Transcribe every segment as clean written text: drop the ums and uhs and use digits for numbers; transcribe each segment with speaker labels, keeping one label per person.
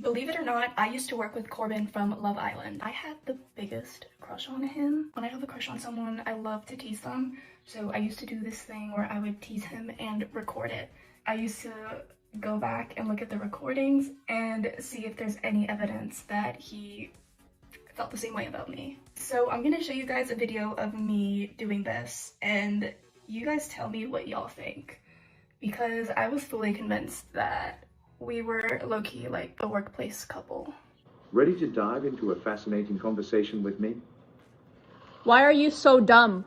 Speaker 1: Believe it or not, I used to work with Corbin from Love Island. I had the biggest crush on him. When I have a crush on someone, I love to tease them. So I used to do this thing where I would tease him and record it. I used to go back and look at the recordings and see if there's any evidence that he felt the same way about me. So I'm gonna show you guys a video of me doing this, and you guys tell me what y'all think. Because I was fully convinced that we were low-key like a workplace couple.
Speaker 2: Ready to dive into a fascinating conversation with me?
Speaker 3: Why are you so dumb?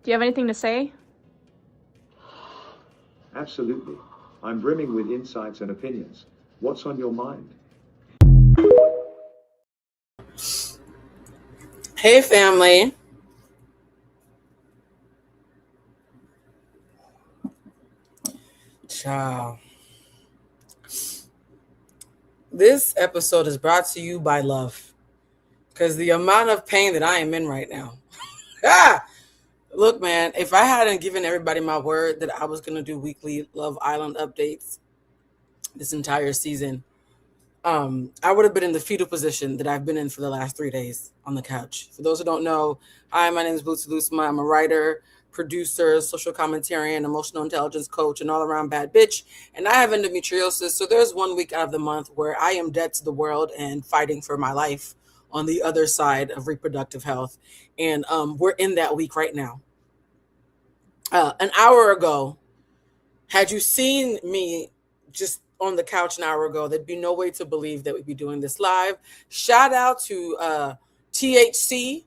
Speaker 3: Do you have anything to say?
Speaker 2: Absolutely. I'm brimming with insights and opinions. What's on your mind?
Speaker 4: Hey, family. Ciao. This episode is brought to you by love, because the amount of pain that I am in right now. Look, man, if I hadn't given everybody my word that I was going to do weekly Love Island updates this entire season, I would have been in the fetal position that I've been in for the last 3 days on the couch. For those who don't know, hi, my name is Bluecentric. I'm a writer, producer, social commentarian, emotional intelligence coach, and all-around bad bitch. And I have endometriosis, so there's 1 week out of the month where I am dead to the world and fighting for my life on the other side of reproductive health. And we're in that week right now. An hour ago, had you seen me just on the couch an hour ago, there'd be no way to believe that we'd be doing this live. Shout out to THC,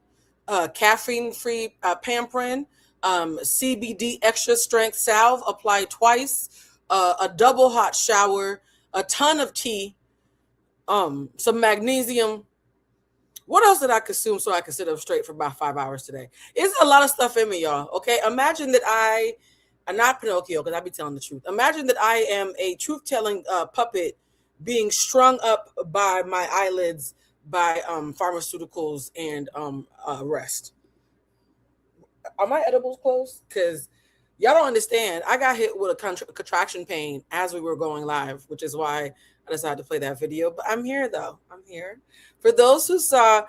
Speaker 4: caffeine-free pampering, CBD extra strength salve applied twice, a double hot shower, a ton of tea, some magnesium. What else did I consume so I could sit up straight for about 5 hours today? It's a lot of stuff in me, y'all. Okay, imagine that I'm not Pinocchio, because I be telling the truth. Imagine that I am a truth-telling puppet being strung up by my eyelids by pharmaceuticals and rest. Are my edibles closed? Because y'all don't understand. I got hit with a contraction pain as we were going live, which is why I decided to play that video. But I'm here, though. I'm here. For those who saw,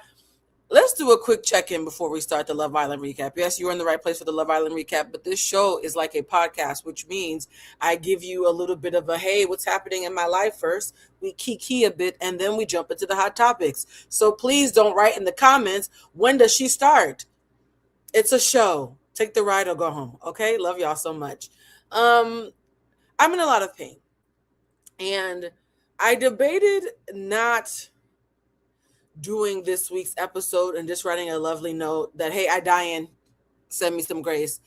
Speaker 4: let's do a quick check-in before we start the Love Island recap. Yes, you're in the right place for the Love Island recap, but this show is like a podcast, which means I give you a little bit of a, hey, what's happening in my life first? We kiki a bit, and then we jump into the hot topics. So please don't write in the comments, when does she start? It's a show. Take the ride or go home, okay? Love y'all so much. I'm in a lot of pain. And I debated not doing this week's episode and just writing a lovely note that, hey, I dying, send me some grace.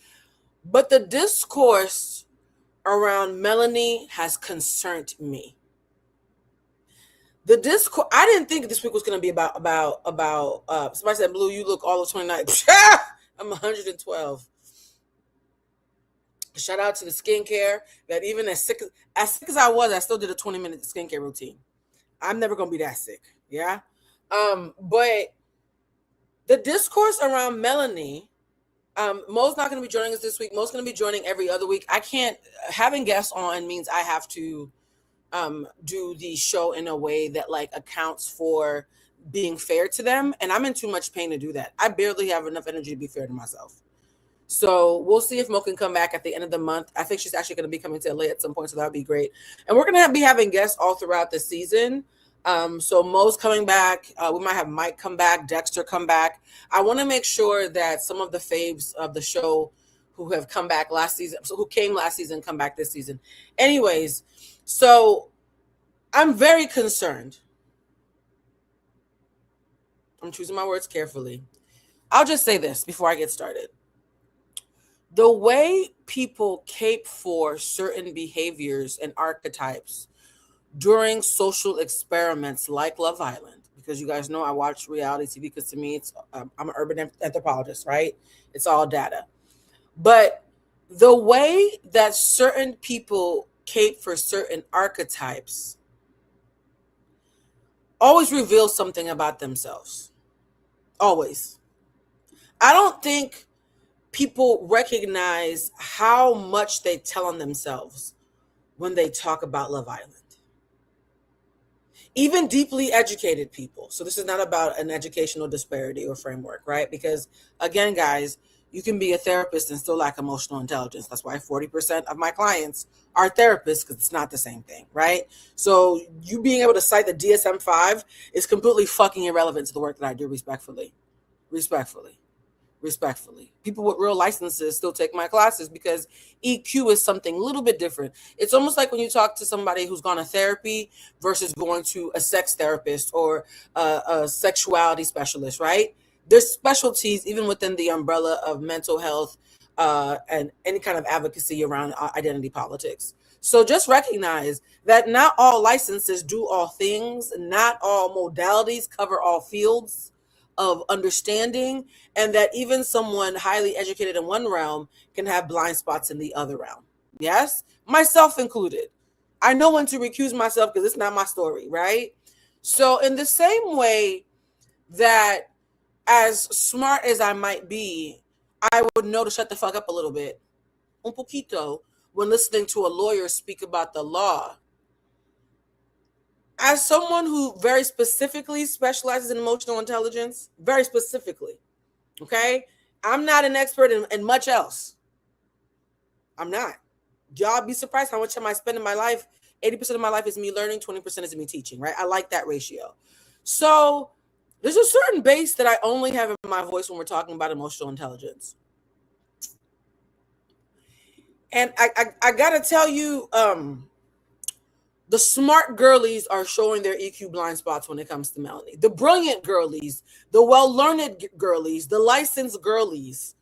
Speaker 4: But the discourse around Melanie has concerned me. The discourse, I didn't think this week was going to be about somebody said, Blue, you look all of 29. I'm 112. Shout out to the skincare that even as sick as I was, I still did a 20-minute skincare routine. I'm never going to be that sick. Yeah. But the discourse around Melanie, Mo's not going to be joining us this week. Mo's going to be joining every other week. Having guests on means I have to do the show in a way that like accounts for being fair to them. And I'm in too much pain to do that. I barely have enough energy to be fair to myself. So we'll see if Mo can come back at the end of the month. I think she's actually going to be coming to LA at some point, so that would be great. And we're going to be having guests all throughout the season. So Mo's coming back. We might have Mike come back, Dexter come back. I want to make sure that some of the faves of the show who have come back last season, so who came last season, come back this season. Anyways, so I'm very concerned. I'm choosing my words carefully. I'll just say this before I get started. The way people cape for certain behaviors and archetypes during social experiments like Love Island, because you guys know I watch reality TV, because to me, I'm an urban anthropologist, right? It's all data. But the way that certain people cape for certain archetypes always reveals something about themselves. Always. I don't think people recognize how much they tell on themselves when they talk about Love Island. even deeply educated people. So this is not about an educational disparity or framework, right? Because again, guys, you can be a therapist and still lack emotional intelligence. That's why 40% of my clients are therapists, because it's not the same thing, right? So you being able to cite the DSM-5 is completely fucking irrelevant to the work that I do, respectfully. People with real licenses still take my classes because EQ is something a little bit different. It's almost like when you talk to somebody who's gone to therapy versus going to a sex therapist or a sexuality specialist, right? There's specialties even within the umbrella of mental health and any kind of advocacy around identity politics. So just recognize that not all licenses do all things, not all modalities cover all fields of understanding, and that even someone highly educated in one realm can have blind spots in the other realm. Yes, myself included. I know when to recuse myself because it's not my story, right? So in the same way that as smart as I might be, I would know to shut the fuck up a little bit, un poquito, when listening to a lawyer speak about the law. As someone who very specifically specializes in emotional intelligence, very specifically, okay, I'm not an expert in much else. I'm not. Y'all be surprised how much time I spend in my life. 80% of my life is me learning, 20% is me teaching, right? I like that ratio. So there's a certain base that I only have in my voice when we're talking about emotional intelligence. And I gotta tell you, the smart girlies are showing their EQ blind spots when it comes to Melanie. The brilliant girlies, the well-learned girlies, the licensed girlies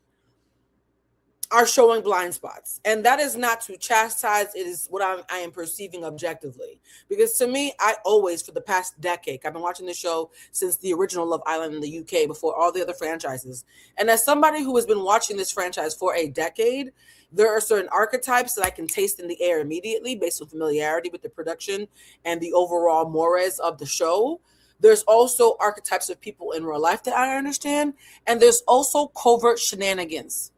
Speaker 4: are showing blind spots. And that is not to chastise. It is what I am perceiving objectively. Because to me, I always, for the past decade, I've been watching the show since the original Love Island in the UK, before all the other franchises. And as somebody who has been watching this franchise for a decade, there are certain archetypes that I can taste in the air immediately based on familiarity with the production and the overall mores of the show. There's also archetypes of people in real life that I understand. And there's also covert shenanigans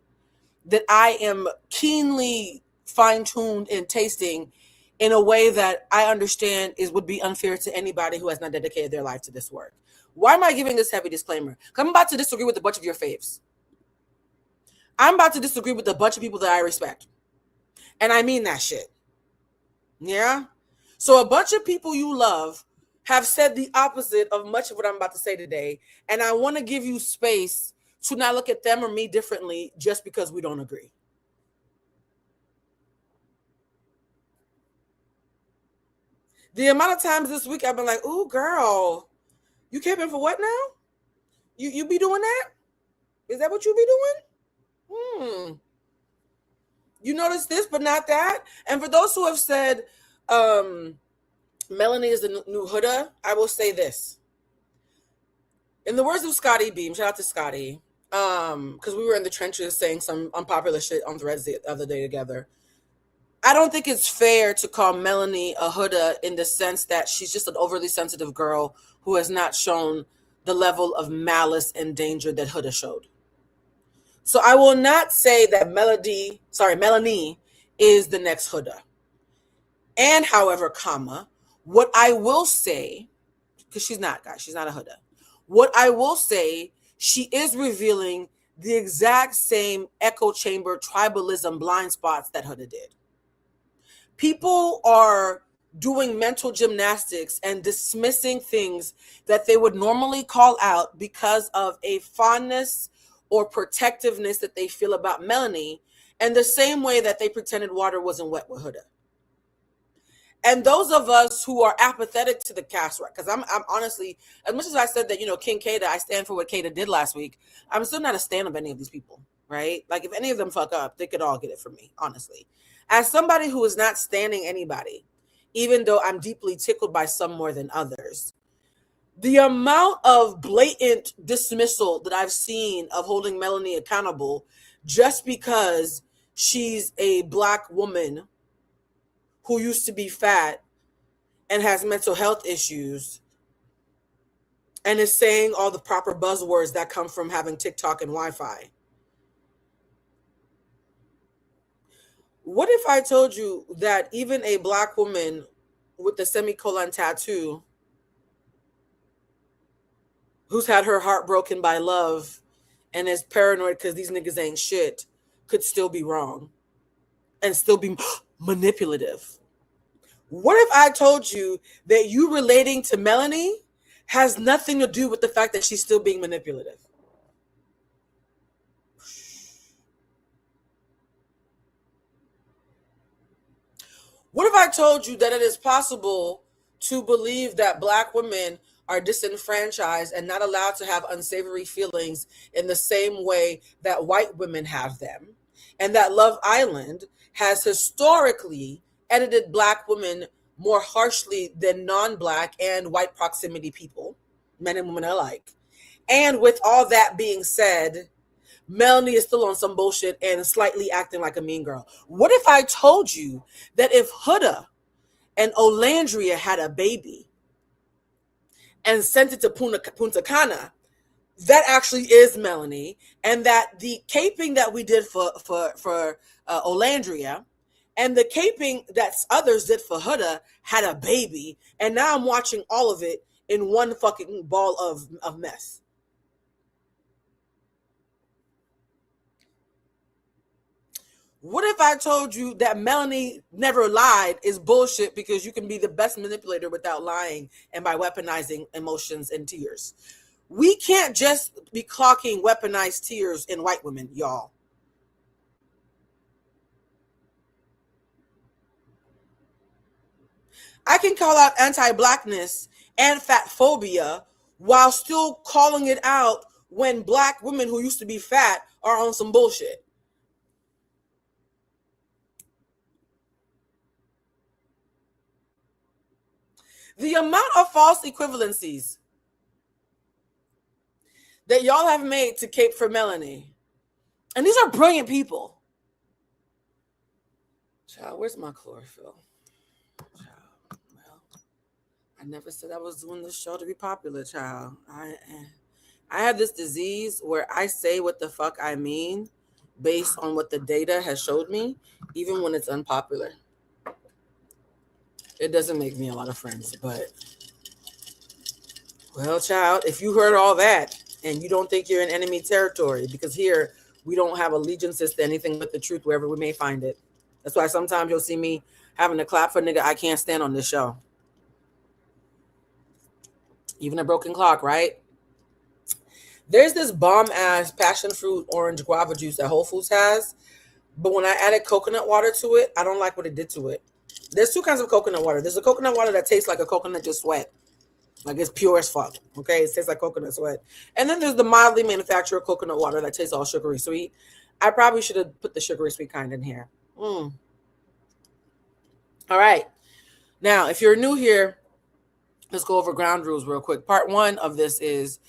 Speaker 4: that I am keenly fine-tuned in tasting in a way that I understand would be unfair to anybody who has not dedicated their life to this work. Why am I giving this heavy disclaimer? I'm about to disagree with a bunch of your faves. I'm about to disagree with a bunch of people that I respect. And I mean that shit. Yeah? So a bunch of people you love have said the opposite of much of what I'm about to say today. And I want to give you space to not look at them or me differently just because we don't agree. The amount of times this week I've been like, "Ooh, girl, you came in for what now? You be doing that? Is that what you be doing? You notice this, but not that." And for those who have said Melanie is the new Huda, I will say this. In the words of Scotty Beam, shout out to Scotty, because we were in the trenches saying some unpopular shit on Threads the other day together. I don't think it's fair to call Melanie a Huda in the sense that she's just an overly sensitive girl who has not shown the level of malice and danger that Huda showed. So I will not say that Melanie is the next Huda. And however, what I will say, because she's not, guys, she's not a Huda. What I will say, she is revealing the exact same echo chamber tribalism blind spots that Huda did. People are doing mental gymnastics and dismissing things that they would normally call out because of a fondness or protectiveness that they feel about Melanie, and the same way that they pretended water wasn't wet with Huda. And those of us who are apathetic to the cast, right? Because I'm honestly, as much as I said that, King Kada, I stand for what Kada did last week, I'm still not a stan of any of these people, right? Like, if any of them fuck up, they could all get it from me, honestly. As somebody who is not standing anybody, even though I'm deeply tickled by some more than others, the amount of blatant dismissal that I've seen of holding Melanie accountable just because she's a Black woman who used to be fat and has mental health issues and is saying all the proper buzzwords that come from having TikTok and Wi-Fi. What if I told you that even a Black woman with the semicolon tattoo who's had her heart broken by love and is paranoid because these niggas ain't shit, could still be wrong and still be manipulative. What if I told you that you relating to Melanie has nothing to do with the fact that she's still being manipulative? What if I told you that it is possible to believe that Black women are disenfranchised and not allowed to have unsavory feelings in the same way that white women have them, and that Love Island has historically edited Black women more harshly than non-Black and white proximity people, men and women alike? And with all that being said, Melanie is still on some bullshit and slightly acting like a mean girl. What if I told you that if Huda and Olandria had a baby and sent it to Punta Cana, that actually is Melanie, and that the caping that we did for Olandria and the caping that others did for Huda had a baby, and now I'm watching all of it in one fucking ball of mess. What if I told you that Melanie never lied is bullshit because you can be the best manipulator without lying and by weaponizing emotions and tears? We can't just be clocking weaponized tears in white women, y'all. I can call out anti-Blackness and fat phobia while still calling it out when Black women who used to be fat are on some bullshit. The amount of false equivalencies that y'all have made to cape for Melanie, and these are brilliant people. Child, where's my chlorophyll? Child, well, I never said I was doing this show to be popular, child. I have this disease where I say what the fuck I mean based on what the data has showed me, even when it's unpopular. It doesn't make me a lot of friends, but well, child, if you heard all that and you don't think you're in enemy territory, because here we don't have allegiances to anything but the truth wherever we may find it. That's why sometimes you'll see me having to clap for nigga I can't stand on this show. Even a broken clock, right? There's this bomb ass passion fruit orange guava juice that Whole Foods has, but when I added coconut water to it, I don't like what it did to it. There's two kinds of coconut water. There's a coconut water that tastes like a coconut just sweat. Like it's pure as fuck. Okay, it tastes like coconut sweat. And then there's the mildly manufactured coconut water that tastes all sugary sweet. I probably should have put the sugary sweet kind in here. All right. Now, if you're new here, let's go over ground rules real quick. Part 1 of this is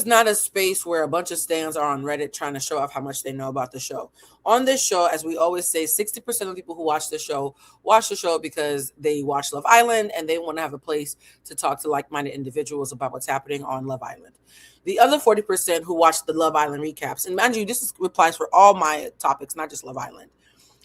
Speaker 4: not a space where a bunch of stans are on Reddit trying to show off how much they know about the show. On this show, as we always say, 60% of people who watch the show because they watch Love Island and they want to have a place to talk to like-minded individuals about what's happening on Love Island. The other 40% who watch the Love Island recaps, and mind you, this applies for all my topics, not just Love Island,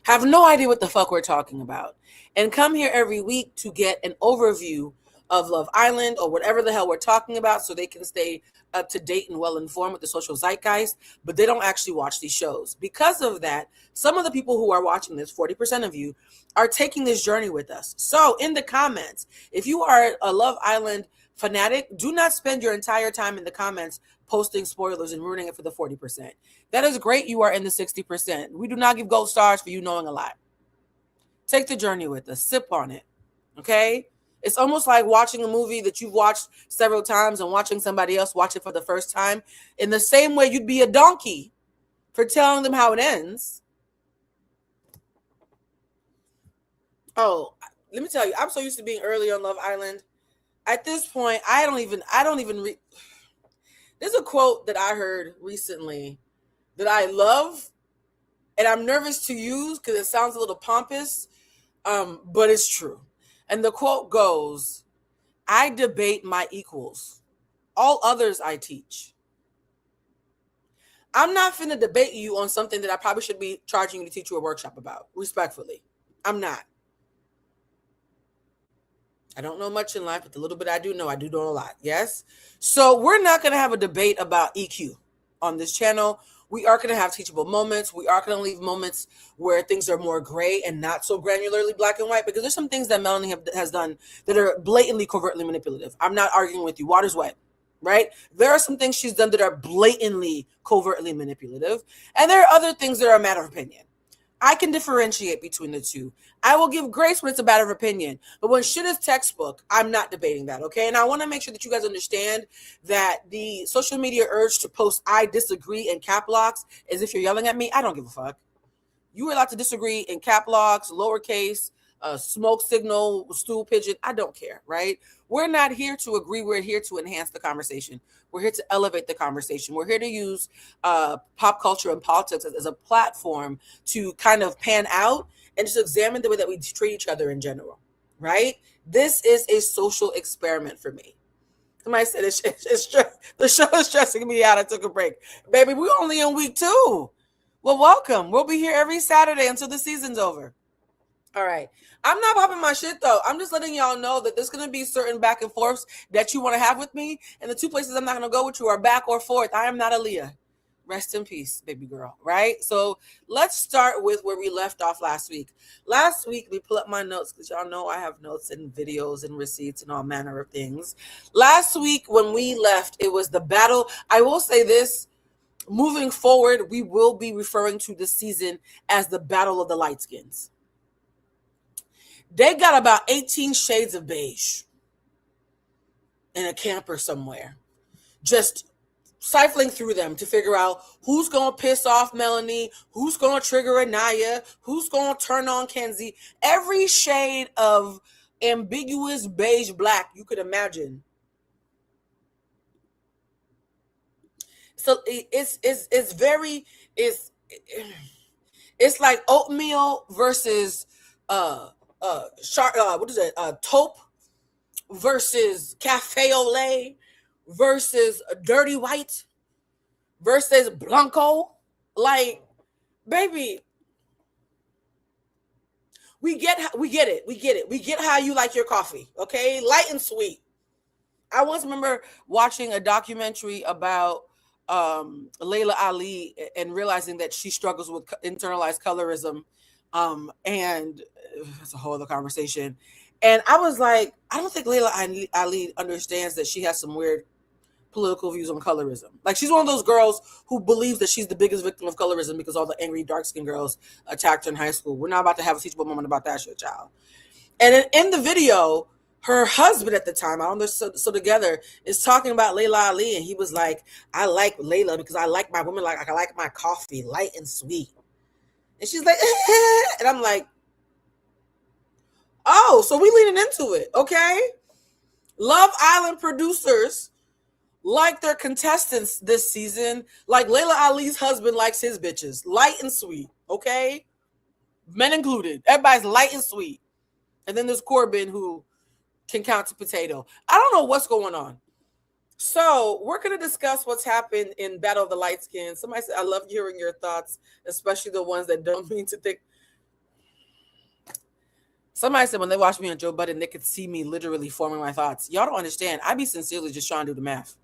Speaker 4: have no idea what the fuck we're talking about and come here every week to get an overview of Love Island or whatever the hell we're talking about so they can stay up to date and well informed with the social zeitgeist, but they don't actually watch these shows. Because of that, some of the people who are watching this, 40% of you, are taking this journey with us. So in the comments, if you are a Love Island fanatic, do not spend your entire time in the comments posting spoilers and ruining it for the 40%. That is great. You are in the 60%. We do not give gold stars for you knowing a lot. Take the journey with us. Sip on it. Okay? It's almost like watching a movie that you've watched several times and watching somebody else watch it for the first time. In the same way, you'd be a donkey for telling them how it ends. Oh, let me tell you, I'm so used to being early on Love Island. At this point, I don't even read. There's a quote that I heard recently that I love, and I'm nervous to use because it sounds a little pompous, but it's true. And the quote goes, "I debate my equals. All others I teach." I'm not finna debate you on something that I probably should be charging you to teach you a workshop about, respectfully. I'm not. I don't know much in life, but the little bit I do know a lot. Yes. So we're not going to have a debate about EQ on this channel. We are going to have teachable moments. We are going to leave moments where things are more gray and not so granularly black and white, because there's some things that Melanie has done that are blatantly, covertly manipulative. I'm not arguing with you. Water's wet, right? There are some things she's done that are blatantly, covertly manipulative. And there are other things that are a matter of opinion. I can differentiate between the two. I will give grace when it's a matter of opinion. But when shit is textbook, I'm not debating that, okay? And I want to make sure that you guys understand that the social media urge to post "I disagree" in cap locks as if you're yelling at me, I don't give a fuck. You are allowed to disagree in cap locks, lowercase, smoke signal, stool pigeon. I don't care, right? We're not here to agree. We're here to enhance the conversation. We're here to elevate the conversation. We're here to use pop culture and politics as a platform to kind of pan out and just examine the way that we treat each other in general, right? This is a social experiment for me. Somebody said the show is stressing me out. I took a break. Baby, we're only in week 2. Well, welcome. We'll be here every Saturday until the season's over. All right. I'm not popping my shit, though. I'm just letting y'all know that there's going to be certain back and forths that you want to have with me. And the 2 places I'm not going to go with you are back or forth. I am not Aaliyah. Rest in peace, baby girl. Right? So let's start with where we left off last week. Last week, we pull up my notes because y'all know I have notes and videos and receipts and all manner of things. Last week, when we left, it was the battle. I will say this. Moving forward, we will be referring to this season as the Battle of the Lightskins. They got about 18 shades of beige in a camper somewhere, just sifling through them to figure out who's going to piss off Melanie, who's going to trigger Anaya, who's going to turn on Kenzie. Every shade of ambiguous beige black you could imagine. So it's like oatmeal versus taupe versus cafe au lait versus dirty white versus blanco. Like, baby, we get it. We get how you like your coffee, okay? Light and sweet. I once remember watching a documentary about Layla Ali and realizing that she struggles with internalized colorism. And that's a whole other conversation. And I was like, I don't think Layla Ali understands that she has some weird political views on colorism. Like, she's one of those girls who believes that she's the biggest victim of colorism because all the angry dark-skinned girls attacked her in high school. We're not about to have a teachable moment about that shit, child. And in the video, her husband at the time, I don't know, so together, is talking about Layla Ali, and he was like, I like Layla because I like my women, like I like my coffee light and sweet. And she's like, and I'm like, oh, so we leaning into it, okay? Love Island producers like their contestants this season, like Layla Ali's husband likes his bitches, light and sweet, okay? Men included. Everybody's light and sweet. And then there's Corbin, who can count to potato. I don't know what's going on. So we're going to discuss what's happened in Battle of the Lightskins. Somebody said, I love hearing your thoughts, especially the ones that don't mean to think. Somebody said when they watched me on Joe Budden, they could see me literally forming my thoughts. Y'all don't understand. I be sincerely just trying to do the math.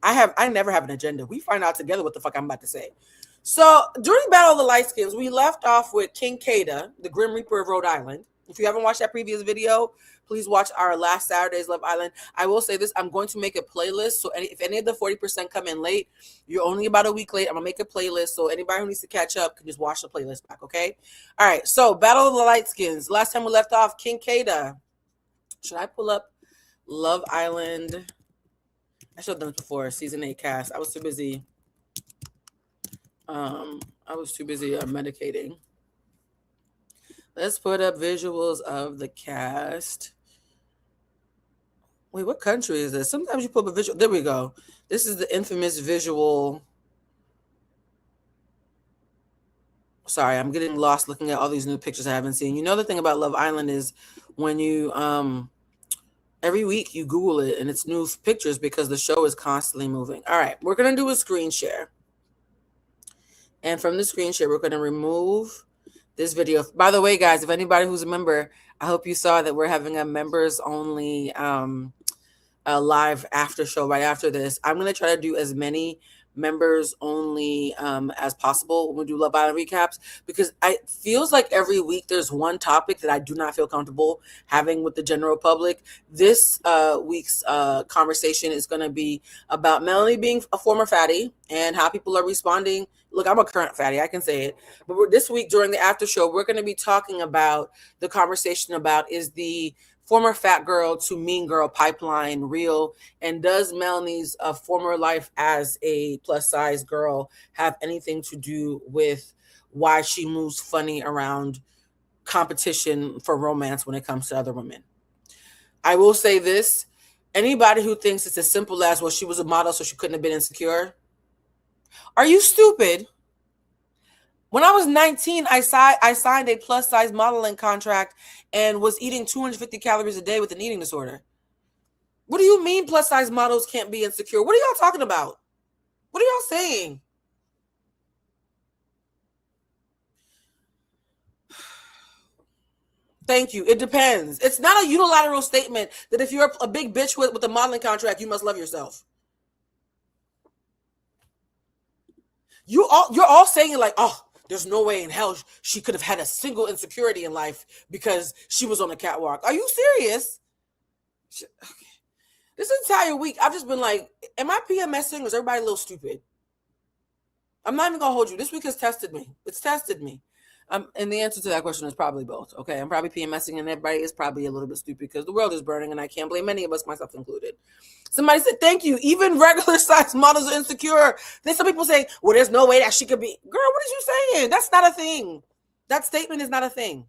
Speaker 4: I never have an agenda. We find out together what the fuck I'm about to say. So during Battle of the Lightskins, we left off with King Kada, the Grim Reaper of Rhode Island. If you haven't watched that previous video, please watch our last Saturday's Love Island. I will say this, I'm going to make a playlist. So if any of the 40% come in late, you're only about a week late. I'm going to make a playlist. So anybody who needs to catch up can just watch the playlist back, okay? All right, so Battle of the Lightskins. Last time we left off, King Kada. Should I pull up Love Island? I should have done it before, season 8 cast. I was too busy. Medicating. Let's put up visuals of the cast. Wait, what country is this? Sometimes you put up a visual. There we go. This is the infamous visual. Sorry, I'm getting lost looking at all these new pictures I haven't seen. You know, the thing about Love Island is when you, every week you Google it and it's new pictures because the show is constantly moving. All right, we're going to do a screen share. And from the screen share, we're going to remove this video. By the way, guys, if anybody who's a member, I hope you saw that we're having a members only a live after show right after this. I'm going to try to do as many members only as possible when we do Love Island recaps, because it feels like every week there's one topic that I do not feel comfortable having with the general public. This week's conversation is going to be about Melanie being a former fatty and how people are responding. Look, I'm a current fatty, I can say it. But this week during the after show, we're going to be talking about the conversation about, is the former fat girl to mean girl pipeline real, and does Melanie's former life as a plus size girl have anything to do with why she moves funny around competition for romance when it comes to other women? I will say this: anybody who thinks it's as simple as, well, she was a model so she couldn't have been insecure, are you stupid? When I was 19, I signed a plus size modeling contract and was eating 250 calories a day with an eating disorder. What do you mean plus size models can't be insecure? What are y'all talking about? What are y'all saying? Thank you. It depends. It's not a unilateral statement that if you're a big bitch with a modeling contract, you must love yourself. You're all saying it like, oh, there's no way in hell she could have had a single insecurity in life because she was on the catwalk. Are you serious? Okay. This entire week, I've just been like, am I PMSing or is everybody a little stupid? I'm not even going to hold you. This week has tested me. It's tested me. And the answer to that question is probably both. Okay, I'm probably PMSing and everybody is probably a little bit stupid because the world is burning and I can't blame any of us, myself included. Somebody said, thank you. Even regular size models are insecure. Then some people say, well, there's no way that she could be. Girl, what are you saying? That's not a thing. That statement is not a thing.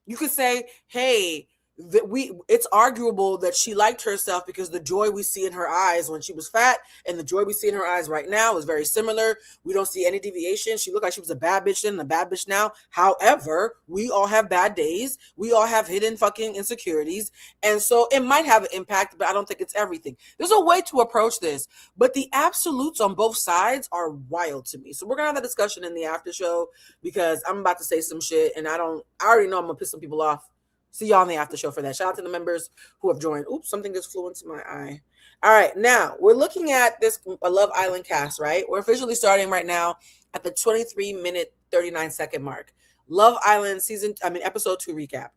Speaker 4: You could say, hey, it's arguable that she liked herself because the joy we see in her eyes when she was fat and the joy we see in her eyes right now is very similar. We don't see any deviation. She looked like she was a bad bitch then and a bad bitch now. However, we all have bad days. We all have hidden fucking insecurities. And so it might have an impact, but I don't think it's everything. There's a way to approach this, but the absolutes on both sides are wild to me. So we're going to have that discussion in the after show because I'm about to say some shit and I already know I'm going to piss some people off. See y'all in the after show for that. Shout out to the members who have joined. Oops, something just flew into my eye. All right, now we're looking at this Love Island cast, right? We're officially starting right now at the 23-minute, 39-second mark. Love Island episode 2 recap.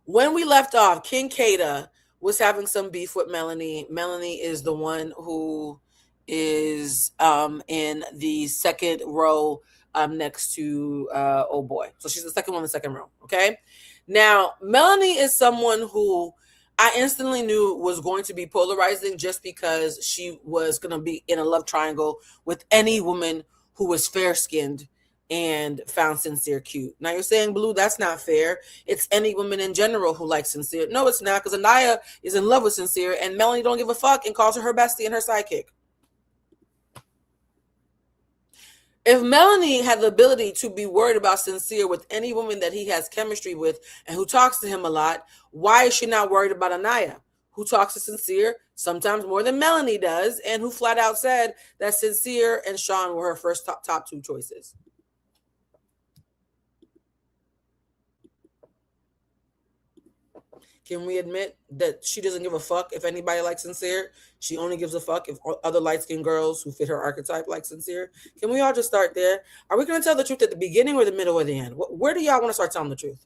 Speaker 4: When we left off, King Kada was having some beef with Melanie. Melanie is the one who is in the second row next to oh boy. So she's the second one in the second row, okay? Now, Melanie is someone who I instantly knew was going to be polarizing just because she was going to be in a love triangle with any woman who was fair-skinned and found Sincere cute. Now, you're saying, Blue, that's not fair. It's any woman in general who likes Sincere. No, it's not, because Anaya is in love with Sincere, and Melanie don't give a fuck and calls her bestie and her sidekick. If Melanie had the ability to be worried about Sincere with any woman that he has chemistry with and who talks to him a lot, why is she not worried about Anaya, who talks to Sincere sometimes more than Melanie does, and who flat out said that Sincere and Sean were her first top two choices? Can we admit that she doesn't give a fuck if anybody likes Sincere? She only gives a fuck if other light-skinned girls who fit her archetype like Sincere? Can we all just start there? Are we going to tell the truth at the beginning or the middle or the end? Where do y'all want to start telling the truth?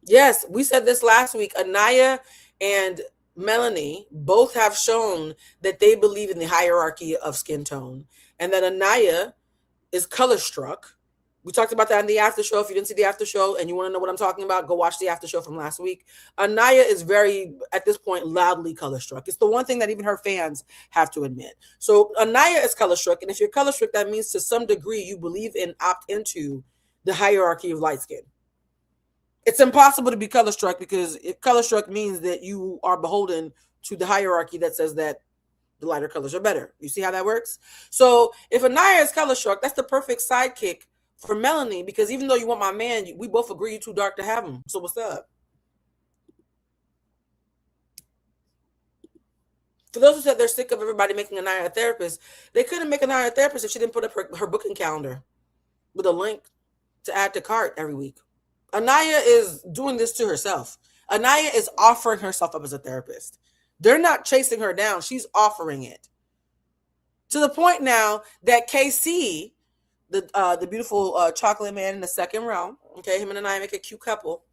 Speaker 4: Yes, we said this last week. Anaya and Melanie both have shown that they believe in the hierarchy of skin tone and that Anaya is color struck. We talked about that in the after show. If you didn't see the after show and you want to know what I'm talking about, go watch the after show from last week. Anaya is very, at this point, loudly color struck. It's the one thing that even her fans have to admit. So Anaya is color struck. And if you're color struck, that means to some degree you believe and opt into the hierarchy of light skin. It's impossible to be color struck because color struck means that you are beholden to the hierarchy that says that the lighter colors are better. You see how that works? So if Anaya is color struck, that's the perfect sidekick for Melanie, because even though you want my man, we both agree you're too dark to have him. So what's up? For those who said they're sick of everybody making Anaya a therapist, they couldn't make Anaya a therapist if she didn't put up her booking calendar with a link. to add to cart every week. Anaya is doing this to herself. Anaya is offering herself up as a therapist. They're not chasing her down. She's offering it. To the point now that KC, the beautiful chocolate man in the second row, okay, him and Anaya make a cute couple.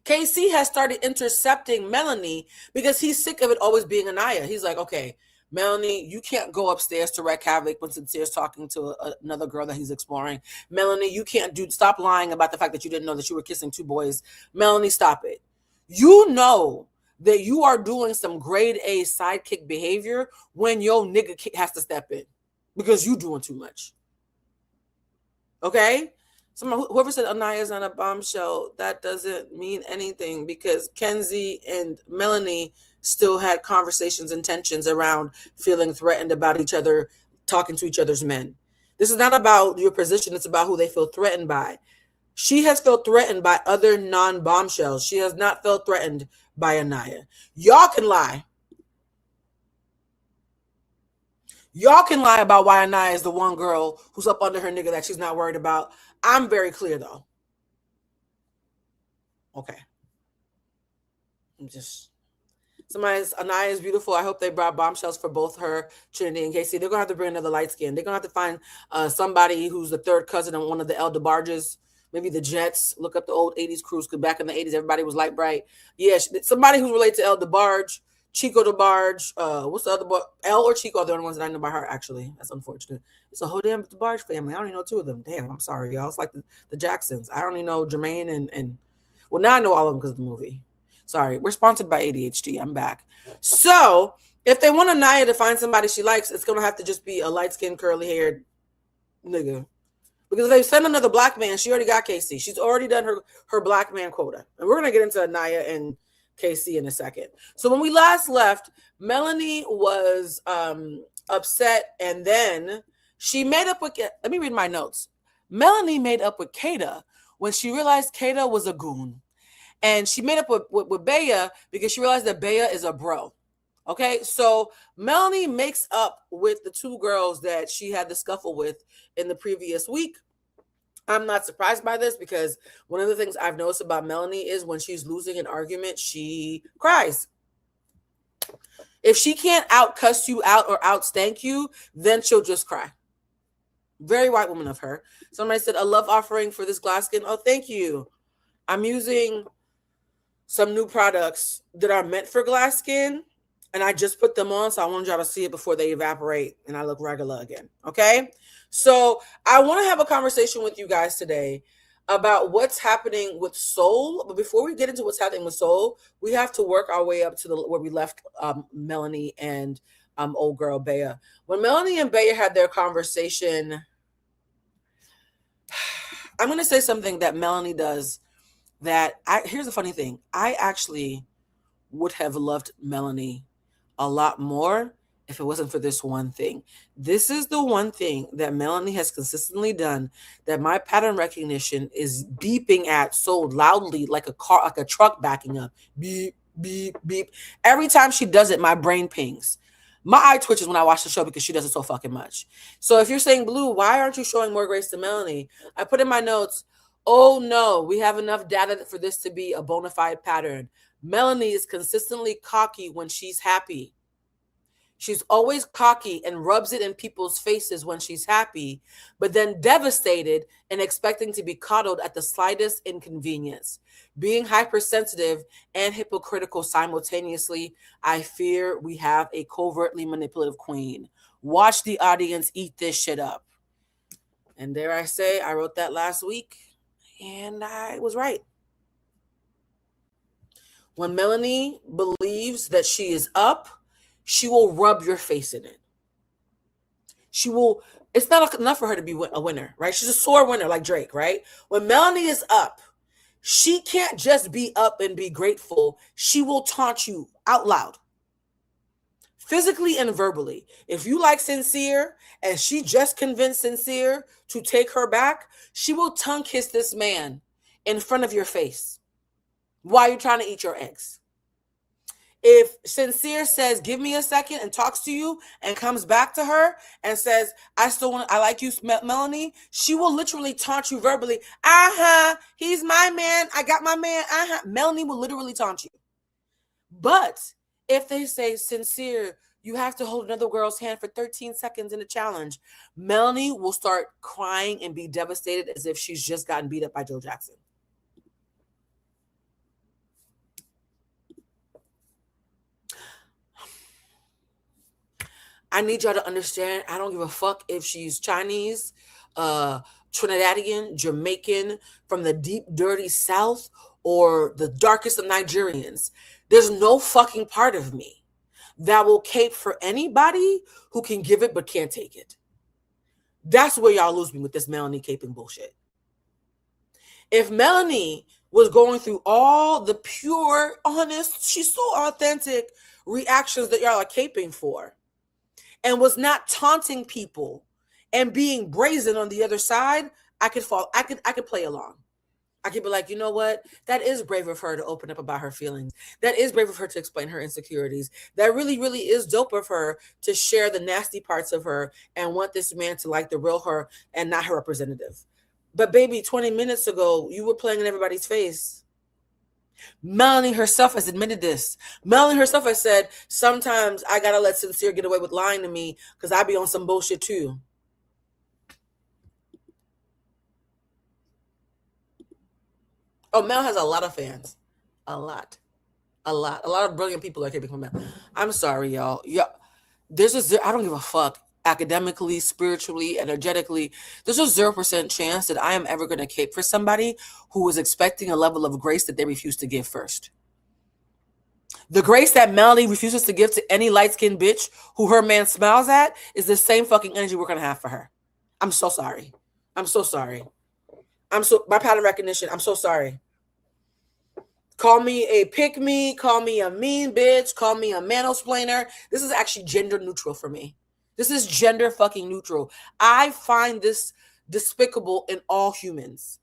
Speaker 4: KC has started intercepting Melanie because he's sick of it always being Anaya. He's like, okay, Melanie, you can't go upstairs to wreak havoc when Sincere's talking to another girl that he's exploring. Melanie, you can't stop lying about the fact that you didn't know that you were kissing 2 boys. Melanie, stop it. You know that you are doing some grade A sidekick behavior when your nigga has to step in because you doing too much. Okay? Whoever said Anaya's on a bombshell, that doesn't mean anything because Kenzie and Melanie still had conversations and tensions around feeling threatened about each other, talking to each other's men. This is not about your position. It's about who they feel threatened by. She has felt threatened by other non-bombshells. She has not felt threatened by Anaya. Y'all can lie. Y'all can lie about why Anaya is the one girl who's up under her nigga that she's not worried about. I'm very clear, though. Okay. Anaya is beautiful. I hope they brought bombshells for both her, Trinity, and Casey. They're going to have to bring another light skin. They're going to have to find somebody who's the third cousin of one of the El DeBarges. Maybe the Jets. Look up the old 80s crews, because back in the 80s, everybody was light bright. Yeah, somebody who's related to El DeBarge, Chico DeBarge. What's the other boy? El or Chico are the only ones that I know by heart, actually. That's unfortunate. It's a whole damn DeBarge family. I only know 2 of them. Damn, I'm sorry, y'all. It's like the Jacksons. I only know Jermaine and well, now I know all of them because of the movie. Sorry, we're sponsored by ADHD. I'm back. So if they want Anaya to find somebody she likes, it's going to have to just be a light-skinned, curly-haired nigga. Because if they send another black man, she already got KC. She's already done her black man quota. And we're going to get into Anaya and KC in a second. So when we last left, Melanie was upset, and then she made up with, let me read my notes. Melanie made up with Kata when she realized Kata was a goon. And she made up with Bea because she realized that Bea is a bro. Okay, so Melanie makes up with the 2 girls that she had the scuffle with in the previous week. I'm not surprised by this because one of the things I've noticed about Melanie is when she's losing an argument, she cries. If she can't out-cuss you out or out-stank you, then she'll just cry. Very white woman of her. Somebody said, a love offering for this glass skin. Oh, thank you. I'm using some new products that are meant for glass skin, and I just put them on, so I want y'all to see it before they evaporate and I look regular again. Okay, so I want to have a conversation with you guys today about what's happening with Soul. But before we get into what's happening with Soul, we have to work our way up to where we left Melanie and old girl Bea. When Melanie and Bea had their conversation, I'm going to say something that Melanie does. Here's the funny thing. I actually would have loved Melanie a lot more if it wasn't for this one thing. This is the one thing that Melanie has consistently done that my pattern recognition is beeping at so loudly, like a car, like a truck backing up. Beep, beep, beep. Every time she does it, my brain pings. My eye twitches when I watch the show because she does it so fucking much. So if you're saying, Blue, why aren't you showing more grace to Melanie? I put in my notes, oh no, we have enough data for this to be a bona fide pattern. Melanie is consistently cocky when she's happy. She's always cocky and rubs it in people's faces when she's happy, but then devastated and expecting to be coddled at the slightest inconvenience. Being hypersensitive and hypocritical simultaneously, I fear we have a covertly manipulative queen. Watch the audience eat this shit up. And dare I say, I wrote that last week. And I was right. When Melanie believes that she is up, she will rub your face in it. It's not enough for her to be a winner, right? She's a sore winner like Drake, right? When Melanie is up, she can't just be up and be grateful. She will taunt you out loud. Physically and verbally. If you like Sincere and she just convinced Sincere to take her back, she will tongue kiss this man in front of your face while you're trying to eat your eggs. If Sincere says, give me a second, and talks to you and comes back to her and says, I like you, Melanie, she will literally taunt you verbally. He's my man. I got my man. Melanie will literally taunt you. But if they say, Sincere, you have to hold another girl's hand for 13 seconds in a challenge, Melanie will start crying and be devastated as if she's just gotten beat up by Joe Jackson. I need y'all to understand, I don't give a fuck if she's Chinese, Trinidadian, Jamaican, from the deep, dirty South, or the darkest of Nigerians. There's no fucking part of me that will cape for anybody who can give it but can't take it. That's where y'all lose me with this Melanie caping bullshit. If Melanie was going through all the pure, honest, she's so authentic reactions that y'all are caping for, and was not taunting people and being brazen on the other side, I could play along. I could be like, you know what? That is brave of her to open up about her feelings. That is brave of her to explain her insecurities. That really, really is dope of her to share the nasty parts of her and want this man to like the real her and not her representative. But baby, 20 minutes ago, you were playing in everybody's face. Melanie herself has admitted this. Melanie herself has said, sometimes I gotta let Sincere get away with lying to me because I be on some bullshit too. Oh, Mel has a lot of fans. A lot of brilliant people are caping from Mel. I'm sorry, y'all. Yeah, I don't give a fuck. Academically, spiritually, energetically, there's a 0% chance that I am ever going to cape for somebody who is expecting a level of grace that they refuse to give first. The grace that Melanie refuses to give to any light-skinned bitch who her man smiles at is the same fucking energy we're going to have for her. I'm so sorry. My pattern recognition, I'm so sorry. Call me a pick-me, call me a mean bitch, call me a mansplainer. This is actually gender neutral for me. This is gender fucking neutral. I find this despicable in all humans.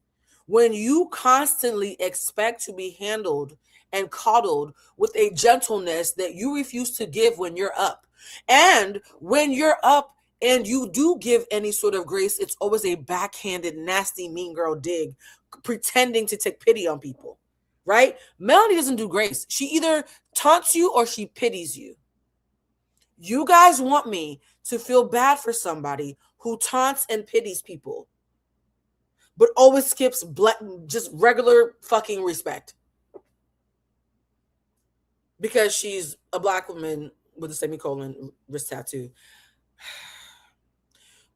Speaker 4: When you constantly expect to be handled and coddled with a gentleness that you refuse to give when you're up. And when you're up and you do give any sort of grace, it's always a backhanded, nasty, mean girl dig, pretending to take pity on people, right? Melanie doesn't do grace. She either taunts you or she pities you. You guys want me to feel bad for somebody who taunts and pities people, but always skips just regular fucking respect because she's a black woman with a semicolon wrist tattoo.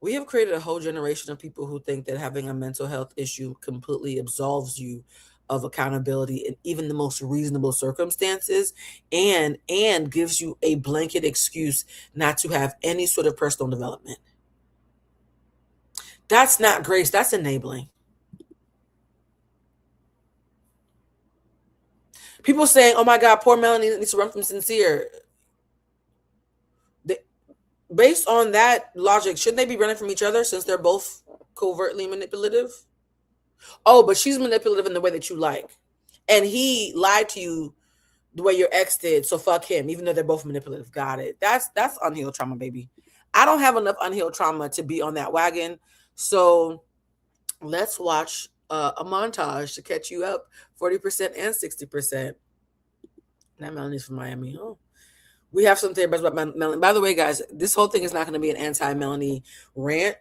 Speaker 4: We have created a whole generation of people who think that having a mental health issue completely absolves you of accountability in even the most reasonable circumstances, and gives you a blanket excuse not to have any sort of personal development. That's not grace, that's enabling. People saying, oh my God, poor Melanie needs to run from Sincere. Based on that logic, shouldn't they be running from each other since they're both covertly manipulative? Oh, but she's manipulative in the way that you like. And he lied to you the way your ex did, so fuck him, even though they're both manipulative. Got it. That's unhealed trauma, baby. I don't have enough unhealed trauma to be on that wagon. So let's watch a montage to catch you up 40% and 60%. That Melanie's from Miami. Oh, we have something about Melanie. By the way, guys, this whole thing is not going to be an anti-Melanie rant.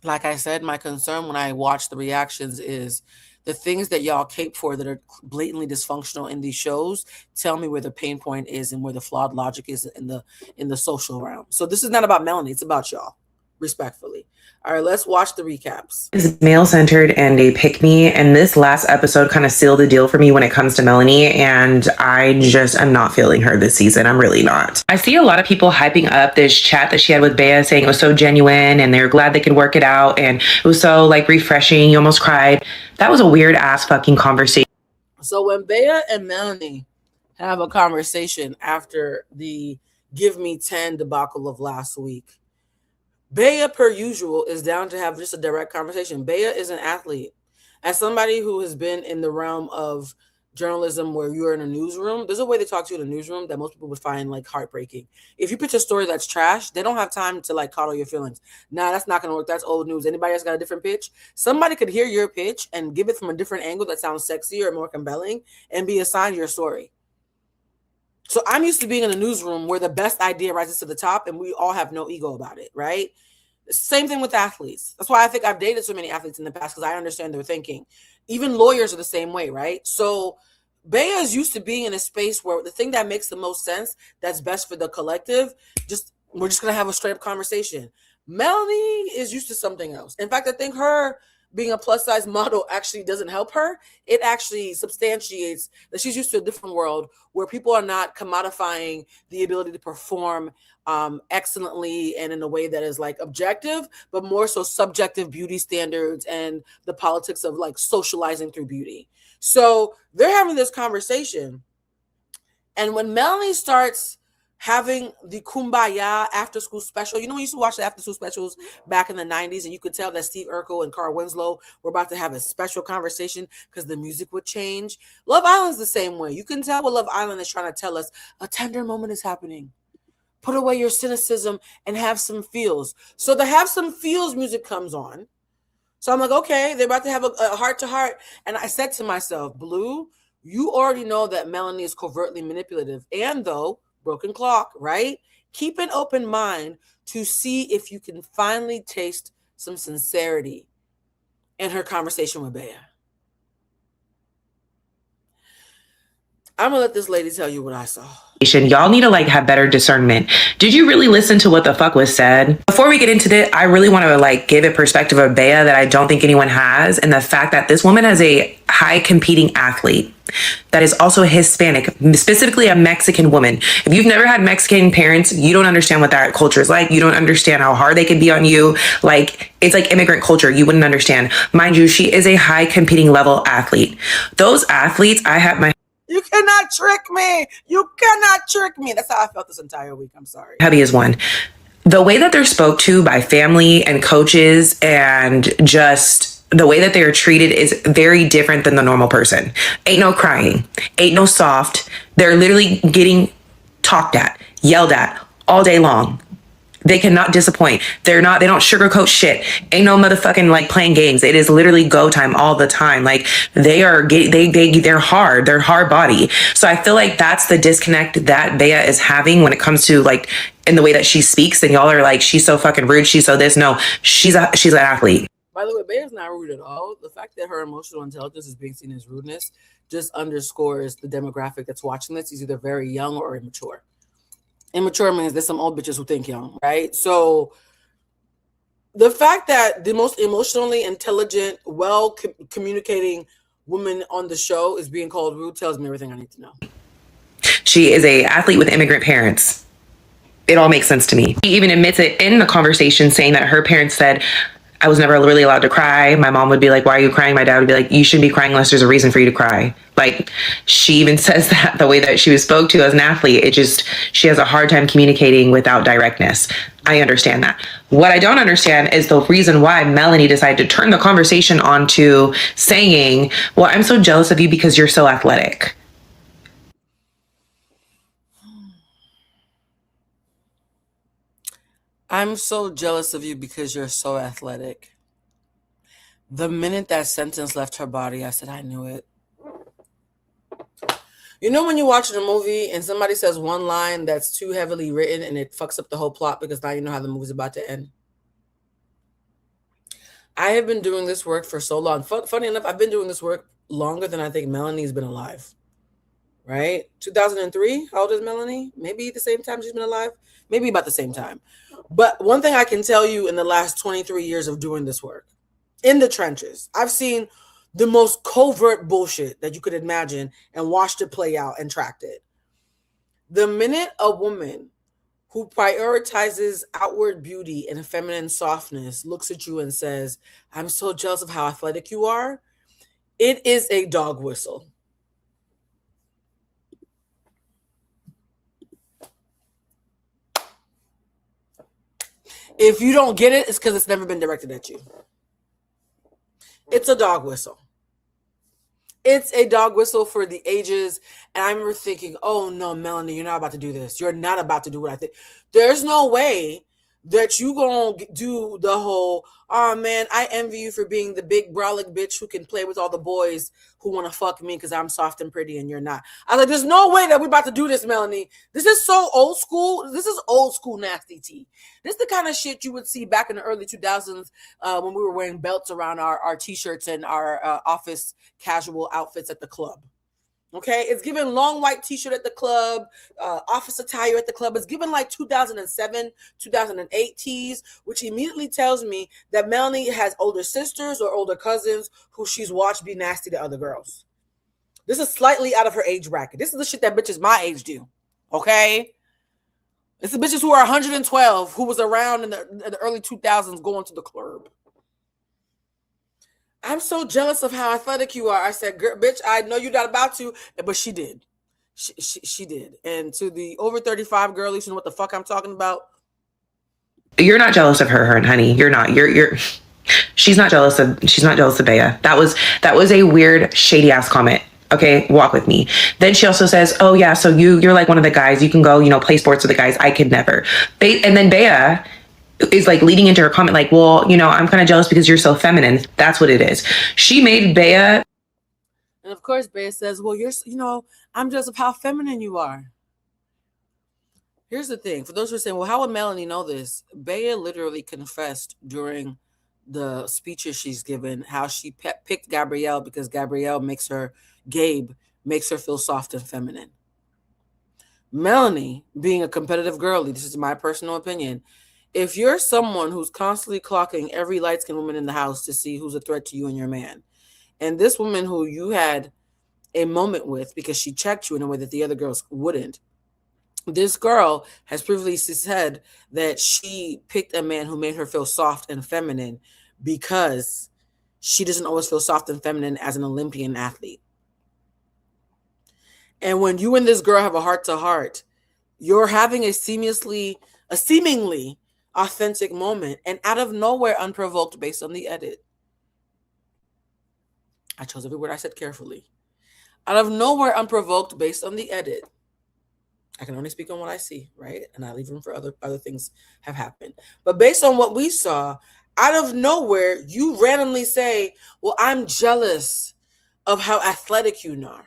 Speaker 4: Like I said, my concern when I watch the reactions is the things that y'all cape for that are blatantly dysfunctional in these shows. Tell me where the pain point is and where the flawed logic is in the social realm. So this is not about Melanie. It's about y'all, respectfully. All right, let's watch the recaps.
Speaker 5: Is male-centered and a pick-me, and this last episode kind of sealed the deal for me when it comes to Melanie, and I just am not feeling her this season. I'm really not. I see a lot of people hyping up this chat that she had with Bea, saying it was so genuine and they're glad they could work it out and it was so like refreshing. You almost cried. That was a weird ass fucking conversation.
Speaker 4: So when Bea and Melanie have a conversation after the Give Me 10 debacle of last week, Bea, per usual, is down to have just a direct conversation. Bea is an athlete. As somebody who has been in the realm of journalism where you're in a newsroom, there's a way they talk to you in a newsroom that most people would find like heartbreaking. If you pitch a story that's trash, they don't have time to like coddle your feelings. Nah, that's not gonna work. That's old news. Anybody else got a different pitch? Somebody could hear your pitch and give it from a different angle that sounds sexier or more compelling and be assigned your story. So I'm used to being in a newsroom where the best idea rises to the top and we all have no ego about it, right? Same thing with athletes. That's why I think I've dated so many athletes in the past, because I understand their thinking. Even lawyers are the same way, right? So Bea is used to being in a space where the thing that makes the most sense, that's best for the collective, we're just going to have a straight up conversation. Melanie is used to something else. In fact, I think her being a plus size model actually doesn't help her. It actually substantiates that she's used to a different world where people are not commodifying the ability to perform excellently and in a way that is like objective, but more so subjective beauty standards and the politics of like socializing through beauty. So they're having this conversation. And when Melanie starts having the Kumbaya after school special, you know, we used to watch the after school specials back in the 90s, and you could tell that Steve Urkel and Carl Winslow were about to have a special conversation because the music would change. Love Island's the same way. You can tell what Love Island is trying to tell us. A tender moment is happening. Put away your cynicism and have some feels. So the have some feels music comes on. So I'm like, okay, they're about to have a heart to heart. And I said to myself, Blue, you already know that Melanie is covertly manipulative. And though, broken clock, right? Keep an open mind to see if you can finally taste some sincerity in her conversation with Bea. I'm gonna let this lady tell you what I saw.
Speaker 5: Y'all need to like have better discernment. Did you really listen to what the fuck was said? Before we get into this, I really want to like give a perspective of Bea that I don't think anyone has, and the fact that this woman is a high competing athlete that is also Hispanic, specifically a Mexican woman. If you've never had Mexican parents, you don't understand what that culture is like. You don't understand how hard they can be on you. Like, it's like immigrant culture. You wouldn't understand. Mind you, she is a high competing level athlete. Those athletes,
Speaker 4: You cannot trick me. You cannot trick me. That's how I felt this entire week. I'm sorry.
Speaker 5: hubby is one. The way that they're spoke to by family and coaches and just the way that they are treated is very different than the normal person. Ain't no crying. Ain't no soft. They're literally getting talked at, yelled at all day long. They cannot disappoint. They don't sugarcoat shit. Ain't no motherfucking like playing games. It is literally go time all the time. Like they're hard. They're hard body. So I feel like that's the disconnect that Bea is having when it comes to like in the way that she speaks. And y'all are like, she's so fucking rude. She's so this. No, she's an athlete.
Speaker 4: By the way, Bea's not rude at all. The fact that her emotional intelligence is being seen as rudeness just underscores the demographic that's watching this is either very young or immature. Immature means there's some old bitches who think young, right? So the fact that the most emotionally intelligent, communicating woman on the show is being called rude tells me everything I need to know.
Speaker 5: She is an athlete with immigrant parents. It all makes sense to me. She even admits it in the conversation, saying that her parents said, I was never really allowed to cry. My mom would be like, why are you crying? My dad would be like, you shouldn't be crying unless there's a reason for you to cry. Like, she even says that the way that she was spoke to as an athlete, she has a hard time communicating without directness. I understand that. What I don't understand is the reason why Melanie decided to turn the conversation onto saying, well, I'm so jealous of you because you're so athletic.
Speaker 4: I'm so jealous of you because you're so athletic. The minute that sentence left her body, I said, I knew it. You know when you're watching a movie and somebody says one line that's too heavily written and it fucks up the whole plot because now you know how the movie's about to end? I have been doing this work for so long. Funny enough, I've been doing this work longer than I think Melanie's been alive. Right? 2003? How old is Melanie? Maybe the same time she's been alive? Maybe about the same time. But one thing I can tell you in the last 23 years of doing this work, in the trenches, I've seen the most covert bullshit that you could imagine and watched it play out and tracked it. The minute a woman who prioritizes outward beauty and feminine softness looks at you and says, I'm so jealous of how athletic you are, it is a dog whistle. If you don't get it, it's because it's never been directed at you. It's a dog whistle. It's a dog whistle for the ages. And I remember thinking, oh no, Melanie, you're not about to do this. You're not about to do what I think. There's no way that you gonna do the whole, oh man, I envy you for being the big brolic bitch who can play with all the boys who want to fuck me because I'm soft and pretty and you're not. I was like, there's no way that we're about to do this, Melanie. This is so old school. This is old school nasty tea. This is the kind of shit you would see back in the early 2000s when we were wearing belts around our t-shirts and our office casual outfits at the club. Okay, it's given long white t-shirt at the club, office attire at the club. It's given like 2007, 2008 tees, which immediately tells me that Melanie has older sisters or older cousins who she's watched be nasty to other girls. This is slightly out of her age bracket. This is the shit that bitches my age do. Okay, it's the bitches who are 112 who was around in the early 2000s going to the club. I'm so jealous of how athletic you are. I said, girl, bitch, I know you're not about to, but she did. She did. And to the over 35 girlies who know what the fuck I'm talking about.
Speaker 5: You're not jealous of her, honey. You're not. She's not jealous of Bea. That was a weird, shady ass comment. Okay, walk with me. Then she also says, oh yeah, so you're like one of the guys. You can go, play sports with the guys. I could never. And then Bea is like leading into her comment like, well, I'm kind of jealous because you're so feminine. That's what it is. She made Bea.
Speaker 4: And of course, Bea says, well, I'm jealous of how feminine you are. Here's the thing. For those who are saying, well, how would Melanie know this? Bea literally confessed during the speeches she's given how she picked Gabrielle because Gabe makes her feel soft and feminine. Melanie, being a competitive girly, this is my personal opinion, if you're someone who's constantly clocking every light-skinned woman in the house to see who's a threat to you and your man, and this woman who you had a moment with because she checked you in a way that the other girls wouldn't, this girl has previously said that she picked a man who made her feel soft and feminine because she doesn't always feel soft and feminine as an Olympian athlete. And when you and this girl have a heart-to-heart, you're having a seemingly authentic moment, and out of nowhere, unprovoked, based on the edit. I chose every word I said carefully. Out of nowhere, unprovoked, based on the edit. I can only speak on what I see, right? And I leave room for other things have happened. But based on what we saw, out of nowhere, you randomly say, well, I'm jealous of how athletic you are.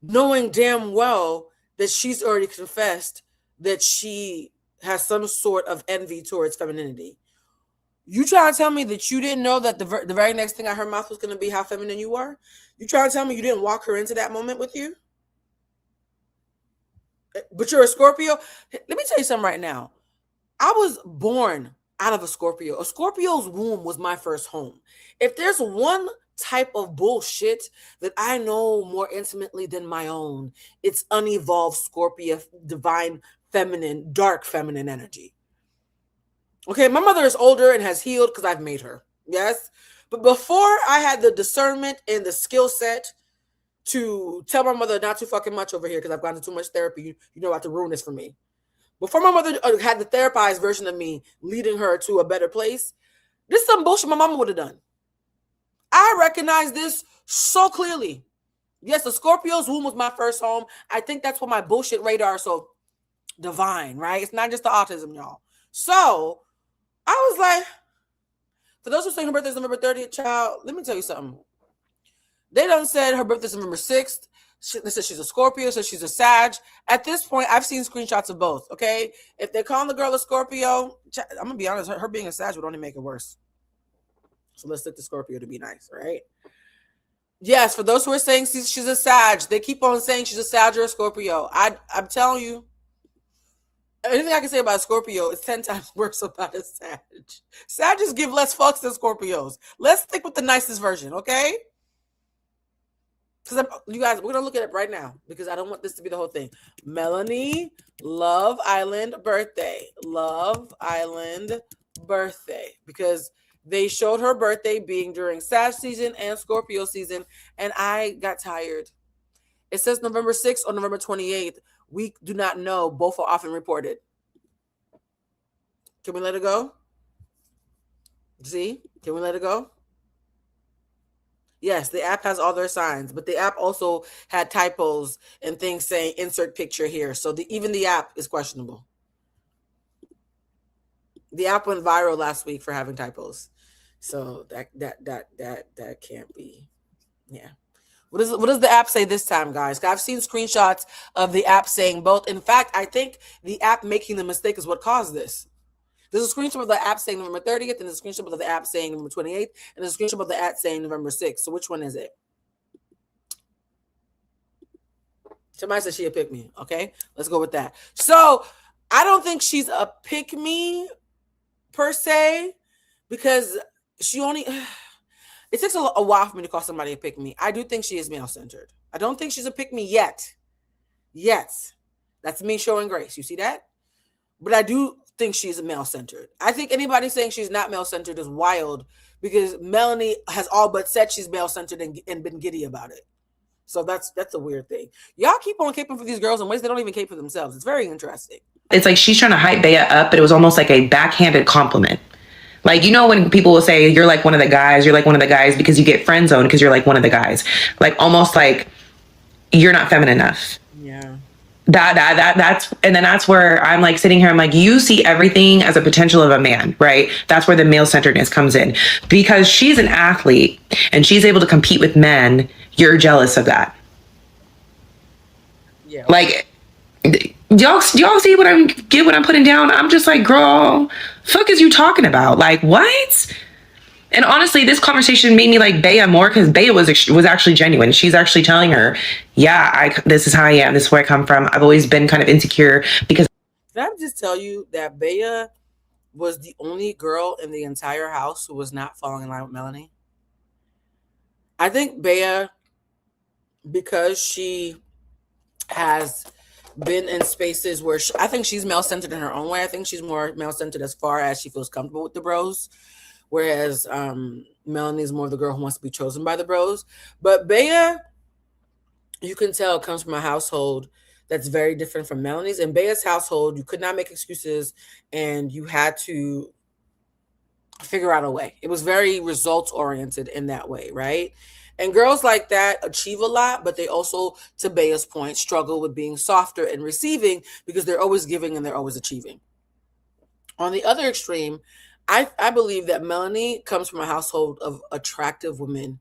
Speaker 4: Knowing damn well that she's already confessed that she has some sort of envy towards femininity. You trying to tell me that you didn't know that the very next thing out of her mouth was going to be how feminine you are? You trying to tell me you didn't walk her into that moment with you? But you're a Scorpio? Let me tell you something right now. I was born out of a Scorpio. A Scorpio's womb was my first home. If there's one type of bullshit that I know more intimately than my own, it's unevolved Scorpio, divine feminine, dark feminine energy. Okay, my mother is older and has healed because I've made her. Yes. But before I had the discernment and the skill set to tell my mother not too fucking much over here because I've gone to too much therapy, you know, about to ruin this for me. Before my mother had the therapized version of me leading her to a better place, this is some bullshit my mama would have done. I recognize this so clearly. Yes, the Scorpio's womb was my first home. I think that's why my bullshit radar is so divine, right? It's not just the autism, y'all. So I was like, for those who say her birthday is November 30th, child, let me tell you something. They done said her birthday is November 6th. They said she's a Scorpio, so she's a Sag. At this point, I've seen screenshots of both, okay? If they're calling the girl a Scorpio, I'm going to be honest, her being a Sag would only make it worse. So let's stick to Scorpio to be nice, right? Yes, for those who are saying she's a Sag, they keep on saying she's a Sag or a Scorpio. I'm telling you, anything I can say about Scorpio is 10 times worse about a Sag. Sages give less fucks than Scorpios. Let's stick with the nicest version, okay? Because you guys, we're going to look at it right now because I don't want this to be the whole thing. Melanie, Love Island birthday. Love Island birthday. Because they showed her birthday being during Sag season and Scorpio season, and I got tired. It says November 6th or November 28th. We do not know. Both are often reported. Can we let it go? See? Can we let it go? Yes, the app has all their signs, but the app also had typos and things saying insert picture here. So even the app is questionable. The app went viral last week for having typos. So that can't be. Yeah. What does the app say this time, guys? I've seen screenshots of the app saying both. In fact, I think the app making the mistake is what caused this. There's a screenshot of the app saying November 30th, and there's a screenshot of the app saying November 28th, and there's a screenshot of the app saying November 6th. So which one is it? Somebody said she a pick me. Okay, let's go with that. So I don't think she's a pick me per se, because she only. It takes a while for me to call somebody a pick me. I do think she is male centered. I don't think she's a pick me yet. That's me showing grace. You see that? But I do think she's male centered. I think anybody saying she's not male centered is wild, because Melanie has all but said she's male centered and been giddy about it. So that's a weird thing. Y'all keep on caping for these girls in ways they don't even cape for themselves. It's very interesting.
Speaker 5: It's like she's trying to hype Bea up, but it was almost like a backhanded compliment. Like, you know, when people will say, you're like one of the guys, because you get friend zoned because you're like one of the guys. Like, almost like you're not feminine enough.
Speaker 4: Yeah.
Speaker 5: That's where I'm like sitting here. I'm like, you see everything as a potential of a man, right? That's where the male centeredness comes in, because she's an athlete and she's able to compete with men. You're jealous of that.
Speaker 4: Yeah.
Speaker 5: Like, y'all see what I'm putting down? I'm just like, girl, fuck is you talking about? Like, what? And honestly, this conversation made me like Bea more, because Bea was actually genuine. She's actually telling her, yeah, this is how I am. This is where I come from. I've always been kind of insecure because.
Speaker 4: Did I just tell you that Bea was the only girl in the entire house who was not falling in line with Melanie? I think Bea, because she has been in spaces where I think she's male-centered in her own way. I think she's more male-centered as far as she feels comfortable with the bros, whereas Melanie's more the girl who wants to be chosen by the bros. But Bea, you can tell, comes from a household that's very different from Melanie's. In Bea's household, you could not make excuses, and you had to figure out a way. It was very results-oriented in that way, right? And girls like that achieve a lot, but they also, to Bea's point, struggle with being softer and receiving, because they're always giving and they're always achieving. On the other extreme, I believe that Melanie comes from a household of attractive women.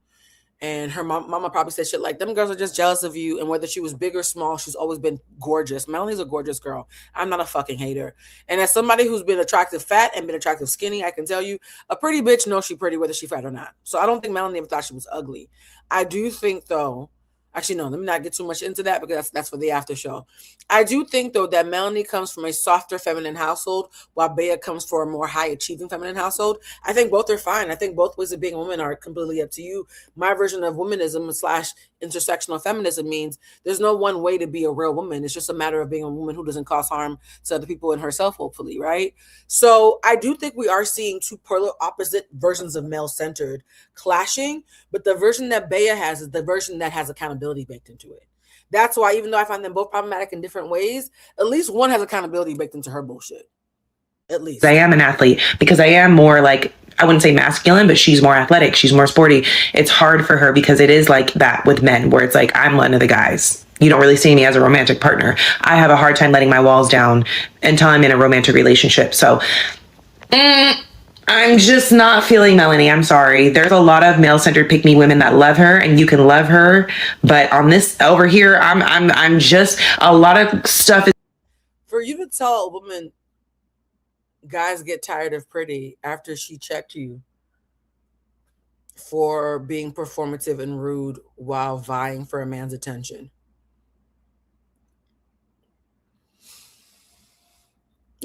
Speaker 4: And her mama probably said shit like, them girls are just jealous of you. And whether she was big or small, she's always been gorgeous. Melanie's a gorgeous girl. I'm not a fucking hater. And as somebody who's been attractive fat and been attractive skinny, I can tell you, a pretty bitch knows she's pretty whether she's fat or not. So I don't think Melanie ever thought she was ugly. I do think, though, actually, no, let me not get too much into that, because that's for the after show. I do think, though, that Melanie comes from a softer feminine household, while Bea comes from a more high-achieving feminine household. I think both are fine. I think both ways of being a woman are completely up to you. My version of womanism / intersectional feminism means there's no one way to be a real woman. It's just a matter of being a woman who doesn't cause harm to other people and herself, hopefully, right? So I do think we are seeing two polar opposite versions of male-centered clashing, but the version that Bea has is the version that has accountability baked into it. That's why, even though I find them both problematic in different ways, at least one has accountability baked into her bullshit. At least.
Speaker 5: I am an athlete, because I am more like, I wouldn't say masculine, but she's more athletic. She's more sporty. It's hard for her because it is like that with men, where it's like, I'm one of the guys. You don't really see me as a romantic partner. I have a hard time letting my walls down until I'm in a romantic relationship. So I'm just not feeling Melanie. I'm sorry. There's a lot of male-centered pick-me women that love her, and you can love her. But on this over here, I'm just, a lot of stuff is.
Speaker 4: For you to tell a woman, guys get tired of pretty after she checked you for being performative and rude while vying for a man's attention.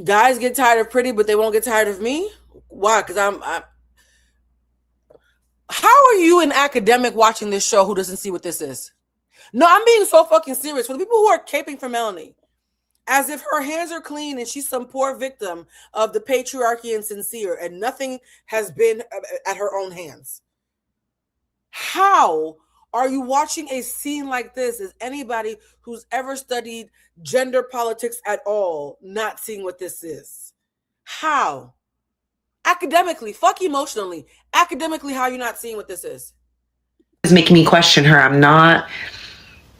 Speaker 4: Guys get tired of pretty, but they won't get tired of me? Why? Because I'm how are you an academic watching this show who doesn't see what this is? No, I'm being so fucking serious. For the people who are caping for Melanie, as if her hands are clean and she's some poor victim of the patriarchy and sincere, and nothing has been at her own hands. How are you watching a scene like this as anybody who's ever studied gender politics at all not seeing what this is? How? Academically, fuck emotionally. Academically, how are you not seeing what this is?
Speaker 5: It's making me question her. I'm not.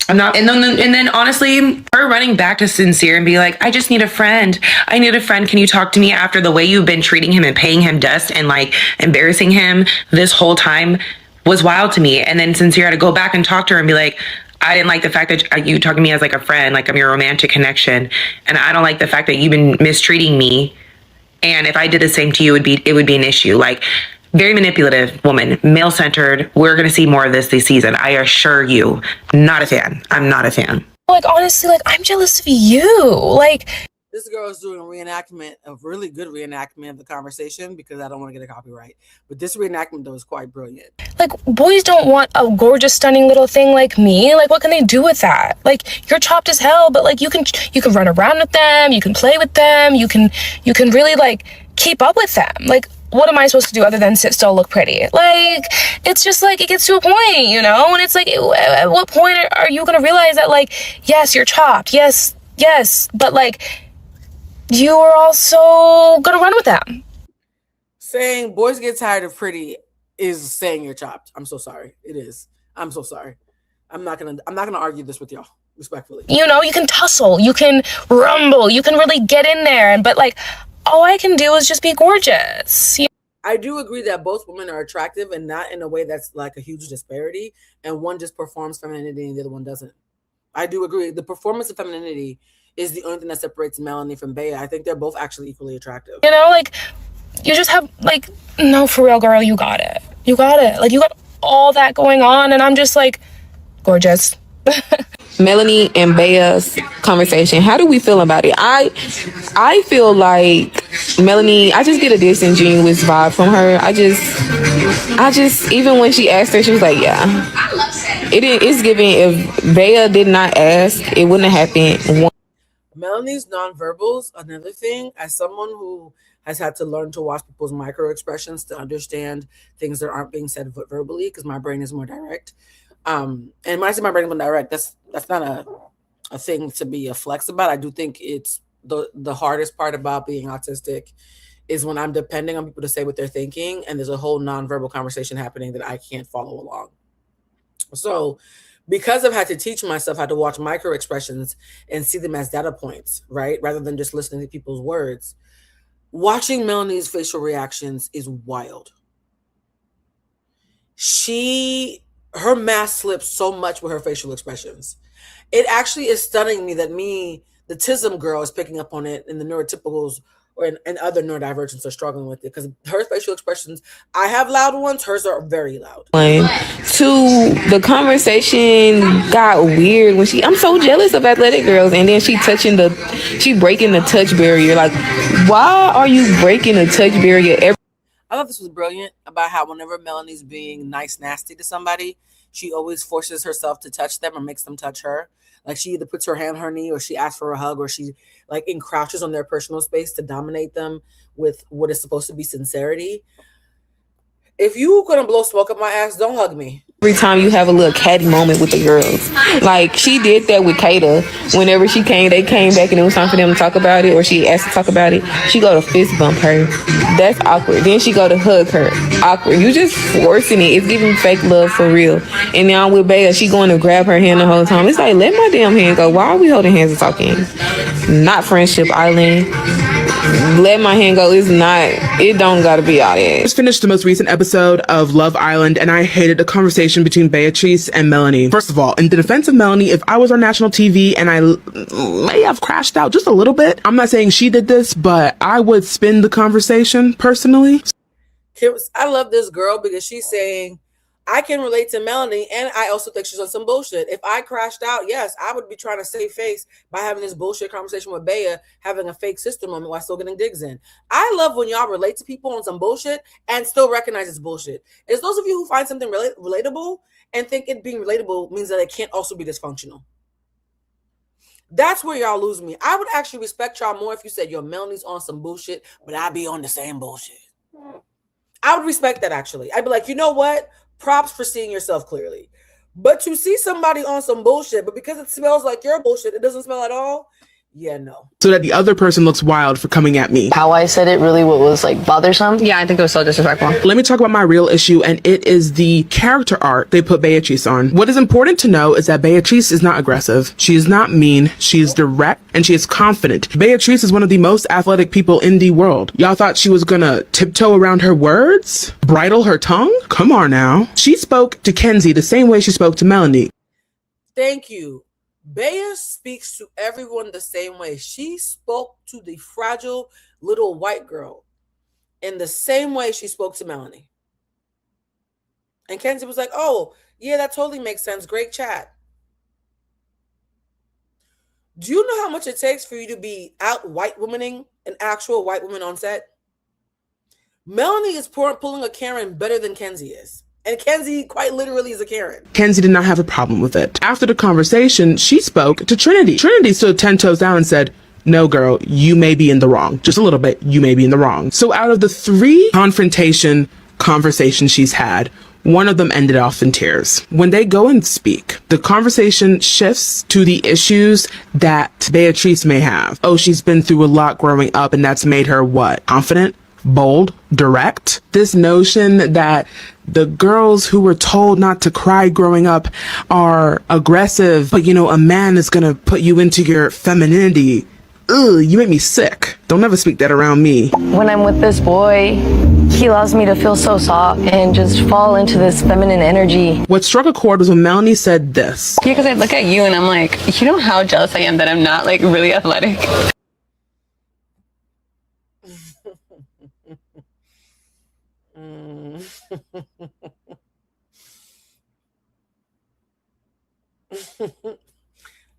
Speaker 5: And then honestly, her running back to Sincere and be like, I just need a friend. I need a friend. Can you talk to me? After the way you've been treating him and paying him dust and like embarrassing him this whole time was wild to me. And then Sincere had to go back and talk to her and be like, I didn't like the fact that you talk to me as like a friend, like I'm your romantic connection. And I don't like the fact that you've been mistreating me. And if I did the same to you, it would be an issue. Like, very manipulative woman, male-centered. We're going to see more of this season. I assure you. Not a fan. I'm not a fan.
Speaker 6: Like, honestly, like, I'm jealous of you. Like,
Speaker 4: this girl is doing a reenactment, a really good reenactment of the conversation, because I don't want to get a copyright. But this reenactment, though, is quite brilliant.
Speaker 6: Like, boys don't want a gorgeous, stunning little thing like me. Like, what can they do with that? Like, you're chopped as hell, but like, you can run around with them. You can play with them. You can really like keep up with them. Like, what am I supposed to do other than sit still, look pretty? Like, it's just like, it gets to a point, you know? And it's like, at what point are you going to realize that, like, yes, you're chopped. Yes, but like, you are also going to run with them.
Speaker 4: Saying boys get tired of pretty is saying you're chopped. I'm so sorry. It is. I'm so sorry. I'm not gonna argue this with y'all, respectfully.
Speaker 6: You know, you can tussle, you can rumble, you can really get in there, but like, all I can do is just be gorgeous.
Speaker 4: I do agree that both women are attractive, and not in a way that's like a huge disparity, and one just performs femininity and the other one doesn't. I do agree. The performance of femininity is the only thing that separates Melanie from Bea. I think they're both actually equally attractive.
Speaker 6: You know, like, you just have, like, no, for real, girl, you got it. You got it. Like, you got all that going on, and I'm just, like, gorgeous.
Speaker 7: Melanie and Bea's conversation, how do we feel about it? I feel like Melanie, I just get a disingenuous vibe from her. I just even when she asked her, she was like, yeah. It's giving, if Bea did not ask, it wouldn't have happened.
Speaker 4: Melanie's nonverbals, another thing, as someone who has had to learn to watch people's micro expressions to understand things that aren't being said verbally, because my brain is more direct. And when I say my brain is more direct, that's not a thing to be a flex about. I do think it's the hardest part about being autistic is when I'm depending on people to say what they're thinking, and there's a whole nonverbal conversation happening that I can't follow along. So because I've had to teach myself how to watch micro expressions and see them as data points, right? Rather than just listening to people's words. Watching Melanie's facial reactions is wild. Her mask slips so much with her facial expressions. It actually is stunning me that the TISM girl, is picking up on it, and the neurotypicals and other neurodivergents are struggling with it, because her facial expressions, I have loud ones, hers are very loud.
Speaker 7: Two, the conversation got weird when I'm so jealous of athletic girls, and then she breaking the touch barrier. Like, why are you breaking the touch barrier?
Speaker 4: I thought this was brilliant about how whenever Melanie's being nice, nasty to somebody, she always forces herself to touch them or makes them touch her. Like, she either puts her hand on her knee, or she asks for a hug, or she like encroaches on their personal space to dominate them with what is supposed to be sincerity. If you couldn't blow smoke up my ass, don't hug me.
Speaker 7: Every time you have a little catty moment with the girls. Like, she did that with Kata. Whenever they came back and it was time for them to talk about it, or she asked to talk about it, she go to fist bump her. That's awkward. Then she go to hug her. Awkward. You just forcing it. It's giving fake love for real. And now with Bea, she going to grab her hand the whole time. It's like, let my damn hand go. Why are we holding hands and talking? Not Friendship Island. Let my hand go. It don't gotta be all that.
Speaker 8: Just finished the most recent episode of Love Island, and I hated the conversation between Beatrice and Melanie. First of all, in the defense of Melanie, if I was on national TV and I may have crashed out just a little bit, I'm not saying she did this, but I would spin the conversation personally.
Speaker 4: I love this girl because she's saying, I can relate to Melanie, and I also think she's on some bullshit. If I crashed out, yes, I would be trying to save face by having this bullshit conversation with Bea, having a fake sister moment while still getting digs in. I love when y'all relate to people on some bullshit and still recognize it's bullshit. It's those of you who find something relatable and think it being relatable means that it can't also be dysfunctional. That's where y'all lose me. I would actually respect y'all more if you said, yo, Melanie's on some bullshit, but I be on the same bullshit. I would respect that, actually. I'd be like, you know what? Props for seeing yourself clearly. But to see somebody on some bullshit, but because it smells like your bullshit, it doesn't smell at all, yeah, no.
Speaker 8: So that the other person looks wild for coming at me.
Speaker 9: How I said it really was like bothersome.
Speaker 7: Yeah, I think it was so disrespectful.
Speaker 8: Let me talk about my real issue, and it is the character art they put Beatrice on. What is important to know is that Beatrice is not aggressive. She is not mean. She is direct, and she is confident. Beatrice is one of the most athletic people in the world. Y'all thought she was gonna tiptoe around her words? Bridle her tongue? Come on now. She spoke to Kenzie the same way she spoke to Melanie.
Speaker 4: Thank you. Bea speaks to everyone the same way. She spoke to the fragile little white girl in the same way she spoke to Melanie. And Kenzie was like, oh, yeah, that totally makes sense. Great chat. Do you know how much it takes for you to be out white womaning an actual white woman on set? Melanie is pulling a Karen better than Kenzie is. And Kenzie quite literally is a Karen.
Speaker 8: Kenzie did not have a problem with it. After the conversation, she spoke to Trinity. Trinity stood 10 toes down and said, no, girl, you may be in the wrong. Just a little bit, you may be in the wrong. So out of the 3 conversations she's had, one of them ended off in tears. When they go and speak, the conversation shifts to the issues that Beatrice may have. Oh, she's been through a lot growing up, and that's made her what? Confident? Bold? Direct? This notion that the girls who were told not to cry growing up are aggressive, but a man is gonna put you into your femininity. Ugh, you make me sick. Don't ever speak that around me.
Speaker 9: When I'm with this boy, he allows me to feel so soft and just fall into this feminine energy.
Speaker 8: What struck a chord was when Melanie said this.
Speaker 10: Yeah, because I look at you and I'm like, you know how jealous I am that I'm not like really athletic.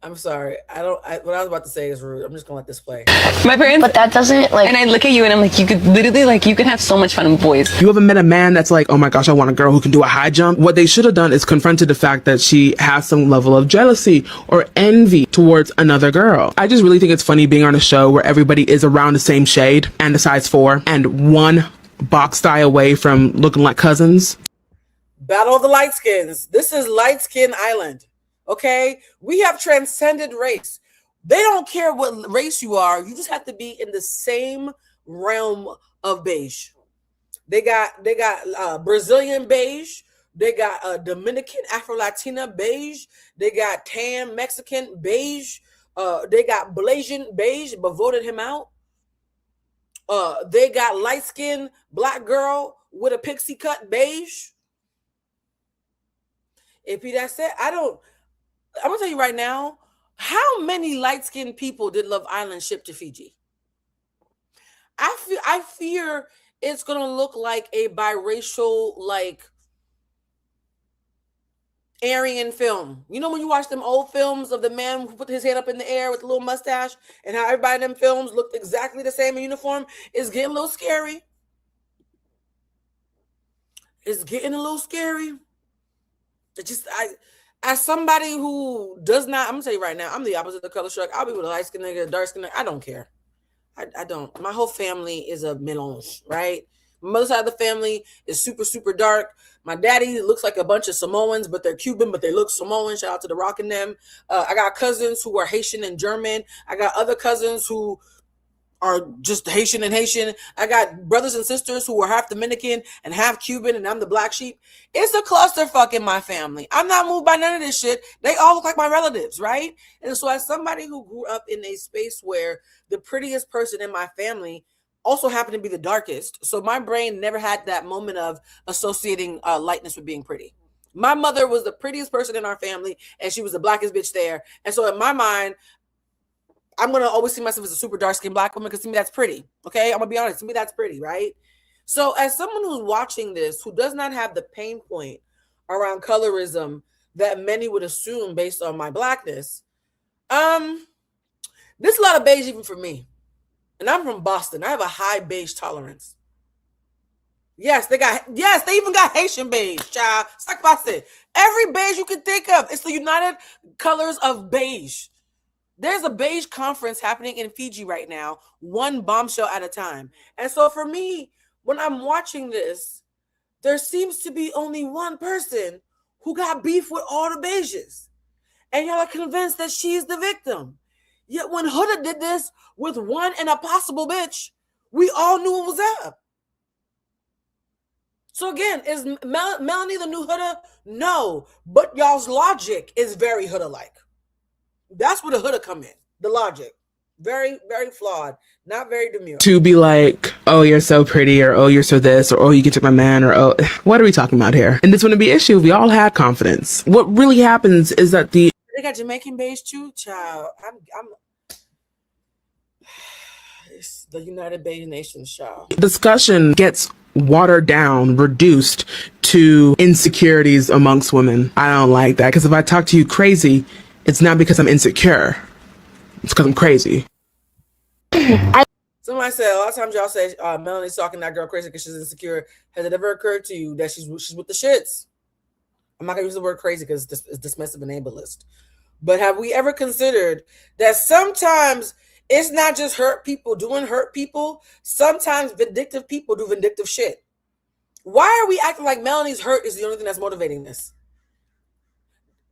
Speaker 4: I'm sorry. What I was about to say is rude. I'm just gonna let this play.
Speaker 10: My parents.
Speaker 9: But that doesn't like.
Speaker 10: And I look at you and I'm like, you could literally you could have so much fun with boys.
Speaker 8: You ever met a man that's like, oh my gosh, I want a girl who can do a high jump? What they should have done is confronted the fact that she has some level of jealousy or envy towards another girl. I just really think it's funny being on a show where everybody is around the same shade and a size 4 and one box tie away from looking like cousins.
Speaker 4: Battle of the light skins. This is light skin island. Okay, we have transcended race. They don't care what race you are. You just have to be in the same realm of beige. They got Brazilian beige. They got Dominican Afro-Latina beige. They got tan Mexican beige. They got Blasian beige, but voted him out. They got light-skinned black girl with a pixie cut beige. If that's it, I'm gonna tell you right now, how many light-skinned people did Love Island ship to Fiji? I fear it's gonna look like a biracial, Aryan film. You know when you watch them old films of the man who put his head up in the air with a little mustache and how everybody in them films looked exactly the same in uniform? It's getting a little scary. It's getting a little scary. As somebody who does not, I'm gonna tell you right now, I'm the opposite of the color shock. I'll be with a light skin nigga, a dark skin nigga. I don't care. I don't. My whole family is a melange, right? My mother's side of the family is super, super dark. My daddy looks like a bunch of Samoans, but they're Cuban, but they look Samoan. Shout out to the Rock and them. I got cousins who are Haitian and German. I got other cousins who are just Haitian and Haitian. I got brothers and sisters who are half Dominican and half Cuban, and I'm the black sheep. It's a clusterfuck in my family. I'm not moved by none of this shit. They all look like my relatives, right? And so as somebody who grew up in a space where the prettiest person in my family also happened to be the darkest, so my brain never had that moment of associating lightness with being pretty. My mother was the prettiest person in our family, and she was the blackest bitch there. And so in my mind, I'm going to always see myself as a super dark-skinned black woman because to me, that's pretty. Okay? I'm going to be honest. To me, that's pretty, right? So as someone who's watching this, who does not have the pain point around colorism that many would assume based on my blackness, there's a lot of beige even for me. And I'm from Boston. I have a high beige tolerance. Yes, they even got Haitian beige, child. Said. Every beige you can think of. It's the United Colors of Beige. There's a beige conference happening in Fiji right now, one bombshell at a time. And so for me, when I'm watching this, there seems to be only one person who got beef with all the beiges. And y'all are convinced that she's the victim. Yet when Huda did this with one and a possible bitch, we all knew it was up. So again, is Melanie the new Huda? No, but y'all's logic is very Huda-like. That's where the Huda come in. The logic, very, very flawed, not very demure.
Speaker 8: To be like, oh, you're so pretty, or oh, you're so this, or oh, you can take my man, or oh, what are we talking about here? And this wouldn't be an issue. We all had confidence. What really happens is that they
Speaker 4: got Jamaican beige too, child. I'm it's the United Beige Nations, child.
Speaker 8: Discussion gets watered down, reduced to insecurities amongst women. I don't like that, because if I talk to you crazy, it's not because I'm insecure. It's because I'm crazy.
Speaker 4: Somebody said a lot of times y'all say Melanie's talking that girl crazy because she's insecure. Has it ever occurred to you that she's with the shits? I'm not gonna use the word crazy because it's dismissive and ableist. But have we ever considered that sometimes it's not just hurt people doing hurt people? Sometimes vindictive people do vindictive shit. Why are we acting like Melanie's hurt is the only thing that's motivating this?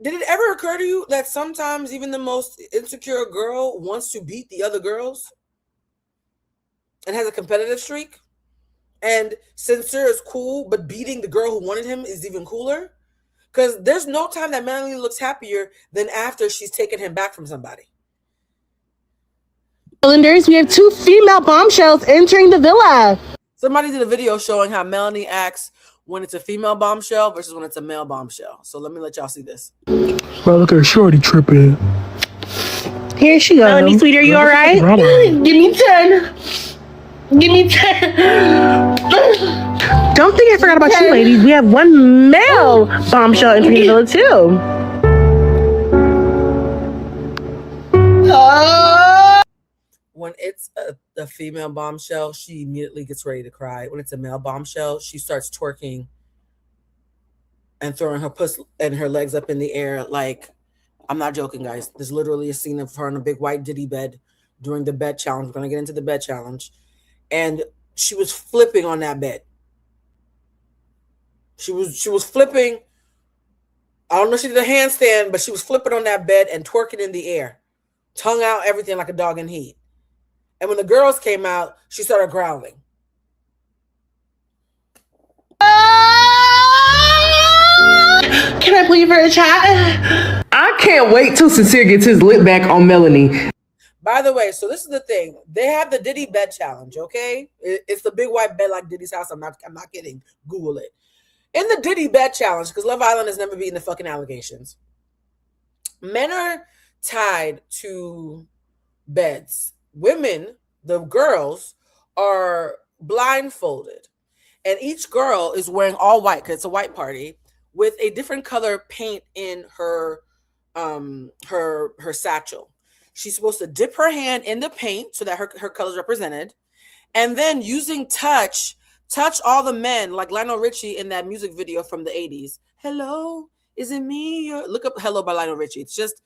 Speaker 4: Did it ever occur to you that sometimes even the most insecure girl wants to beat the other girls and has a competitive streak? And sincere is cool, but beating the girl who wanted him is even cooler? Because there's no time that Melanie looks happier than after she's taken him back from somebody.
Speaker 11: Cylinders, we have 2 female bombshells entering the villa.
Speaker 4: Somebody did a video showing how Melanie acts when it's a female bombshell versus when it's a male bombshell. So let me let y'all see this.
Speaker 11: Bro, look at her shorty tripping. Here she goes. Melanie, sweet, are you all right? Give me 10. Give me 10. Don't think I forgot about you, ladies. We have 1 male bombshell entering the villa, too.
Speaker 4: When it's a female bombshell, she immediately gets ready to cry. When it's a male bombshell, she starts twerking and throwing her puss and her legs up in the air. Like, I'm not joking, guys. There's literally a scene of her on a big white Diddy bed during the bed challenge. We're going to get into the bed challenge. And she was flipping on that bed. She was flipping. I don't know if she did a handstand, but she was flipping on that bed and twerking in the air. Tongue out, everything like a dog in heat. And when the girls came out, she started growling.
Speaker 11: Can I please for a chat?
Speaker 7: I can't wait till Sincere gets his lip back on Melanie.
Speaker 4: By the way, so this is the thing. They have the Diddy bed challenge, okay? It's the big white bed like Diddy's house. I'm not kidding. Google it. In the Diddy bed challenge, because Love Island has never beaten the fucking allegations, men are tied to beds. Women, the girls, are blindfolded. And each girl is wearing all white, because it's a white party, with a different color paint in her her satchel. She's supposed to dip her hand in the paint so that her color is represented. And then using touch all the men, like Lionel Richie in that music video from the 80s. Hello, is it me? Look up Hello by Lionel Richie. It's just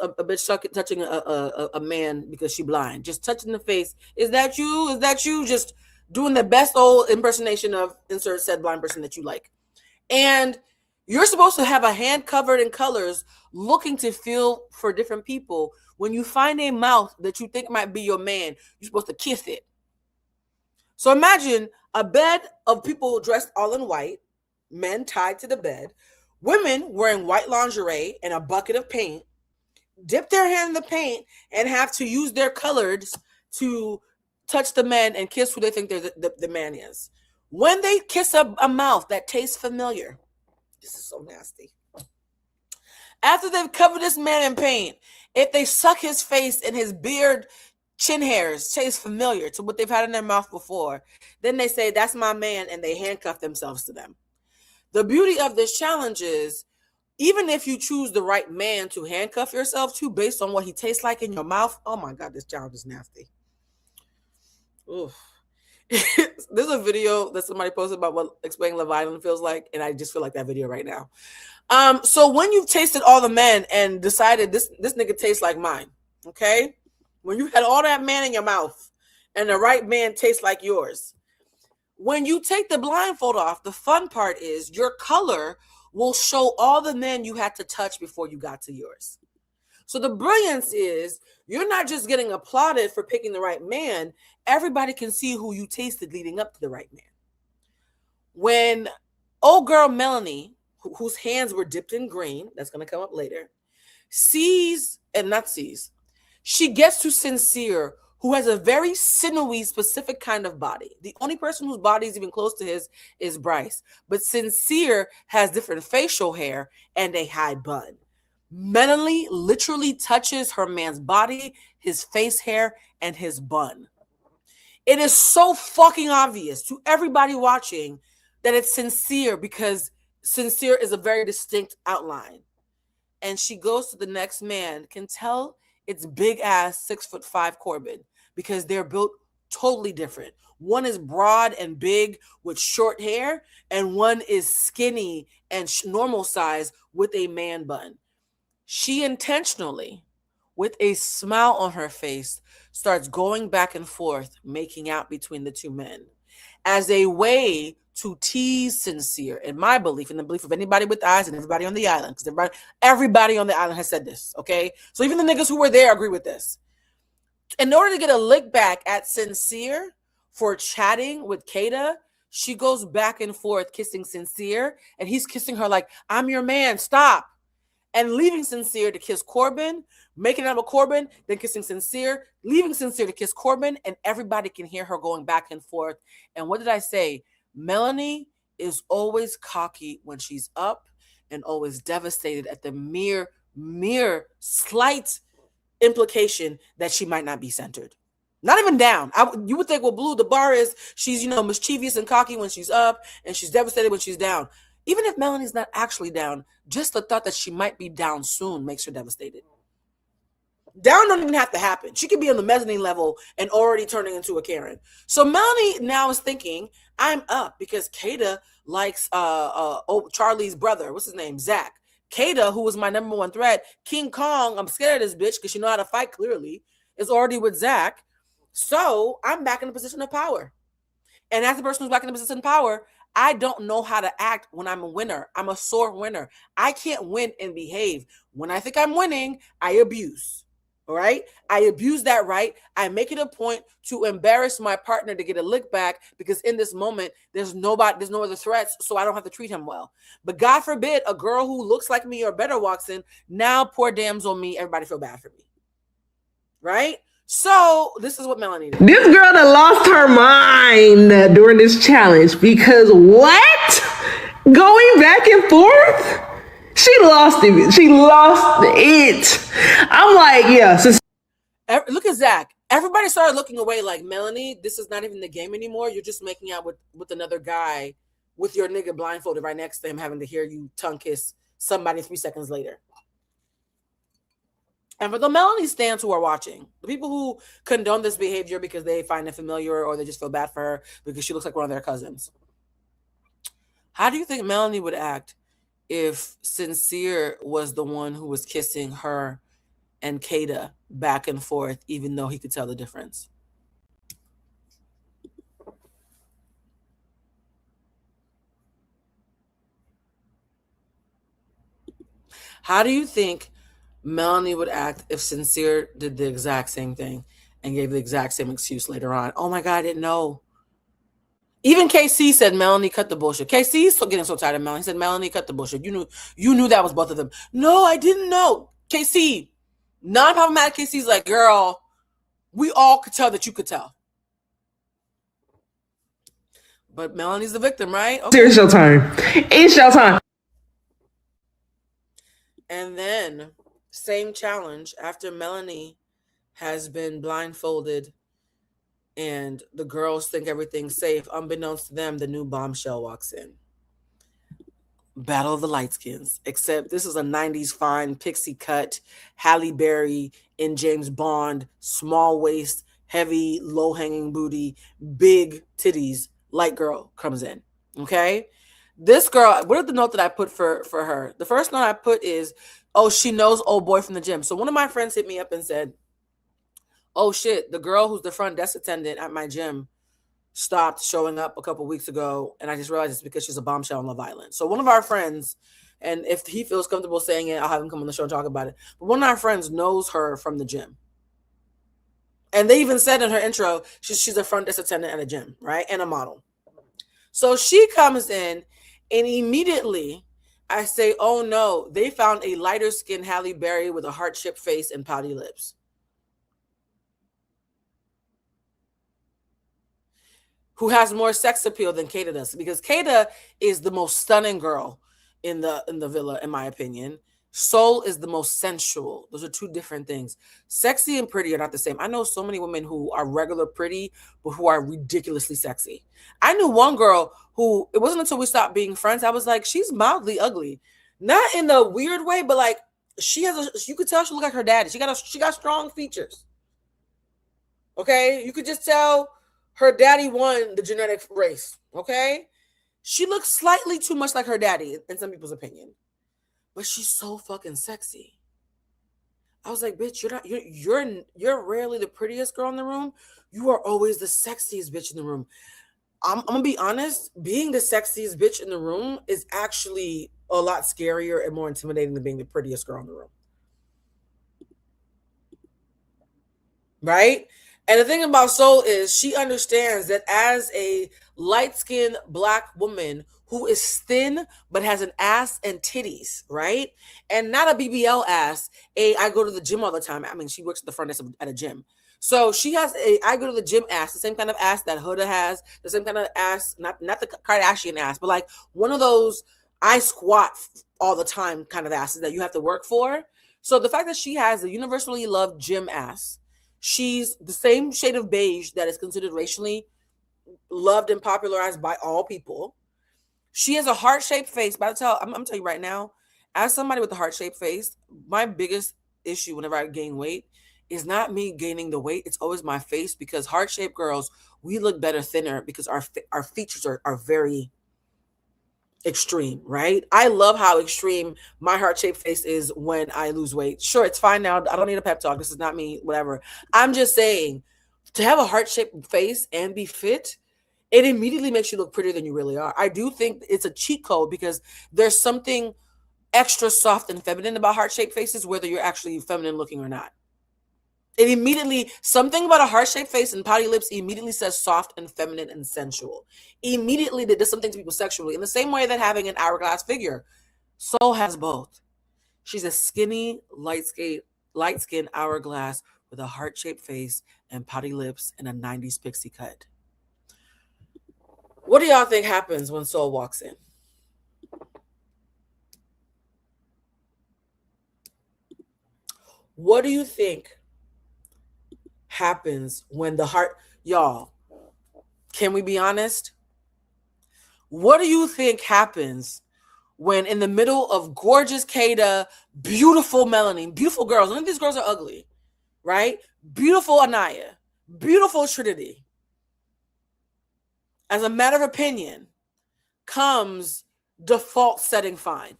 Speaker 4: a bitch touching a man because she's blind. Just touching the face. Is that you? Is that you? Just doing the best old impersonation of insert said blind person that you like. And you're supposed to have a hand covered in colors looking to feel for different people. When you find a mouth that you think might be your man, you're supposed to kiss it. So imagine a bed of people dressed all in white, men tied to the bed, women wearing white lingerie and a bucket of paint, dip their hand in the paint and have to use their colors to touch the men and kiss who they think the man is. When they kiss a mouth that tastes familiar, this is so nasty. After they've covered this man in paint, if they suck his face and his beard, chin hairs taste familiar to what they've had in their mouth before, then they say, that's my man, and they handcuff themselves to them. The beauty of this challenge is, even if you choose the right man to handcuff yourself to based on what he tastes like in your mouth, oh my God, this challenge is nasty. Oof. There's a video that somebody posted about what explaining Love Island feels like, and I just feel like that video right now. So when you've tasted all the men and decided this nigga tastes like mine, okay? When you had all that man in your mouth and the right man tastes like yours, when you take the blindfold off, the fun part is your color will show all the men you had to touch before you got to yours. So the brilliance is you're not just getting applauded for picking the right man. Everybody can see who you tasted leading up to the right man. When old girl Melanie, whose hands were dipped in green, that's going to come up later, she gets to Sincere, who has a very sinewy, specific kind of body. The only person whose body is even close to his is Bryce. But Sincere has different facial hair and a high bun. Melanie literally touches her man's body, his face hair, and his bun. It is so fucking obvious to everybody watching that it's Sincere because Sincere is a very distinct outline. And she goes to the next man, can tell it's big ass 6'5" Corbin because they're built totally different. One is broad and big with short hair, and one is skinny and normal size with a man bun. She intentionally, with a smile on her face, starts going back and forth, making out between the two men as a way to tease Sincere, in my belief, in the belief of anybody with eyes and everybody on the island, because everybody on the island has said this, okay? So even the niggas who were there agree with this. In order to get a lick back at Sincere for chatting with Kata, she goes back and forth kissing Sincere, and he's kissing her like, I'm your man, stop. And leaving Sincere to kiss Corbin, making out with Corbin, then kissing Sincere, leaving Sincere to kiss Corbin, and everybody can hear her going back and forth. And what did I say? Melanie is always cocky when she's up and always devastated at the mere slight implication that she might not be centered. Not even down. You would think, well, Blue, the bar is she's, mischievous and cocky when she's up and she's devastated when she's down. Even if Melanie's not actually down, just the thought that she might be down soon makes her devastated. Down don't even have to happen. She could be on the mezzanine level and already turning into a Karen. So Melanie now is thinking, I'm up because Kata likes Charlie's brother. What's his name? Zach. Kata, who was my number one threat, King Kong, I'm scared of this bitch because she know how to fight clearly, is already with Zach. So I'm back in a position of power. And as the person who's back in a position of power, I don't know how to act when I'm a winner. I'm a sore winner. I can't win and behave. When I think I'm winning, I abuse. All right? I abuse that right. I make it a point to embarrass my partner to get a lick back because in this moment, there's no other threats, so I don't have to treat him well. But God forbid a girl who looks like me or better walks in, now poor damns on me, everybody feel bad for me. Right? So this is what Melanie did.
Speaker 11: This girl that lost her mind during this challenge because what? Going back and forth? She lost it. She lost it. I'm like, yeah.
Speaker 4: Look at Zach. Everybody started looking away like, Melanie, this is not even the game anymore. You're just making out with another guy with your nigga blindfolded right next to him, having to hear you tongue kiss somebody 3 seconds later. And for the Melanie stans who are watching, the people who condone this behavior because they find it familiar or they just feel bad for her because she looks like one of their cousins. How do you think Melanie would act if Sincere was the one who was kissing her and Kata back and forth, even though he could tell the difference? How do you think Melanie would act if Sincere did the exact same thing and gave the exact same excuse later on? Oh my God, I didn't know. Even KC said Melanie cut the bullshit. KC is still getting so tired of Melanie. He said Melanie cut the bullshit. You knew that was both of them. No, I didn't know. KC, non-problematic KC's like, girl, we all could tell that you could tell. But Melanie's the victim, right? Okay.
Speaker 11: It's your turn. It's your time.
Speaker 4: And then, same challenge after Melanie has been blindfolded and the girls think everything's safe. Unbeknownst to them, the new bombshell walks in. Battle of the Lightskins. Except this is a 90s fine pixie cut, Halle Berry in James Bond, small waist, heavy, low-hanging booty, big titties, light girl comes in. Okay? This girl, what is the note that I put for her? The first note I put is, oh, she knows old boy from the gym. So one of my friends hit me up and said, oh shit, the girl who's the front desk attendant at my gym stopped showing up a couple weeks ago, and I just realized it's because she's a bombshell on Love Island. So one of our friends And if he feels comfortable saying it, I'll have him come on the show and talk about it. But one of our friends knows her from the gym. And they even said in her intro, she's a front desk attendant at a gym, right? And a model. So she comes in and immediately I say, oh no, they found a lighter skinned Halle Berry with a heart-shaped face and pouty lips. Who has more sex appeal than Kata does, because Kata is the most stunning girl in the villa, in my opinion. Soul is the most sensual. Those are two different things. Sexy and pretty are not the same. I know so many women who are regular pretty, but who are ridiculously sexy. I knew one girl who, it wasn't until we stopped being friends, I was like, she's mildly ugly. Not in a weird way, but like you could tell she looked like her daddy. She got strong features. Okay? You could just tell her daddy won the genetic race, okay? She looks slightly too much like her daddy, in some people's opinion. But she's so fucking sexy. I was like, bitch, you're rarely the prettiest girl in the room. You are always the sexiest bitch in the room. I'm gonna be honest, being the sexiest bitch in the room is actually a lot scarier and more intimidating than being the prettiest girl in the room. Right? And the thing about Soul is she understands that as a light-skinned Black woman who is thin but has an ass and titties, right? And not a BBL ass, I go to the gym all the time. I mean, she works at the front desk at a gym. So she has I go to the gym ass, the same kind of ass that Huda has, the same kind of ass, not the Kardashian ass, but like one of those I squat all the time kind of asses that you have to work for. So the fact that she has a universally loved gym ass, she's the same shade of beige that is considered racially loved and popularized by all people. She has a heart-shaped face. I'm telling you right now, as somebody with a heart-shaped face, my biggest issue whenever I gain weight is not me gaining the weight. It's always my face, because heart-shaped girls, we look better thinner because our features are very extreme, right? I love how extreme my heart-shaped face is when I lose weight. Sure, it's fine now. I don't need a pep talk. This is not me, whatever. I'm just saying, to have a heart-shaped face and be fit, it immediately makes you look prettier than you really are. I do think it's a cheat code, because there's something extra soft and feminine about heart-shaped faces, whether you're actually feminine looking or not. It immediately, something about a heart-shaped face and pouty lips immediately says soft and feminine and sensual. Immediately, that does something to people sexually. In the same way that having an hourglass figure. Soul has both. She's a skinny, light-skinned hourglass with a heart-shaped face and pouty lips and a 90s pixie cut. What do y'all think happens when Soul walks in? What do you think happens when the heart, y'all, can we be honest? What do you think happens when in the middle of gorgeous Kata, beautiful Melanie, beautiful girls, none of these girls are ugly, right? Beautiful Anaya, beautiful Trinity, as a matter of opinion, comes default setting fine?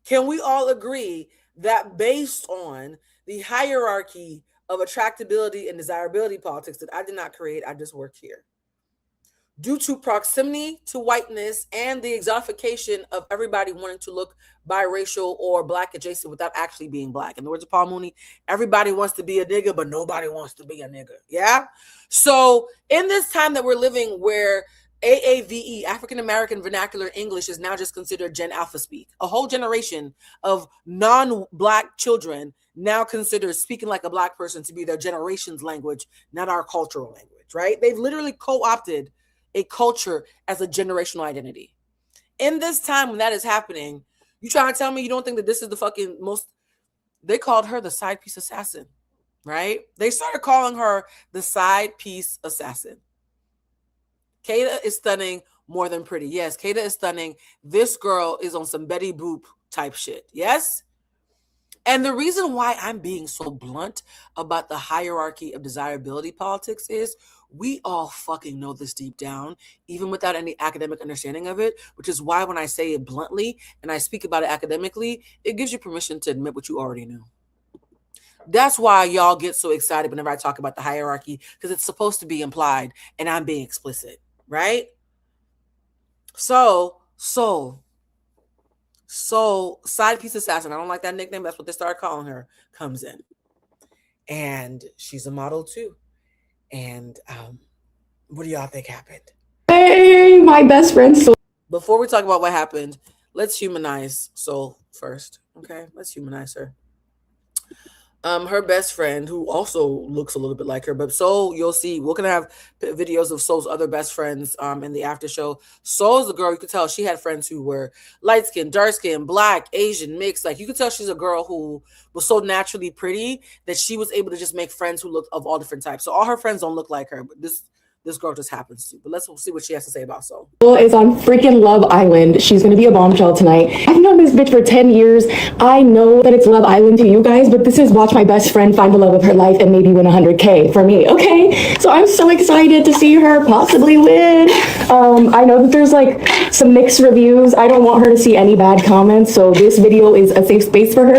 Speaker 4: Can we all agree that based on the hierarchy of attractability and desirability politics that I did not create, I just worked here, due to proximity to whiteness and the exotification of everybody wanting to look biracial or Black adjacent without actually being Black. In the words of Paul Mooney, everybody wants to be a nigga, but nobody wants to be a nigga. Yeah? So in this time that we're living, where AAVE, African American Vernacular English, is now just considered Gen Alpha speak, a whole generation of non-Black children now consider speaking like a Black person to be their generation's language, not our cultural language, right? They've literally co-opted a culture as a generational identity. In this time when that is happening, you trying to tell me you don't think that this is the fucking most, they called her the side piece assassin, right? They started calling her the side piece assassin. Kata is stunning more than pretty. Yes, Kata is stunning. This girl is on some Betty Boop type shit. Yes? And the reason why I'm being so blunt about the hierarchy of desirability politics is we all fucking know this deep down, even without any academic understanding of it, which is why when I say it bluntly and I speak about it academically, it gives you permission to admit what you already knew. That's why y'all get so excited whenever I talk about the hierarchy, because it's supposed to be implied and I'm being explicit, right? So So Sidepiece Assassin, I don't like that nickname, that's what they started calling her, comes in. And she's a model too. And what do y'all think happened?
Speaker 12: Hey, my best friend Soul.
Speaker 4: Before we talk about what happened, let's humanize Soul first. Okay, let's humanize her. Her best friend, who also looks a little bit like her, but Soul, you'll see, we're gonna have videos of Soul's other best friends in the after show. Soul's the girl, you could tell she had friends who were light skin, dark skin, black, Asian, mixed. Like, you could tell she's a girl who was so naturally pretty that she was able to just make friends who looked of all different types. So all her friends don't look like her, but this girl just happens to. But let's see what she has to say about Soul.
Speaker 12: Is on freaking Love Island. She's gonna be a bombshell tonight. I've known this bitch for 10 years. I know that it's Love Island to you guys, but this is watch my best friend find the love of her life and maybe win 100K for me, okay? So I'm so excited to see her possibly win. I know that there's like some mixed reviews. I don't want her to see any bad comments, so this video is a safe space for her.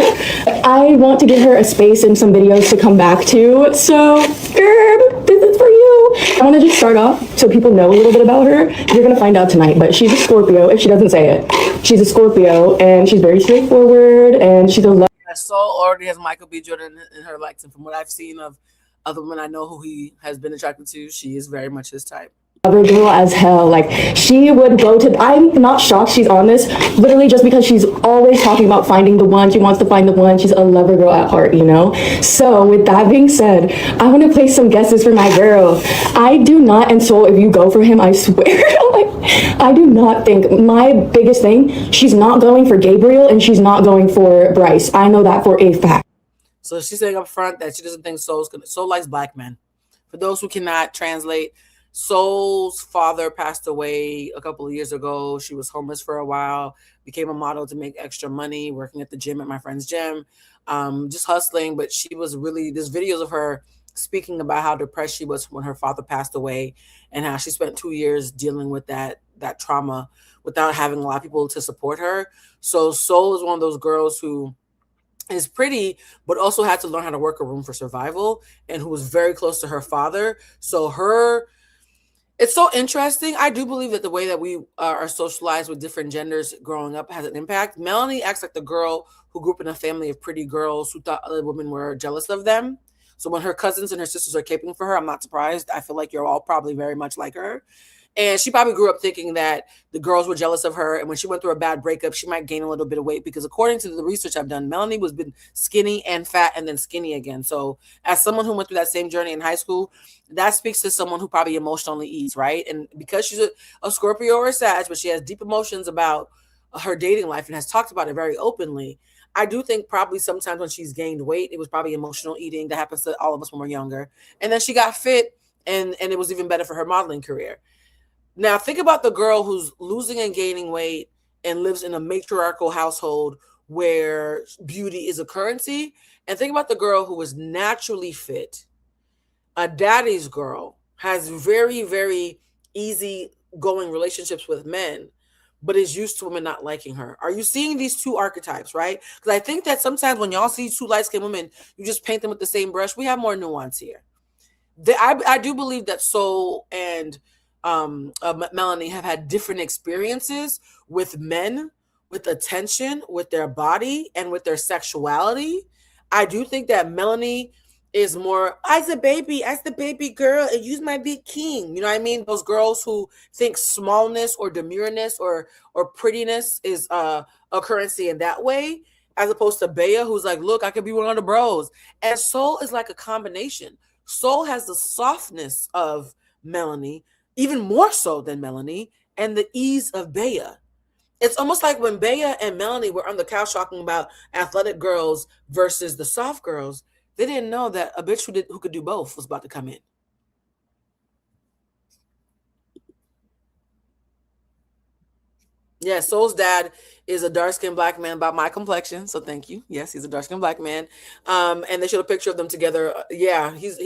Speaker 12: I want to give her a space and some videos to come back to. So, Gerb, this is for you. I want to just start off so people know a little bit about her. You're gonna find out tonight, but she's a Scorpio if she doesn't say it. She's a Scorpio and she's very straightforward and she's a
Speaker 4: Soul already has Michael B. Jordan in her likes, and from what I've seen of other women I know who he has been attracted to, she is very much his type.
Speaker 12: lover girl as hell. Like, she would go to, I'm not shocked she's on this, literally just because she's always talking about finding the one. She wants to find the one. She's a lover girl at heart, you know? So with that being said, I want to place some guesses for my girl. I do not, and Soul, if you go for him, I swear, I do not think, my biggest thing, she's not going for Gabriel and she's not going for Bryce. I know that for a fact.
Speaker 4: So she's saying up front that she doesn't think Soul likes black men. For those who cannot translate, Soul's father passed away a couple of years ago. She was homeless for a while, became a model to make extra money, working at the gym, at my friend's gym, just hustling. But she was really, there's videos of her speaking about how depressed she was when her father passed away and how she spent 2 years dealing with that trauma without having a lot of people to support her. So Soul is one of those girls who is pretty, but also had to learn how to work a room for survival, and who was very close to her father. So it's so interesting. I do believe that the way that we are socialized with different genders growing up has an impact. Melanie acts like the girl who grew up in a family of pretty girls who thought other women were jealous of them. So when her cousins and her sisters are caping for her, I'm not surprised. I feel like you're all probably very much like her. And she probably grew up thinking that the girls were jealous of her. And when she went through a bad breakup, she might gain a little bit of weight, because according to the research I've done, Melanie was been skinny and fat and then skinny again. So as someone who went through that same journey in high school, that speaks to someone who probably emotionally eats, right? And because she's a Scorpio or a Sag, but she has deep emotions about her dating life and has talked about it very openly, I do think probably sometimes when she's gained weight, it was probably emotional eating. That happens to all of us when we're younger. And then she got fit, and it was even better for her modeling career. Now, think about the girl who's losing and gaining weight and lives in a matriarchal household where beauty is a currency. And think about the girl who is naturally fit, a daddy's girl, has very, very easy going relationships with men, but is used to women not liking her. Are you seeing these two archetypes, right? Because I think that sometimes when y'all see two light-skinned women, you just paint them with the same brush. We have more nuance here. I do believe that Soul and Melanie have had different experiences with men, with attention, with their body, and with their sexuality. I do think that Melanie is more, as the baby girl, and use my big king. You know what I mean? Those girls who think smallness or demureness or prettiness is a currency in that way, as opposed to Bea, who's like, look, I could be one of the bros. And Soul is like a combination. Soul has the softness of Melanie, even more so than Melanie, and the ease of Bea. It's almost like when Bea and Melanie were on the couch talking about athletic girls versus the soft girls, they didn't know that a bitch who could do both was about to come in. Yeah, Soul's dad is a dark-skinned black man about my complexion, so thank you. Yes, he's a dark-skinned black man. And they showed a picture of them together. Yeah, he's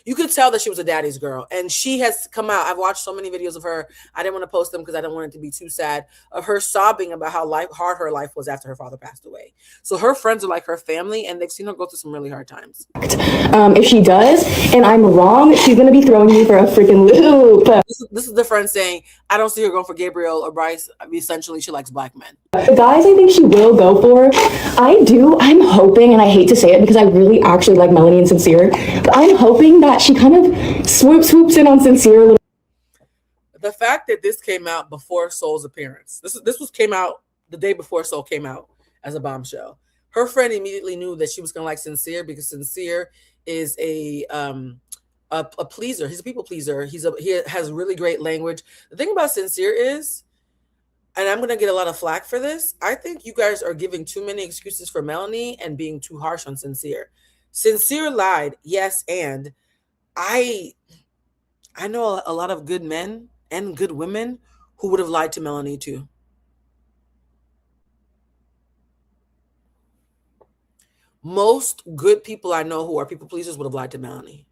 Speaker 4: you could tell that she was a daddy's girl. And she has come out. I've watched so many videos of her. I didn't want to post them because I didn't want it to be too sad, of her sobbing about how hard her life was after her father passed away. So her friends are like her family, and they've seen her go through some really hard times.
Speaker 12: If she does, and I'm wrong, she's going to be throwing me for a freaking loop.
Speaker 4: This is the friend saying, I don't see her going for Gabriel or Bryce, essentially. intentionally she likes black men.
Speaker 12: The guys I think she will go for, I'm hoping, and I hate to say it because I really actually like Melanie and Sincere, but I'm hoping that she kind of swoops in on Sincere a little.
Speaker 4: The fact that this came out before Soul's appearance, this came out the day before Soul came out as a bombshell. Her friend immediately knew that she was gonna like Sincere because Sincere is a pleaser. He's a people pleaser. He has really great language. The thing about Sincere is, and I'm gonna get a lot of flack for this, I think you guys are giving too many excuses for Melanie and being too harsh on Sincere. Sincere lied, yes, and I know a lot of good men and good women who would have lied to Melanie too. Most good people I know who are people pleasers would have lied to Melanie.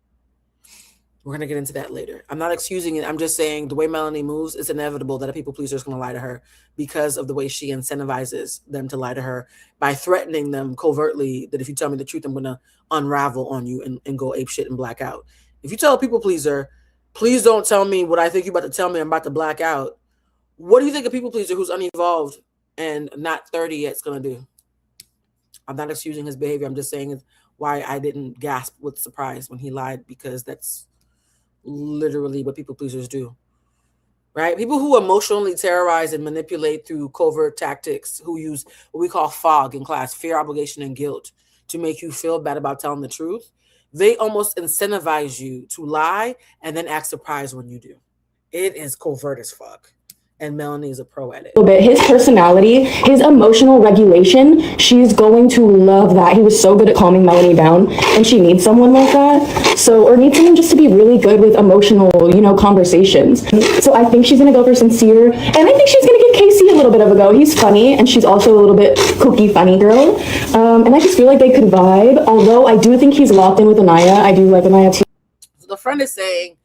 Speaker 4: We're going to get into that later. I'm not excusing it. I'm just saying the way Melanie moves, it's inevitable that a people pleaser is going to lie to her because of the way she incentivizes them to lie to her by threatening them covertly that if you tell me the truth, I'm going to unravel on you and go ape shit and black out. If you tell a people pleaser, please don't tell me what I think you're about to tell me, I'm about to black out. What do you think a people pleaser who's unevolved and not 30 yet is going to do? I'm not excusing his behavior. I'm just saying why I didn't gasp with surprise when he lied, because that's literally what people pleasers do, right? People who emotionally terrorize and manipulate through covert tactics, who use what we call fog in class, fear, obligation, and guilt, to make you feel bad about telling the truth. They almost incentivize you to lie and then act surprised when you do. It is covert as fuck. And Melanie is a pro at it.
Speaker 12: His personality, his emotional regulation, she's going to love that. He was so good at calming Melanie down, and she needs someone like that. So, or needs someone just to be really good with emotional, conversations. So I think she's going to go for Sincere, and I think she's going to give Casey a little bit of a go. He's funny, and she's also a little bit kooky, funny girl. And I just feel like they could vibe, although I do think he's locked in with Anaya. I do like Anaya too.
Speaker 4: So the friend is saying,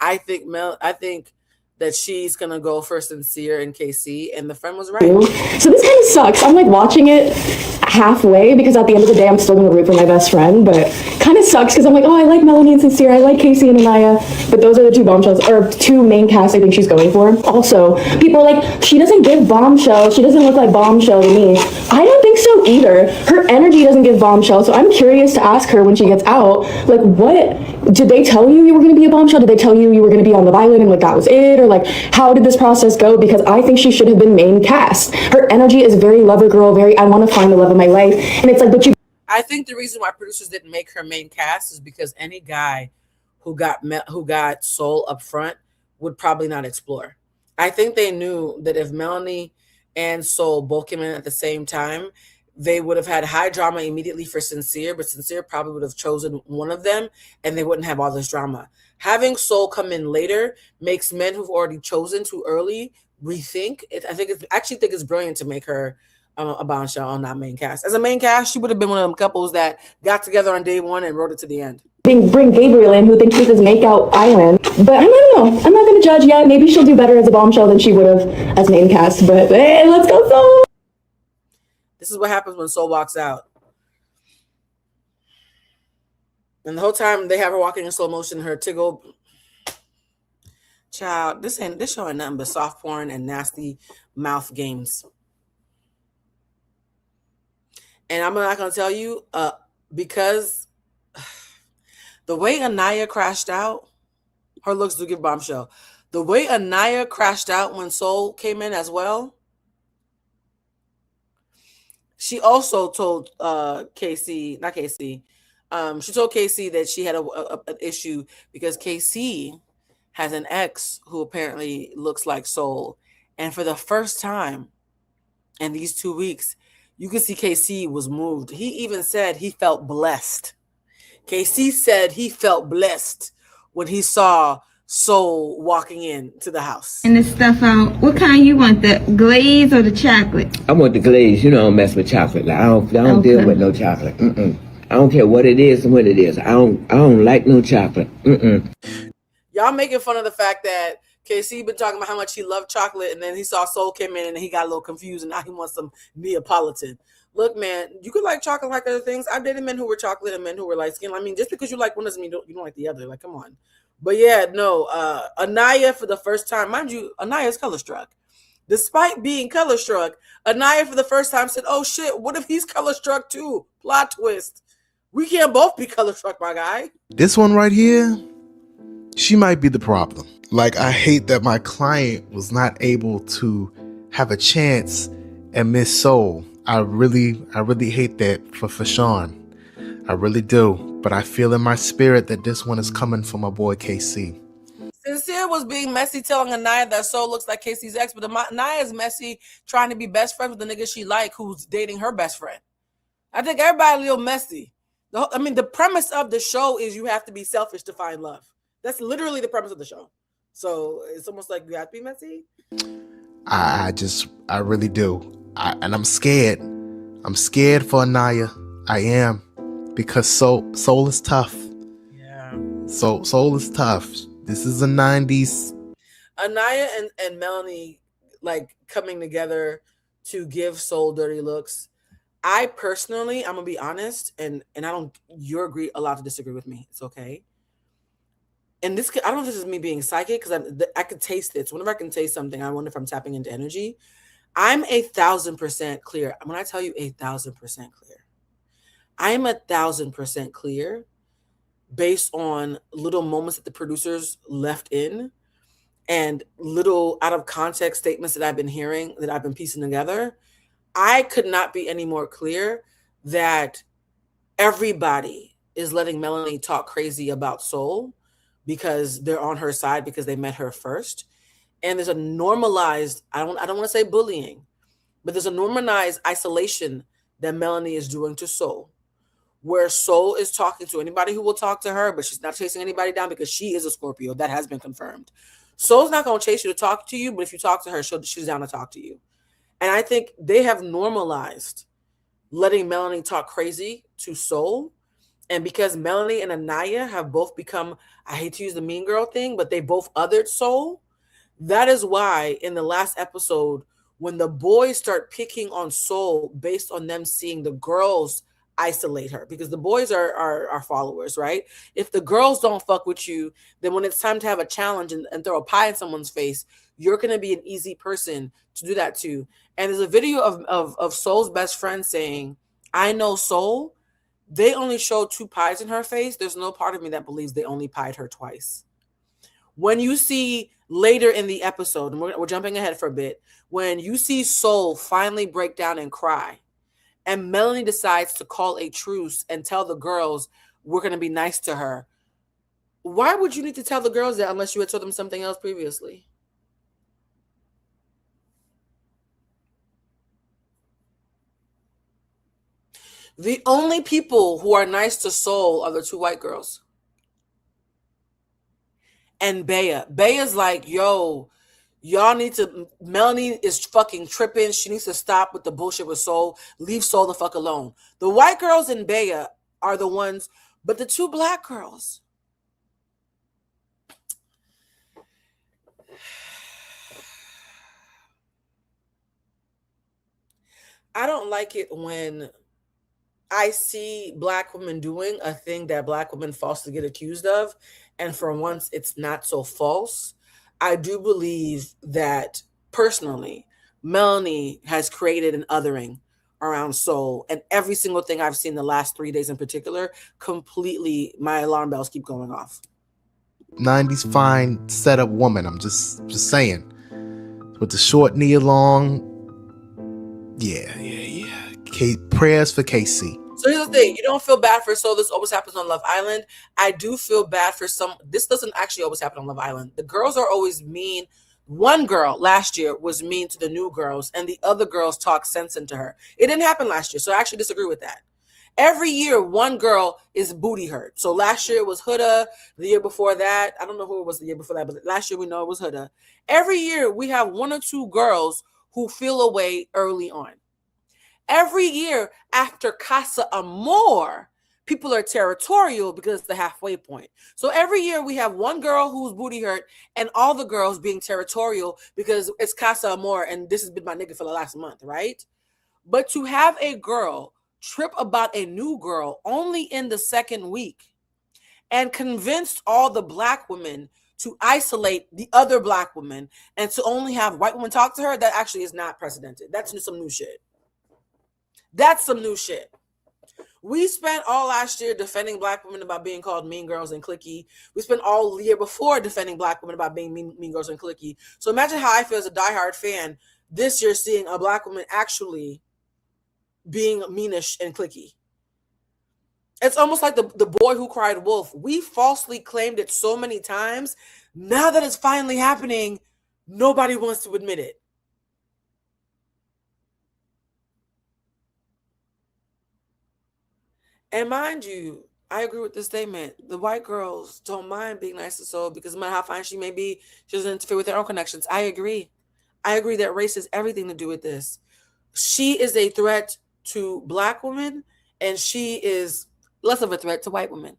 Speaker 4: I think that she's gonna go for Sincere and KC, and the friend was right.
Speaker 12: So this kind of sucks. I'm like watching it halfway because at the end of the day I'm still gonna root for my best friend, but kind of sucks because I'm like, oh, I like Melanie and Sincere, I like Casey and Anaya, but those are the two bombshells, or two main casts I think she's going for. Also, people are like, she doesn't give bombshell, she doesn't look like bombshell to me. I don't think so either. Her energy doesn't give bombshell, so I'm curious to ask her when she gets out, like, what did they tell you were going to be a bombshell? Did they tell you were going to be on Love Island and like that was it? Or like, how did this process go? Because I think she should have been main cast. Her energy is very lover girl, very I want to find the love of my life. And it's like, but you.
Speaker 4: I think the reason why producers didn't make her main cast is because any guy who got Soul up front would probably not explore. I think they knew that if Melanie and Soul both came in at the same time, they would have had high drama immediately for Sincere, but Sincere probably would have chosen one of them and they wouldn't have all this drama. Having Soul come in later makes men who've already chosen too early rethink it. I actually think it's brilliant to make her a bombshell on that main cast. As a main cast, she would have been one of them couples that got together on day one and wrote it to the end.
Speaker 12: Bring Gabriel in, who thinks this is Makeout Island. But I don't know. I'm not going to judge yet. Maybe she'll do better as a bombshell than she would have as main cast. But hey, let's go Soul.
Speaker 4: This is what happens when Soul walks out. And the whole time they have her walking in slow motion, her tiggle. Child, this show ain't nothing but soft porn and nasty mouth games. And I'm not gonna tell you, because the way Anaya crashed out, her looks do give bombshell. The way Anaya crashed out when Soul came in as well. She also told she told Casey that she had an issue because Casey has an ex who apparently looks like Soul. And for the first time in these 2 weeks, you can see Casey was moved. He even said he felt blessed. Casey said he felt blessed when he saw Soul walking in to the house.
Speaker 13: And this stuff out. What kind you want, the glaze or the chocolate?
Speaker 14: I want the glaze. I don't mess with chocolate. I don't deal with no chocolate. I don't care what it is and what it is. I don't like no chocolate.
Speaker 4: Y'all making fun of the fact that KC been talking about how much he loved chocolate, and then he saw Soul came in and he got a little confused, and now he wants some Neapolitan. Look, man, you could like chocolate like other things. I've dated men who were chocolate and men who were light skin. I mean, just because you like one doesn't mean you don't like the other. Like, come on. But yeah, no, Anaya for the first time, mind you, Anaya's color struck. Despite being color struck, Anaya for the first time said, oh shit, what if he's color struck too? Plot twist. We can't both be color struck, my guy.
Speaker 15: This one right here, she might be the problem. Like, I hate that my client was not able to have a chance at Miss Soul. I really hate that for Sean. I really do. But I feel in my spirit that this one is coming from my boy KC.
Speaker 4: Sincere was being messy telling Anaya that Soul looks like Casey's ex, but Anaya's messy trying to be best friends with the nigga she like who's dating her best friend. I think everybody a little messy. The premise of the show is you have to be selfish to find love. That's literally the premise of the show. So it's almost like you have to be messy.
Speaker 15: I really do. And I'm scared. I'm scared for Anaya. I am. Because Soul is tough.
Speaker 4: Yeah.
Speaker 15: Soul is tough. This is the 90s.
Speaker 4: Anaya and Melanie like coming together to give Soul dirty looks. I personally, I'm gonna be honest, and you're allowed to disagree with me. It's okay. And this, I don't know if this is me being psychic because I could taste it. So whenever I can taste something, I wonder if I'm tapping into energy. I'm 1,000% clear. When I tell you 1,000% clear, I am 1,000% clear based on little moments that the producers left in and little out of context statements that I've been hearing, that I've been piecing together. I could not be any more clear that everybody is letting Melanie talk crazy about Soul because they're on her side because they met her first. And there's a normalized, I don't want to say bullying, but there's a normalized isolation that Melanie is doing to Soul, where Soul is talking to anybody who will talk to her, but she's not chasing anybody down because she is a Scorpio. That has been confirmed. Soul's not going to chase you to talk to you, but if you talk to her, she's down to talk to you. And I think they have normalized letting Melanie talk crazy to Soul. And because Melanie and Anaya have both become, I hate to use the mean girl thing, but they both othered Soul. That is why in the last episode, when the boys start picking on Soul based on them seeing the girls isolate her, because the boys are followers, right? If the girls don't fuck with you, then when it's time to have a challenge and throw a pie in someone's face, you're going to be an easy person to do that to. And there's a video of Soul's best friend saying, I know Soul. They only showed 2 pies in her face. There's no part of me that believes they only pied her twice. When you see later in the episode, and we're jumping ahead for a bit, when you see Soul finally break down and cry, and Melanie decides to call a truce and tell the girls, we're going to be nice to her. Why would you need to tell the girls that unless you had told them something else previously? The only people who are nice to Soul are the 2 white girls. And Bea. Bea's like, yo, y'all need to, Melanie is fucking tripping. She needs to stop with the bullshit with Soul. Leave Soul the fuck alone. The white girls in Bea are the ones, but the 2 black girls. I don't like it when I see black women doing a thing that black women falsely get accused of, and for once it's not so false. I do believe that personally, Melanie has created an othering around Soul, and every single thing I've seen the last 3 days in particular, completely, my alarm bells keep going off.
Speaker 15: 90s fine setup woman. I'm just saying, with the short knee long. Yeah. Prayers for KC.
Speaker 4: So here's the thing. You don't feel bad for Soul. This always happens on Love Island. I do feel bad for some. This doesn't actually always happen on Love Island. The girls are always mean. One girl last year was mean to the new girls, and the other girls talk sense into her. It didn't happen last year, so I actually disagree with that. Every year, one girl is booty hurt. So last year it was Huda. The year before that, I don't know who it was the year before that, but last year we know it was Huda. Every year we have 1 or 2 girls who feel away early on. Every year after Casa Amor, people are territorial because it's the halfway point. So every year we have one girl who's booty hurt and all the girls being territorial because it's Casa Amor and this has been my nigga for the last month, right? But to have a girl trip about a new girl only in the 2nd week and convinced all the black women to isolate the other black woman and to only have white women talk to her, that actually is not precedented. That's some new shit. That's some new shit. We spent all last year defending black women about being called mean girls and cliquey. We spent all year before defending black women about being mean girls and cliquey. So imagine how I feel as a diehard fan this year seeing a black woman actually being meanish and cliquey. It's almost like the boy who cried wolf. We falsely claimed it so many times. Now that it's finally happening, nobody wants to admit it. And mind you, I agree with this statement. The white girls don't mind being nice to Soul because no matter how fine she may be, she doesn't interfere with their own connections. I agree. I agree that race has everything to do with this. She is a threat to black women, and she is less of a threat to white women.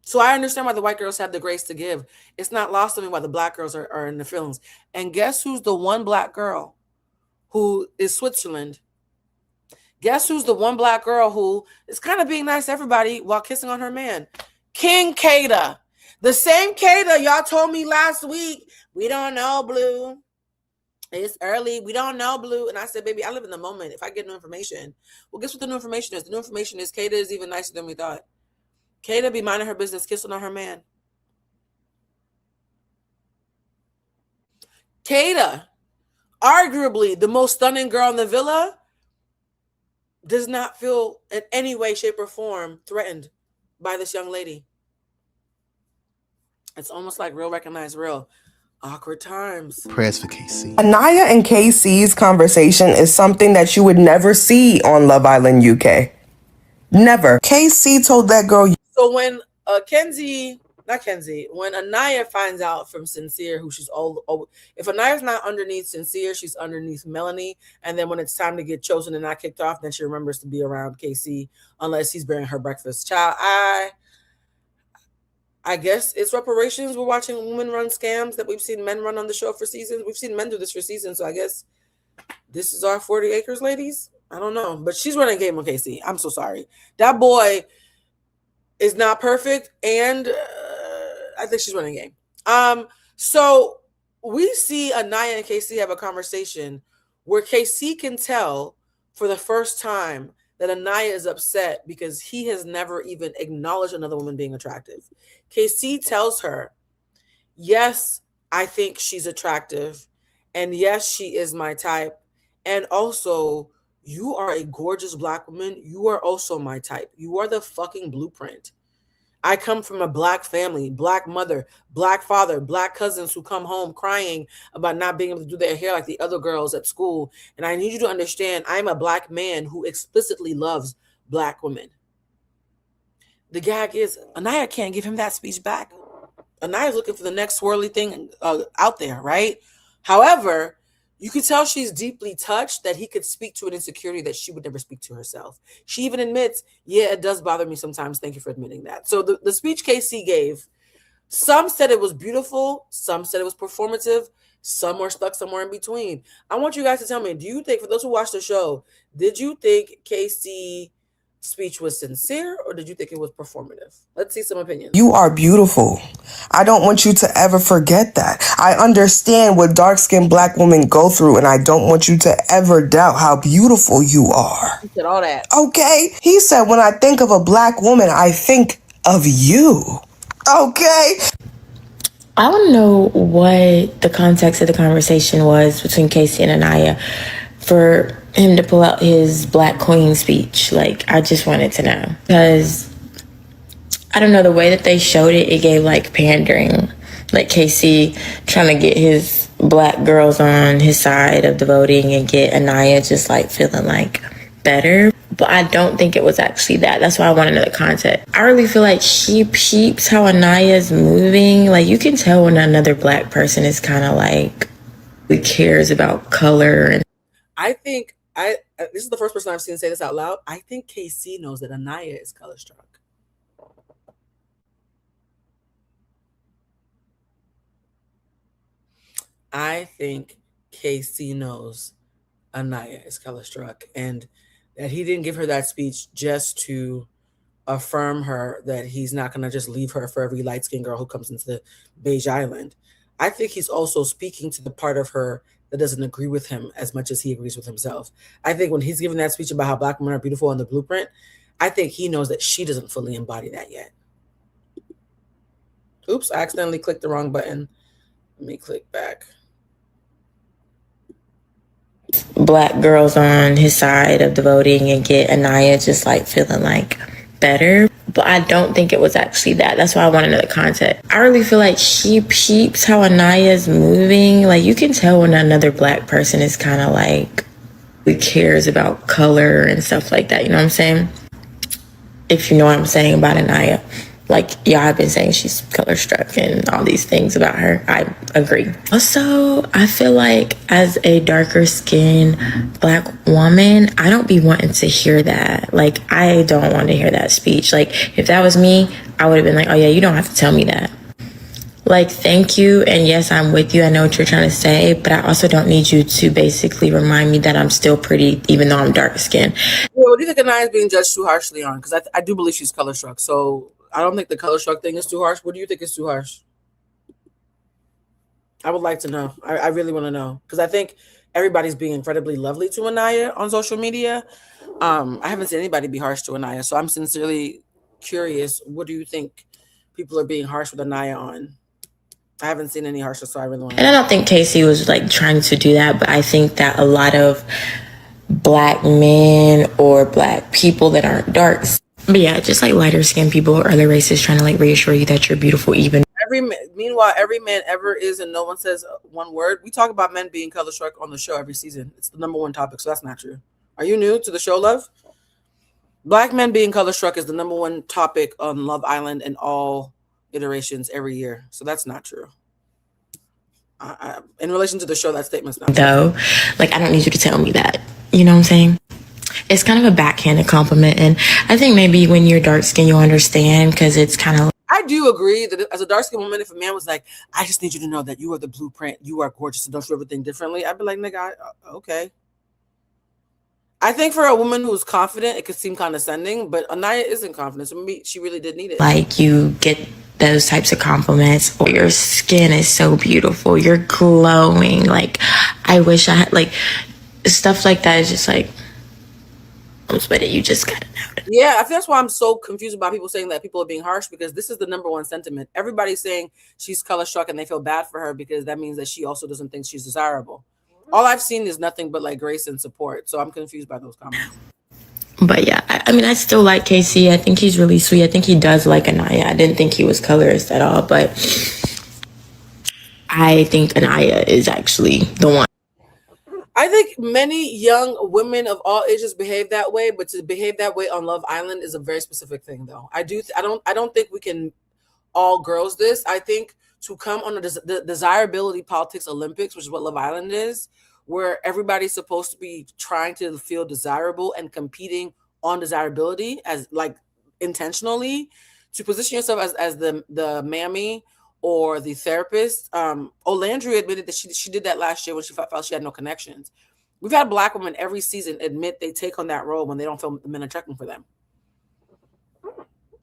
Speaker 4: So I understand why the white girls have the grace to give. It's not lost on me why the black girls are in the feelings. And guess who's the one black girl who is Switzerland? Guess who's the one black girl who is kind of being nice to everybody while kissing on her man? King Kada. The same Kada y'all told me last week, we don't know, Blue. It's early. We don't know, Blue. And I said, baby, I live in the moment. If I get new information, well, guess what the new information is? The new information is Kada is even nicer than we thought. Kada be minding her business, kissing on her man. Kada, arguably the most stunning girl in the villa, does not feel in any way, shape, or form threatened by this young lady. It's almost like real recognize real. Awkward times.
Speaker 15: Prayers for KC.
Speaker 16: Anaya and KC's conversation is something that you would never see on Love Island UK. Never. KC told that girl.
Speaker 4: So when when Anaya finds out from Sincere who she's all, if Anaya's not underneath Sincere, she's underneath Melanie. And then when it's time to get chosen and not kicked off, then she remembers to be around KC unless he's bearing her breakfast. Child, I guess it's reparations. We're watching women run scams that we've seen men run on the show for seasons. We've seen men do this for seasons. So I guess this is our 40 acres, ladies. I don't know. But she's running game on KC. I'm so sorry. That boy is not perfect. And I think she's running game. So we see Anaya and KC have a conversation where KC can tell for the first time that Anaya is upset because he has never even acknowledged another woman being attractive. KC tells her, yes, I think she's attractive. And yes, she is my type. And also, you are a gorgeous black woman. You are also my type. You are the fucking blueprint. I come from a black family, black mother, black father, black cousins who come home crying about not being able to do their hair like the other girls at school. And I need you to understand, I'm a black man who explicitly loves black women. The gag is, Anaya can't give him that speech back. Anaya's looking for the next swirly thing out there, right? However, you can tell she's deeply touched that he could speak to an insecurity that she would never speak to herself. She even admits, yeah, it does bother me sometimes. Thank you for admitting that. So the speech KC gave, some said it was beautiful. Some said it was performative. Some were stuck somewhere in between. I want you guys to tell me, do you think, for those who watch the show, did you think KC speech was sincere or did you think it was performative? Let's see some opinions.
Speaker 16: You are beautiful. I don't want you to ever forget that. I understand what dark-skinned black women go through, and I don't want you to ever doubt how beautiful you are.
Speaker 4: He said all that.
Speaker 16: Okay? He said, when I think of a black woman, I think of you. Okay?
Speaker 17: I want to know what the context of the conversation was between Casey and Anaya for him to pull out his Black Queen speech. Like, I just wanted to know. Because, I don't know, the way that they showed it, it gave, like, pandering. Like, Casey trying to get his black girls on his side of the voting and get Anaya just, like, feeling, like, better. But I don't think it was actually that. That's why I want to know the context. I really feel like she peeps how Anaya's moving. Like, you can tell when another black person is kind of, like, who cares about color. And
Speaker 4: I think, this is the first person I've seen say this out loud. I think KC knows that Anaya is color struck. I think KC knows Anaya is color struck and that he didn't give her that speech just to affirm her that he's not going to just leave her for every light-skinned girl who comes into the Beige Island. I think he's also speaking to the part of her that doesn't agree with him as much as he agrees with himself. I think when he's giving that speech about how Black women are beautiful in the blueprint, I think he knows that she doesn't fully embody that yet. Oops, I accidentally clicked the wrong button. Let me click back.
Speaker 17: Black girls on his side of the voting and get Anaya just like feeling like better. But I don't think it was actually that. That's why I want to know the context. I really feel like he peeps how Anaya's moving. Like you can tell when another Black person is kind of like cares about color and stuff like that. You know what I'm saying? If you know what I'm saying about Anaya. Like, yeah, I've been saying she's color struck and all these things about her. I agree. Also, I feel like as a darker skinned Black woman, I don't be wanting to hear that. Like, I don't want to hear that speech. Like, if that was me, I would have been like, oh yeah, you don't have to tell me that. Like, thank you. And yes, I'm with you. I know what you're trying to say, but I also don't need you to basically remind me that I'm still pretty, even though I'm dark skinned.
Speaker 4: Well, what do you think Anaya is being judged too harshly on? Because I do believe she's color struck. So I don't think the color struck thing is too harsh. What do you think is too harsh? I would like to know. I really want to know. Because I think everybody's being incredibly lovely to Anaya on social media. I haven't seen anybody be harsh to Anaya. So I'm sincerely curious. What do you think people are being harsh with Anaya on? I haven't seen any harshness, so I really want to know.
Speaker 17: And I don't think Casey was like trying to do that, but I think that a lot of Black men or Black people that aren't dark, but yeah, just like lighter skinned people or other races trying to like reassure you that you're beautiful even.
Speaker 4: Meanwhile, every man ever is and no one says one word. We talk about men being color struck on the show every season. It's the number one topic, so that's not true. Are you new to the show, love? Black men being color struck is the number one topic on Love Island in all iterations every year. So that's not true. In relation to the show, that statement's not true.
Speaker 17: Though, like, I don't need you to tell me that. You know what I'm saying? It's kind of a backhanded compliment. And I think maybe when you're dark skinned, you'll understand because it's kind of.
Speaker 4: I do agree that as a dark skinned woman, if a man was like, I just need you to know that you are the blueprint, you are gorgeous and don't do everything differently, I'd be like, nigga, okay. I think for a woman who's confident, it could seem condescending, but Anaya isn't confident. So maybe she really did need it.
Speaker 17: Like, you get those types of compliments. Or your skin is so beautiful. You're glowing. Like, I wish I had, like, stuff like that is just like, but you just gotta know.
Speaker 4: Yeah, I think that's why I'm so confused about people saying that people are being harsh, because this is the number one sentiment. Everybody's saying she's color struck and they feel bad for her because that means that she also doesn't think she's desirable. All I've seen is nothing but like grace and support. So I'm confused by those comments.
Speaker 17: But yeah, I mean, I still like Casey. I think he's really sweet. I think he does like Anaya. I didn't think he was colorist at all, but I think Anaya is actually the one.
Speaker 4: I think many young women of all ages behave that way, but to behave that way on Love Island is a very specific thing, though. I don't think we can all girls this. I think to come on the desirability politics Olympics, which is what Love Island is, where everybody's supposed to be trying to feel desirable and competing on desirability as like intentionally, to position yourself as the mammy or the therapist. Olandria admitted that she did that last year when she felt she had no connections. We've had Black women every season admit they take on that role when they don't feel the men are checking for them.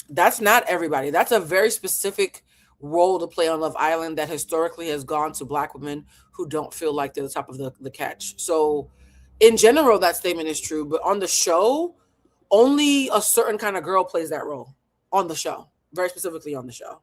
Speaker 4: That's not everybody. That's a very specific role to play on Love Island that historically has gone to Black women who don't feel like they're the top of the catch. So in general, that statement is true, but on the show, only a certain kind of girl plays that role on the show, very specifically on the show.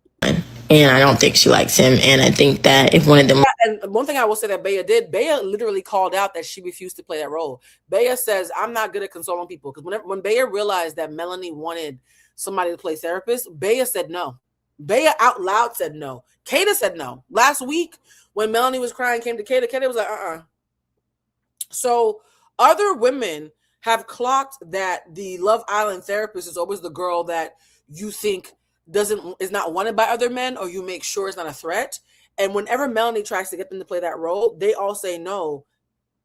Speaker 17: And I don't think she likes him. And I think that if one of them.
Speaker 4: And one thing I will say that Bea did, Bea literally called out that she refused to play that role. Bea says, I'm not good at consoling people. Because when Bea realized that Melanie wanted somebody to play therapist, Bea said no. Bea out loud said no. Kata said no. Last week, when Melanie was crying, came to Kata, Kata was like, So other women have clocked that the Love Island therapist is always the girl that you think is not wanted by other men, or you make sure it's not a threat. And whenever Melanie tries to get them to play that role, they all say no.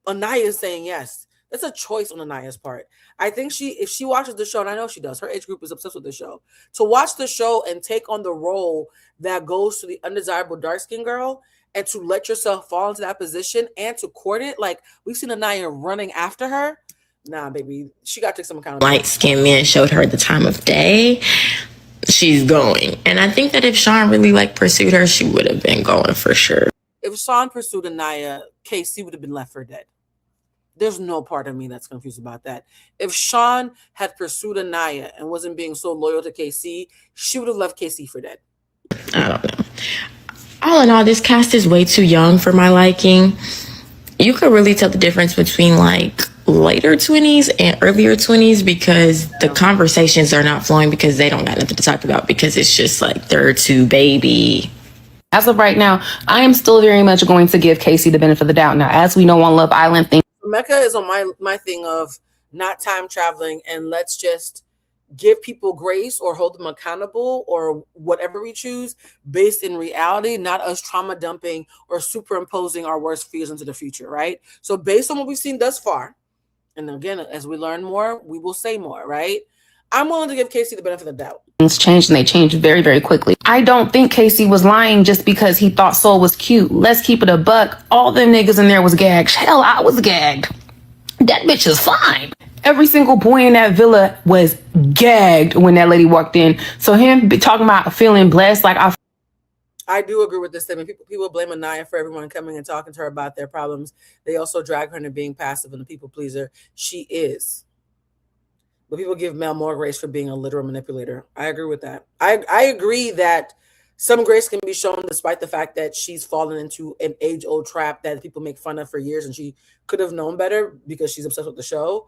Speaker 4: Anaya is saying yes. That's a choice on Anaya's part. I think if she watches the show, and I know she does, her age group is obsessed with the show, to watch the show and take on the role that goes to the undesirable dark-skinned girl, and to let yourself fall into that position and to court it. Like, we've seen Anaya running after her. Nah, baby, she got to take some accountability.
Speaker 17: Light-skinned men showed her the time of day, she's going. And I think that if Sean really pursued her, she would have been going for sure.
Speaker 4: If Sean pursued Anaya, Casey would have been left for dead. There's no part of me that's confused about that. If Sean had pursued Anaya and wasn't being so loyal to KC, she would have left KC for dead.
Speaker 17: I don't know. All in all, this cast is way too young for my liking. You could really tell the difference between later 20s and earlier 20s because the conversations are not flowing because they don't got nothing to talk about because it's just they're too baby.
Speaker 6: As of right now, I am still very much going to give Casey the benefit of the doubt. Now, as we know on Love Island,
Speaker 4: Mecca is on my thing of not time traveling and let's just give people grace or hold them accountable or whatever we choose based in reality, not us trauma dumping or superimposing our worst fears into the future, right? So based on what we've seen thus far, and again, as we learn more, we will say more, right? I'm willing to give Casey the benefit of the doubt.
Speaker 6: things changed and they changed very, very quickly. I don't think Casey was lying just because he thought Soul was cute. Let's keep it a buck. All them niggas in there was gagged. Hell, I was gagged. That bitch is fine. Every single boy in that villa was gagged when that lady walked in. So him talking about feeling blessed,
Speaker 4: I do agree with this statement. People blame Anaya for everyone coming and talking to her about their problems. They also drag her into being passive and a people pleaser. She is. But people give Mel more grace for being a literal manipulator. I agree with that. I agree that some grace can be shown despite the fact that she's fallen into an age-old trap that people make fun of for years and she could have known better because she's obsessed with the show.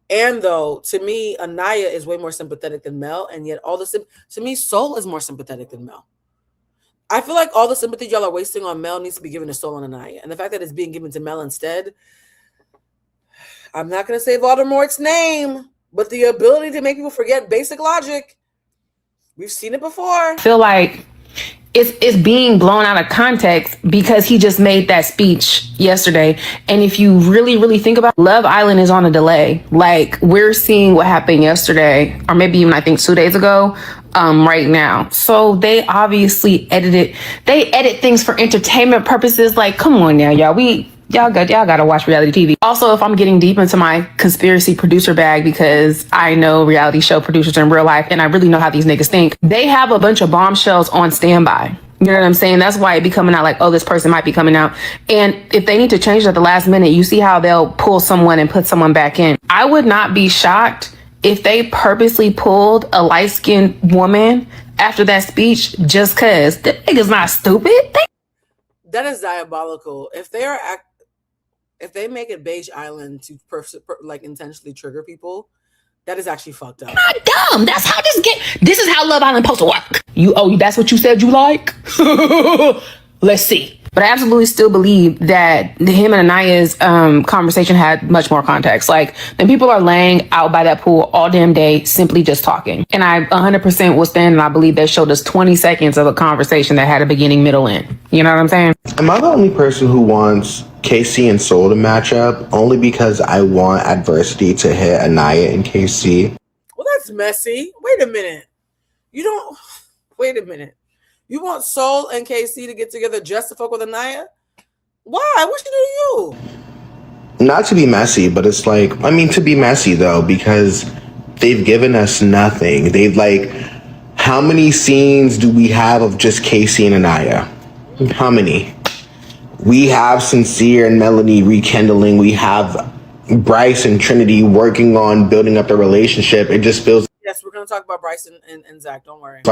Speaker 4: And though, to me, Anaya is way more sympathetic than Mel, and yet to me, Soul is more sympathetic than Mel. I feel like all the sympathy y'all are wasting on Mel needs to be given to Soul and Anaya. And the fact that it's being given to Mel instead, I'm not going to say Voldemort's name, but the ability to make people forget basic logic. We've seen it before.
Speaker 6: I feel like it's being blown out of context because he just made that speech yesterday. And if you really, really think about it, Love Island is on a delay. Like, we're seeing what happened yesterday, or maybe even I think 2 days ago, right now. So they obviously edit things for entertainment purposes. Like, come on now, y'all. Y'all gotta watch reality TV. Also, if I'm getting deep into my conspiracy producer bag, because I know reality show producers in real life and I really know how these niggas think, they have a bunch of bombshells on standby. You know what I'm saying? That's why it be coming out like, oh, this person might be coming out. And if they need to change it at the last minute, you see how they'll pull someone and put someone back in. I would not be shocked if they purposely pulled a light-skinned woman after that speech just because the nigga's not stupid.
Speaker 4: That is diabolical. If they make it Beige Island to intentionally trigger people, that is actually fucked up.
Speaker 6: Not dumb. That's how this is how Love Island supposed to work. That's what you said you like? Let's see. But I absolutely still believe that him and Anaya's conversation had much more context. Like, then people are laying out by that pool all damn day simply just talking. And I 100% will stand and I believe they showed us 20 seconds of a conversation that had a beginning, middle, end. You know what I'm saying?
Speaker 18: Am I the only person who wants KC and Soul to match up only because I want adversity to hit Anaya and KC?
Speaker 4: Well, that's messy. Wait a minute. You want Soul and KC to get together just to fuck with Anaya? Why? What she do to you?
Speaker 18: Not to be messy, but it's to be messy though, because they've given us nothing. How many scenes do we have of just KC and Anaya? How many? We have Sincere and Melanie rekindling. We have Bryce and Trinity working on building up their relationship. It just feels...
Speaker 4: Yes, we're going to talk about Bryce and Zach. Don't worry.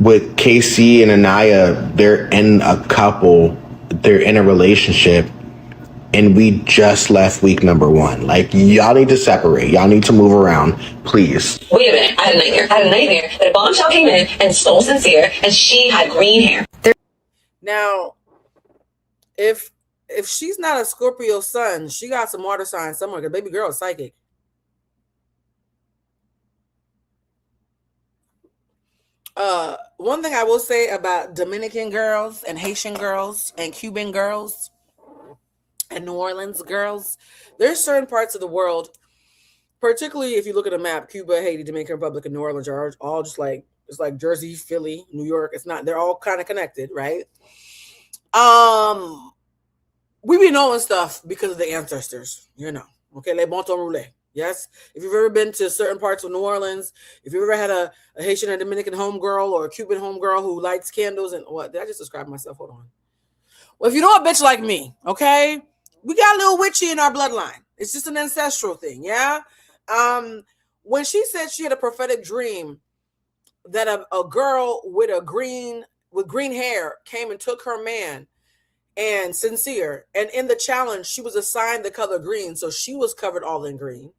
Speaker 18: With KC and Anaya, they're in a couple. They're in a relationship. And we just left week number 1. Y'all need to separate. Y'all need to move around, please.
Speaker 19: Wait a minute. I had a nightmare that a bombshell came in and stole Sincere, and she had green hair.
Speaker 4: Now, if she's not a Scorpio sun, she got some water signs somewhere, because baby girl is psychic. One thing I will say about Dominican girls and Haitian girls and Cuban girls and New Orleans girls, there's certain parts of the world, particularly if you look at a map, Cuba, Haiti, Dominican Republic, and New Orleans are all just it's like Jersey, Philly, New York. It's not, they're all kind of connected, right? We be knowing stuff because of the ancestors, okay? Les bon temps roulés, Yes. If you've ever been to certain parts of New Orleans, if you've ever had a Haitian or Dominican homegirl or a Cuban homegirl who lights candles and what? Did I just describe myself? Hold on. Well, if you know a bitch like me, okay, we got a little witchy in our bloodline. It's just an ancestral thing, yeah? When she said she had a prophetic dream that a girl with green hair came and took her man and Sincere, and in the challenge, she was assigned the color green, so she was covered all in green.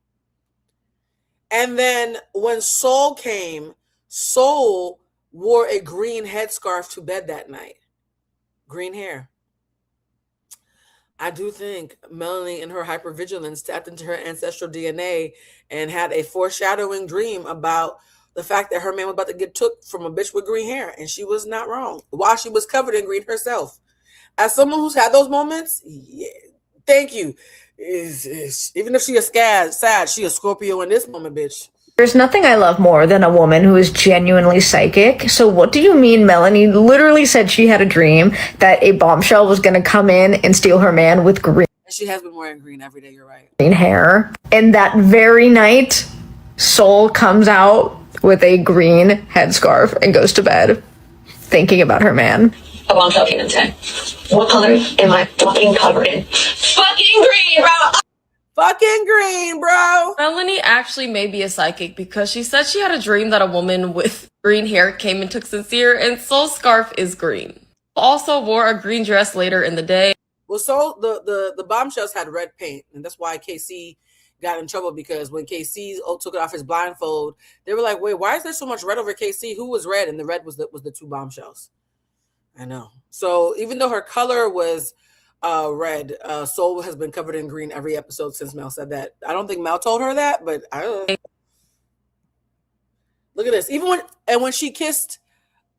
Speaker 4: And then when Soul came, Soul wore a green headscarf to bed that night. Green hair. I do think Melanie in her hypervigilance tapped into her ancestral DNA and had a foreshadowing dream about the fact that her man was about to get took from a bitch with green hair, and she was not wrong while she was covered in green herself. As someone who's had those moments, yeah, thank you. Even if she a sad, she a Scorpio in this moment, bitch.
Speaker 20: There's nothing I love more than a woman who is genuinely psychic. So what do you mean Melanie literally said she had a dream that a bombshell was going to come in and steal her man with green?
Speaker 4: And she has been wearing green every day, you're right.
Speaker 20: Green hair. And that very night, Soul comes out with a green headscarf and goes to bed thinking about her man.
Speaker 19: A bombshell came in today. What color am I fucking covered in? Fucking green, bro!
Speaker 4: Fucking green, bro!
Speaker 10: Melanie actually may be a psychic because she said she had a dream that a woman with green hair came and took Sincere, and Soul's scarf is green. Also wore a green dress later in the day.
Speaker 4: Well, Soul, the bombshells had red paint, and that's why KC got in trouble, because when KC took it off his blindfold, they were like, wait, why is there so much red over KC? Who was red? And the red was the two bombshells. I know. So even though her color was red, Soul has been covered in green every episode since Mel said that. I don't think Mel told her that, but I don't know. Look at this. Even when she kissed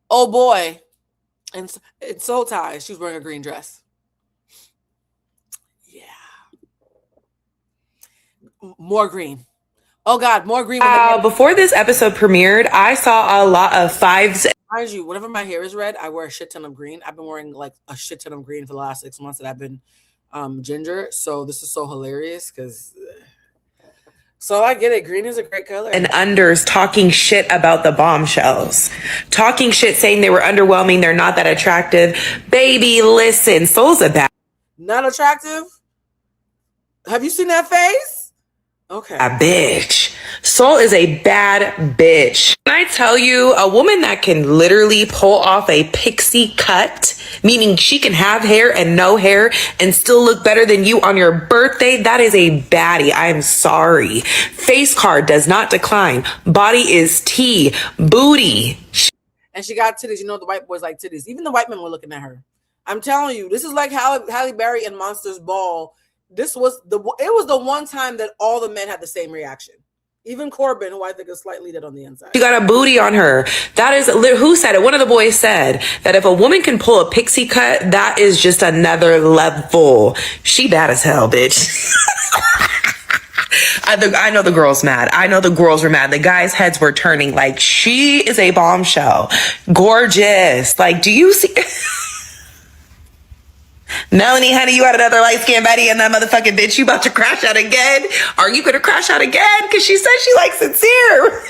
Speaker 4: oh boy in Soul Ties, she was wearing a green dress. Yeah. More green. Oh God, more green.
Speaker 5: Before this episode premiered, I saw a lot of fives.
Speaker 4: Mind you, whenever my hair is red, I wear a shit ton of green. I've been wearing like a shit ton of green for the last 6 months that I've been ginger. So this is so hilarious because. So I get it. Green is a great color.
Speaker 5: And unders talking shit about the bombshells. Talking shit, saying they were underwhelming. They're not that attractive. Baby, listen. Soul's a bad.
Speaker 4: Not attractive? Have you seen that face? Okay.
Speaker 5: A bitch. Soul is a bad bitch. Can I tell you, a woman that can literally pull off a pixie cut, meaning she can have hair and no hair and still look better than you on your birthday, that is a baddie. I am sorry. Face card does not decline. Body is T. Booty.
Speaker 4: And she got titties. You know the white boys like titties. Even the white men were looking at her. I'm telling you, this is like Halle Berry and Monsters Ball. It was the one time that all the men had the same reaction. Even Corbin, who I think is slightly dead on the inside.
Speaker 5: She got a booty on her. That is, who said it? One of the boys said that if a woman can pull a pixie cut, that is just another level. She bad as hell, bitch. I know the girls mad. I know the girls were mad. The guys' heads were turning like, she is a bombshell. Gorgeous. Like, do you see... Melanie, honey, you had another light-skinned baddie and that motherfucking bitch. You about to crash out again? Are you going to crash out again? Because she said she likes Sincere.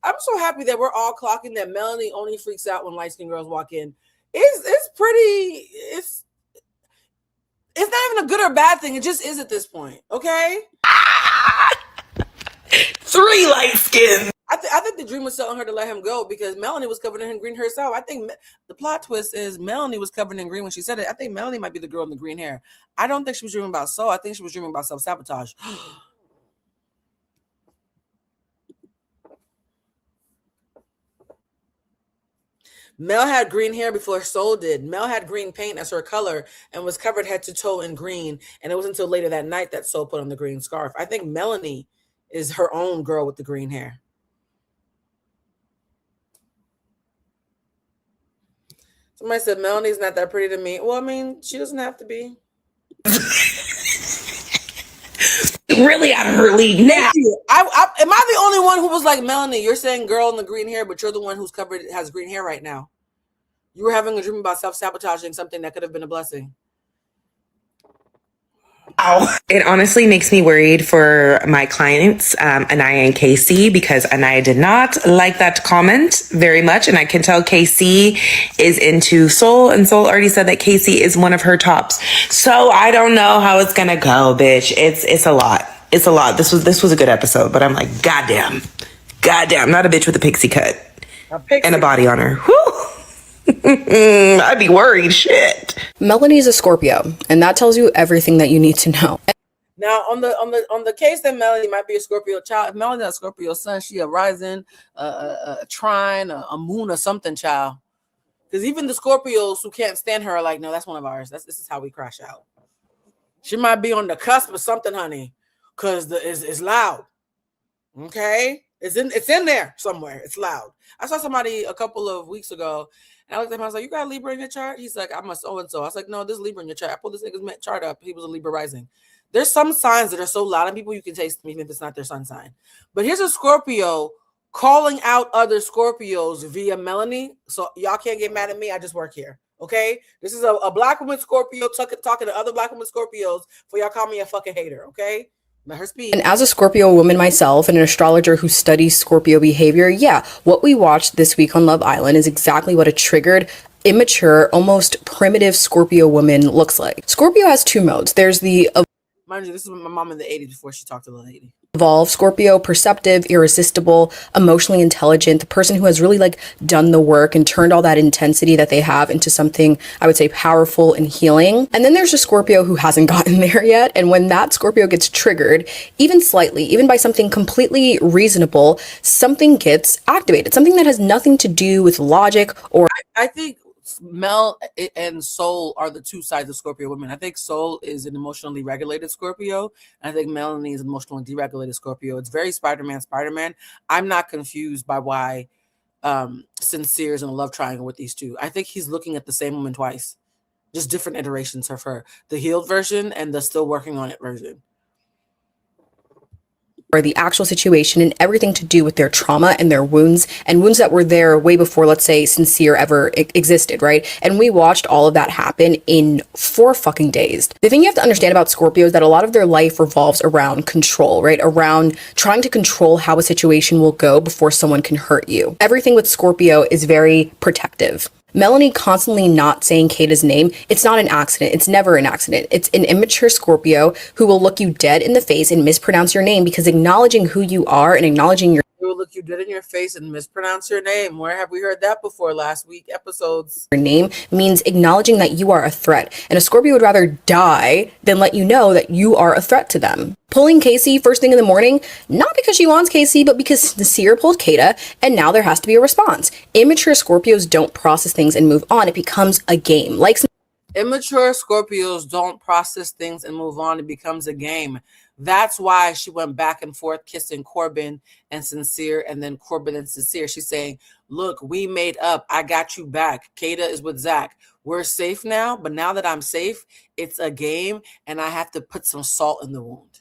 Speaker 4: I'm so happy that we're all clocking that Melanie only freaks out when light-skinned girls walk in. It's not even a good or bad thing. It just is at this point, okay?
Speaker 5: 3 light skins.
Speaker 4: I think the dream was telling her to let him go because Melanie was covered in green herself. I think the plot twist is Melanie was covered in green when she said it. I think Melanie might be the girl in the green hair. I don't think she was dreaming about Soul. I think she was dreaming about self-sabotage. Mel had green hair before Soul did. Mel had green paint as her color and was covered head to toe in green. And it was until later that night that Soul put on the green scarf. I think Melanie is her own girl with the green hair. Somebody said Melanie's not that pretty to me. Well, I mean, she doesn't have to be.
Speaker 5: Really out of her league now.
Speaker 4: Am I the only one who was like, Melanie, you're saying girl in the green hair, but you're the one who's covered, has green hair right now. You were having a dream about self-sabotaging something that could have been a blessing.
Speaker 5: Oh, it honestly makes me worried for my clients, Anaya and Casey, because Anaya did not like that comment very much. And I can tell Casey is into Soul, and Soul already said that Casey is one of her tops. So I don't know how it's going to go, bitch. It's a lot. It's a lot. This was a good episode, but I'm like, goddamn, not a bitch with a pixie cut and a body on her. Whew. I'd be worried. Shit.
Speaker 21: Melanie's a Scorpio, and that tells you everything that you need to know.
Speaker 4: Now, on the case that Melanie might be a Scorpio child, if Melanie's a Scorpio sun, she a rising, a trine, a moon, or something, child. Because even the Scorpios who can't stand her are like, no, that's one of ours. This is how we crash out. She might be on the cusp of something, honey, because it's loud. Okay, it's in there somewhere. It's loud. I saw somebody a couple of weeks ago. And I looked at him, I was like, you got a Libra in your chart? He's like, I'm a so-and-so. I was like, no, this Libra in your chart. I pulled this nigga's chart up. He was a Libra rising. There's some signs that are so loud and people you can taste even if it's not their sun sign. But here's a Scorpio calling out other Scorpios via Melanie. So y'all can't get mad at me. I just work here. Okay? This is a black woman Scorpio talking to other black women Scorpios for y'all call me a fucking hater. Okay? Let her speak.
Speaker 21: And as a Scorpio woman myself and an astrologer who studies Scorpio behavior, yeah, what we watched this week on Love Island is exactly what a triggered, immature, almost primitive Scorpio woman looks like. Scorpio has two modes. There's the
Speaker 4: mind you, this is my mom in the 80s before she talked to the lady.
Speaker 21: Evolve Scorpio, perceptive, irresistible, emotionally intelligent, the person who has really like done the work and turned all that intensity that they have into something I would say powerful and healing. And then there's a Scorpio who hasn't gotten there yet. And when that Scorpio gets triggered, even slightly, even by something completely reasonable, something gets activated, something that has nothing to do with logic or
Speaker 4: I think Mel and Soul are the two sides of Scorpio women. I think Soul is an emotionally regulated Scorpio. And I think Melanie is emotionally deregulated Scorpio. It's very Spider-Man. I'm not confused by why Sincere is in a love triangle with these two. I think he's looking at the same woman twice. Just different iterations of her. The healed version and the still working on it version.
Speaker 21: or the actual situation and everything to do with their trauma and their wounds and wounds that were there way before, let's say, Sincere ever existed, right? And we watched all of that happen in 4 fucking days. The thing you have to understand about Scorpio is that a lot of their life revolves around control, right? Around trying to control how a situation will go before someone can hurt you. Everything with Scorpio is very protective. Melanie constantly not saying Kata's name, it's not an accident. It's never an accident. It's an immature Scorpio who will look you dead in the face and mispronounce your name, because acknowledging who you are and acknowledging your
Speaker 4: They will look you dead in your face and mispronounce your name. Where have we heard that before? Last week episodes.
Speaker 21: Your name means acknowledging that you are a threat. And a Scorpio would rather die than let you know that you are a threat to them. Pulling Casey first thing in the morning, not because she wants Casey, but because Sincere pulled Kata, and now there has to be a response. Immature Scorpios don't process things and move on. It becomes a game. Like
Speaker 4: immature Scorpios don't process things and move on. It becomes a game. That's why she went back and forth kissing Corbin and Sincere, and then Corbin and Sincere. She's saying, look, we made up. I got you back. Kata is with Zach. We're safe now, but now that I'm safe, it's a game, and I have to put some salt in the wound.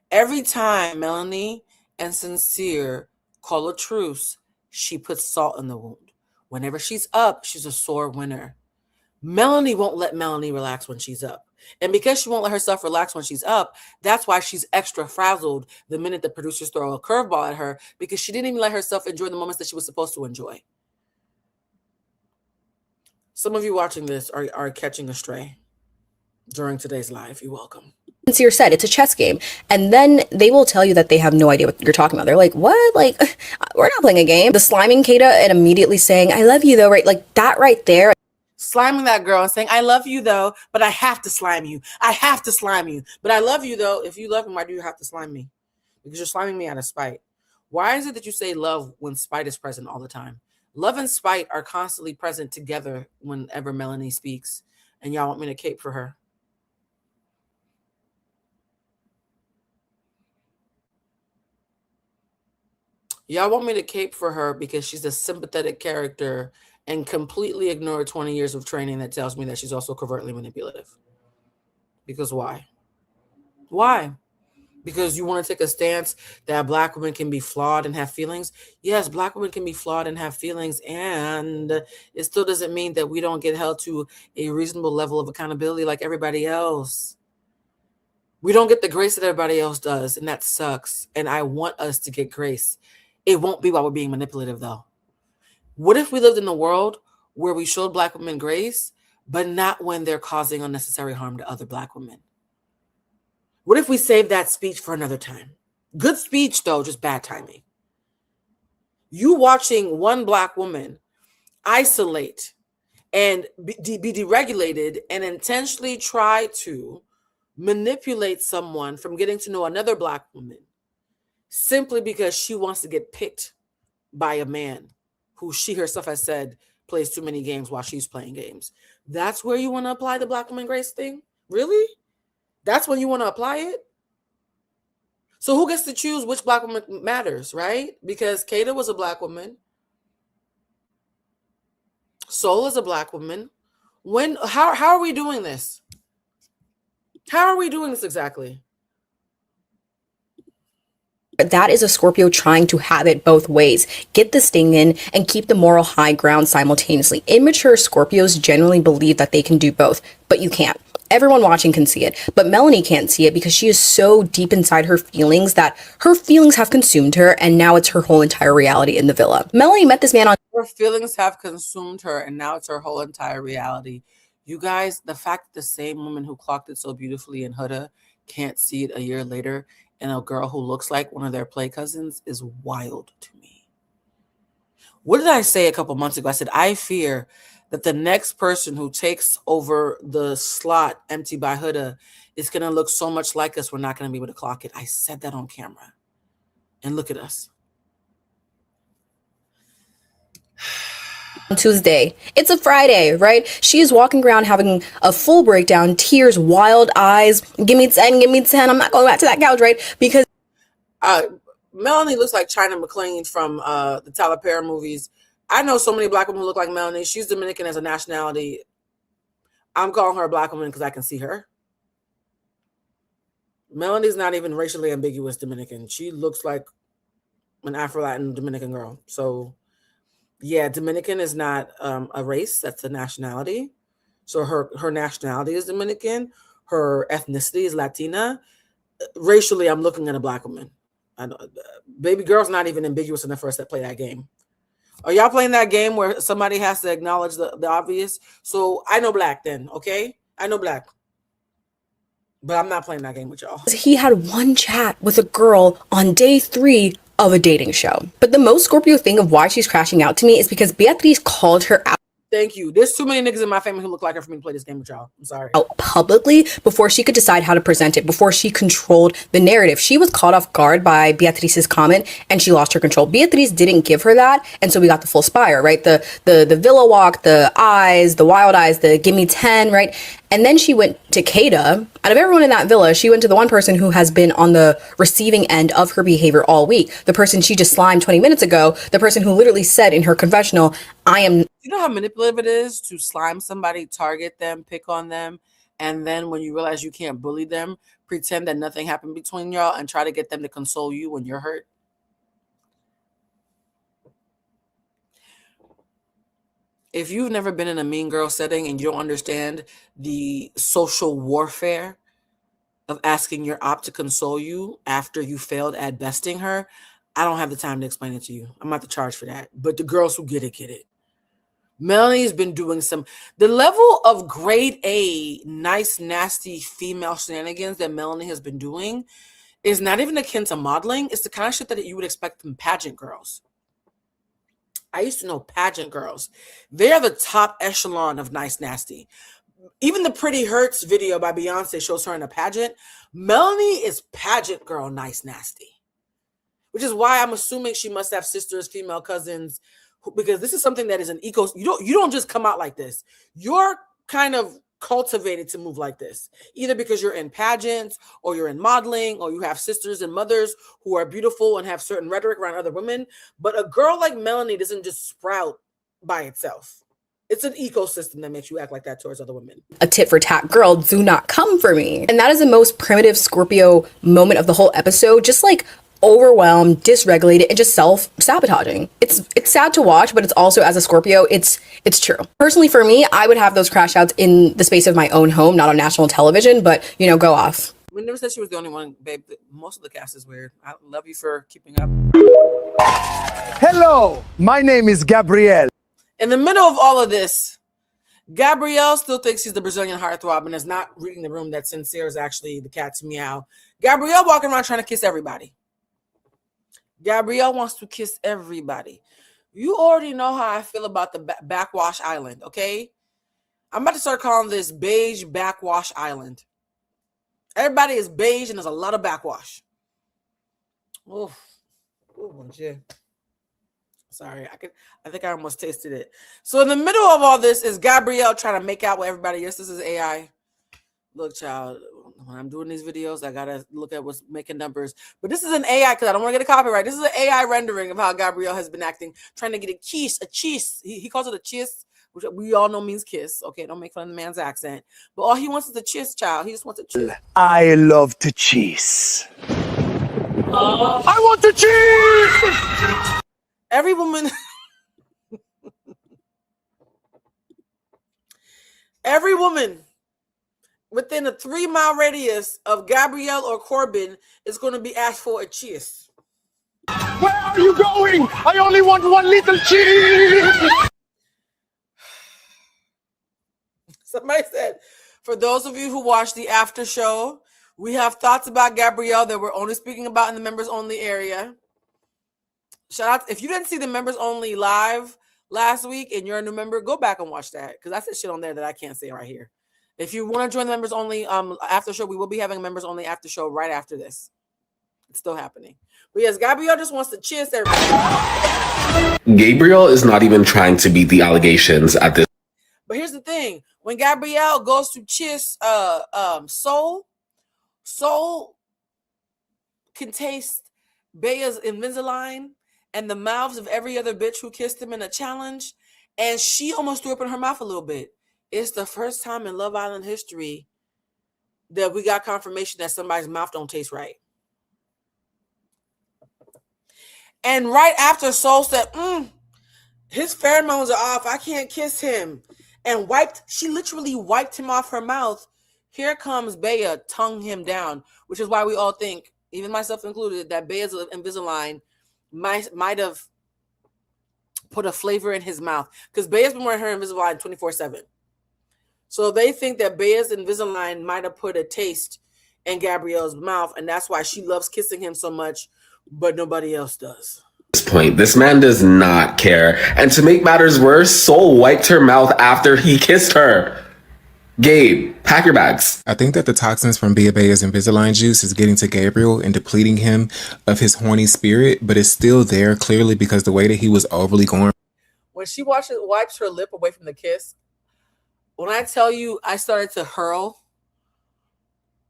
Speaker 4: Every time Melanie and Sincere call a truce, she puts salt in the wound. Whenever she's up, she's a sore winner. Melanie won't let Melanie relax when she's up. And because she won't let herself relax when she's up, that's why she's extra frazzled the minute the producers throw a curveball at her, because she didn't even let herself enjoy the moments that she was supposed to enjoy. Some of you watching this are catching a stray during today's live. You're welcome.
Speaker 21: Sincere said, it's a chess game. And then they will tell you that they have no idea what you're talking about. They're like, what? Like, we're not playing a game. The sliming Kata and immediately saying, I love you though, right? Like that right there.
Speaker 4: Sliming that girl and saying, I love you though, but I have to slime you. I have to slime you. But I love you though. If you love me, why do you have to slime me? Because you're sliming me out of spite. Why is it that you say love when spite is present all the time? Love and spite are constantly present together whenever Melanie speaks. And y'all want me to cape for her. Y'all want me to cape for her because she's a sympathetic character and completely ignore 20 years of training that tells me that she's also covertly manipulative. Because why? Why? Because you want to take a stance that Black women can be flawed and have feelings? Yes, Black women can be flawed and have feelings, and it still doesn't mean that we don't get held to a reasonable level of accountability like everybody else. We don't get the grace that everybody else does, and that sucks. And I want us to get grace. It won't be while we're being manipulative, though. What if we lived in a world where we showed Black women grace, but not when they're causing unnecessary harm to other Black women? What if we saved that speech for another time? Good speech, though, just bad timing. You watching one Black woman isolate and be deregulated and intentionally try to manipulate someone from getting to know another Black woman simply because she wants to get picked by a man who she herself has said plays too many games while she's playing games. That's where you want to apply the Black woman grace thing? Really? That's when you want to apply it? So who gets to choose which Black woman matters, right? Because Kata was a Black woman. Soul is a Black woman. How are we doing this? How are we doing this exactly?
Speaker 21: That is a Scorpio trying to have it both ways. Get the sting in and keep the moral high ground simultaneously. Immature Scorpios generally believe that they can do both, but you can't. Everyone watching can see it, but Melanie can't see it because she is so deep inside her feelings that her feelings have consumed her, and now it's her whole entire reality in the villa. Melanie met this man on...
Speaker 4: Her feelings have consumed her, and now it's her whole entire reality. You guys, the fact that the same woman who clocked it so beautifully in Huda can't see it a year later in a girl who looks like one of their play cousins is wild to me. What did I say a couple months ago? I said, I fear that the next person who takes over the slot empty by Huda is going to look so much like us, we're not going to be able to clock it. I said that on camera. And look at us.
Speaker 21: Tuesday. It's a Friday, right? She is walking around having a full breakdown, tears, wild eyes. Give me 10, give me 10. I'm not going back to that couch, right? Because
Speaker 4: Melanie looks like China McClain from the Tyler Perry movies. I know so many Black women who look like Melanie. She's Dominican as a nationality. I'm calling her a Black woman because I can see her. Melanie's not even racially ambiguous Dominican. She looks like an Afro-Latin Dominican girl. So yeah, Dominican is not a race. That's a nationality. So her nationality is Dominican. Her ethnicity is Latina. Racially, I'm looking at a Black woman. Baby girl's not even ambiguous enough for us to play that game. Are y'all playing that game where somebody has to acknowledge the obvious? So I know Black then, okay? I know Black. But I'm not playing that game with y'all.
Speaker 21: he had one chat with a girl on day 3 of a dating show. But the most Scorpio thing of why she's crashing out to me is because Beatrice called her out.
Speaker 4: Thank you. There's too many niggas in my family who look like her for me to play this game with y'all. I'm sorry.
Speaker 21: Out publicly before she could decide how to present it, before she controlled the narrative. She was caught off guard by Beatrice's comment and she lost her control. Beatrice didn't give her that, and so we got the full spire, right? The villa walk, the eyes, the wild eyes, the give me 10, right? And then she went to Kata. Out of everyone in that villa, she went to the one person who has been on the receiving end of her behavior all week. The person she just slimed 20 minutes ago. The person who literally said in her confessional, I am...
Speaker 4: You know how manipulative it is to slime somebody, target them, pick on them, and then when you realize you can't bully them, pretend that nothing happened between y'all and try to get them to console you when you're hurt? If you've never been in a mean girl setting and you don't understand the social warfare of asking your op to console you after you failed at besting her, I don't have the time to explain it to you. I'm not to charge for that. But the girls who get it, get it. Melanie's been doing the level of grade A, nice, nasty female shenanigans that Melanie has been doing is not even akin to modeling. It's the kind of shit that you would expect from pageant girls. I used to know pageant girls. They're the top echelon of nice, nasty. Even the Pretty Hurts video by Beyonce shows her in a pageant. Melanie is pageant girl, nice, nasty. Which is why I'm assuming she must have sisters, female cousins, because this is something that is an you don't just come out like this. You're kind of cultivated to move like this, either because you're in pageants or you're in modeling or you have sisters and mothers who are beautiful and have certain rhetoric around other women. But a girl like Melanie doesn't just sprout by itself. It's an ecosystem that makes you act like that towards other women.
Speaker 21: A tit for tat girl, do not come for me. And that is the most primitive Scorpio moment of the whole episode. Just like overwhelmed, dysregulated, and just self-sabotaging. It's sad to watch, but it's also, as a Scorpio, it's true. Personally, for me, I would have those crash outs in the space of my own home, not on national television, but, go off.
Speaker 4: We never said she was the only one, babe. Most of the cast is weird. I love you for keeping up.
Speaker 1: Hello, my name is Gabrielle.
Speaker 4: In the middle of all of this, Gabrielle still thinks she's the Brazilian heartthrob and is not reading the room that Sincere is actually the cat's meow. Gabrielle walking around trying to kiss everybody. Gabrielle wants to kiss everybody. You already know how I feel about the Backwash Island, okay? I'm about to start calling this Beige Backwash Island. Everybody is beige and there's a lot of backwash. Oh, yeah. Sorry, I think I almost tasted it. So in the middle of all this is Gabrielle trying to make out with everybody else. This is AI. Look, child, when I'm doing these videos, I gotta look at what's making numbers. But this is an AI because I don't want to get a copyright. This is an AI rendering of how Gabrielle has been acting, trying to get a kiss, a cheese. He calls it a kiss, which we all know means kiss. Okay, don't make fun of the man's accent. But all he wants is a kiss, child. He just wants a kiss.
Speaker 1: I love to cheese. I want to cheese!
Speaker 4: Every woman... Every woman within a 3-mile radius of Gabrielle or Corbin is going to be asked for a cheese.
Speaker 1: Where are you going? I only want one little cheese!
Speaker 4: Somebody said, for those of you who watched the after show, we have thoughts about Gabrielle that we're only speaking about in the members only area. Shout out, if you didn't see the members only live last week and you're a new member, go back and watch that because I said shit on there that I can't say right here. If you want to join the members only after show, we will be having a members only after show right after this. It's still happening. But yes, Gabrielle just wants to cheers everybody.
Speaker 22: Gabrielle is not even trying to beat the allegations at this.
Speaker 4: But here's the thing. When Gabrielle goes to kiss Soul can taste Bea's Invisalign and the mouths of every other bitch who kissed him in a challenge, and she almost threw up in her mouth a little bit. It's the first time in Love Island history that we got confirmation that somebody's mouth don't taste right. And right after Soul said, his pheromones are off, I can't kiss him, and she literally wiped him off her mouth, here comes Bea tongue him down, which is why we all think, even myself included, that Bea's Invisalign might have put a flavor in his mouth because Bea's been wearing her Invisalign 24/7. So they think that Bea's Invisalign might have put a taste in Gabrielle's mouth, and that's why she loves kissing him so much, but nobody else does.
Speaker 22: At this point, this man does not care. And to make matters worse, Soul wiped her mouth after he kissed her. Gabe, pack your bags.
Speaker 23: I think that the toxins from Bea's Invisalign juice is getting to Gabriel and depleting him of his horny spirit, but it's still there clearly because the way that he was overly going.
Speaker 4: When she wipes her lip away from the kiss, when I tell you I started to hurl,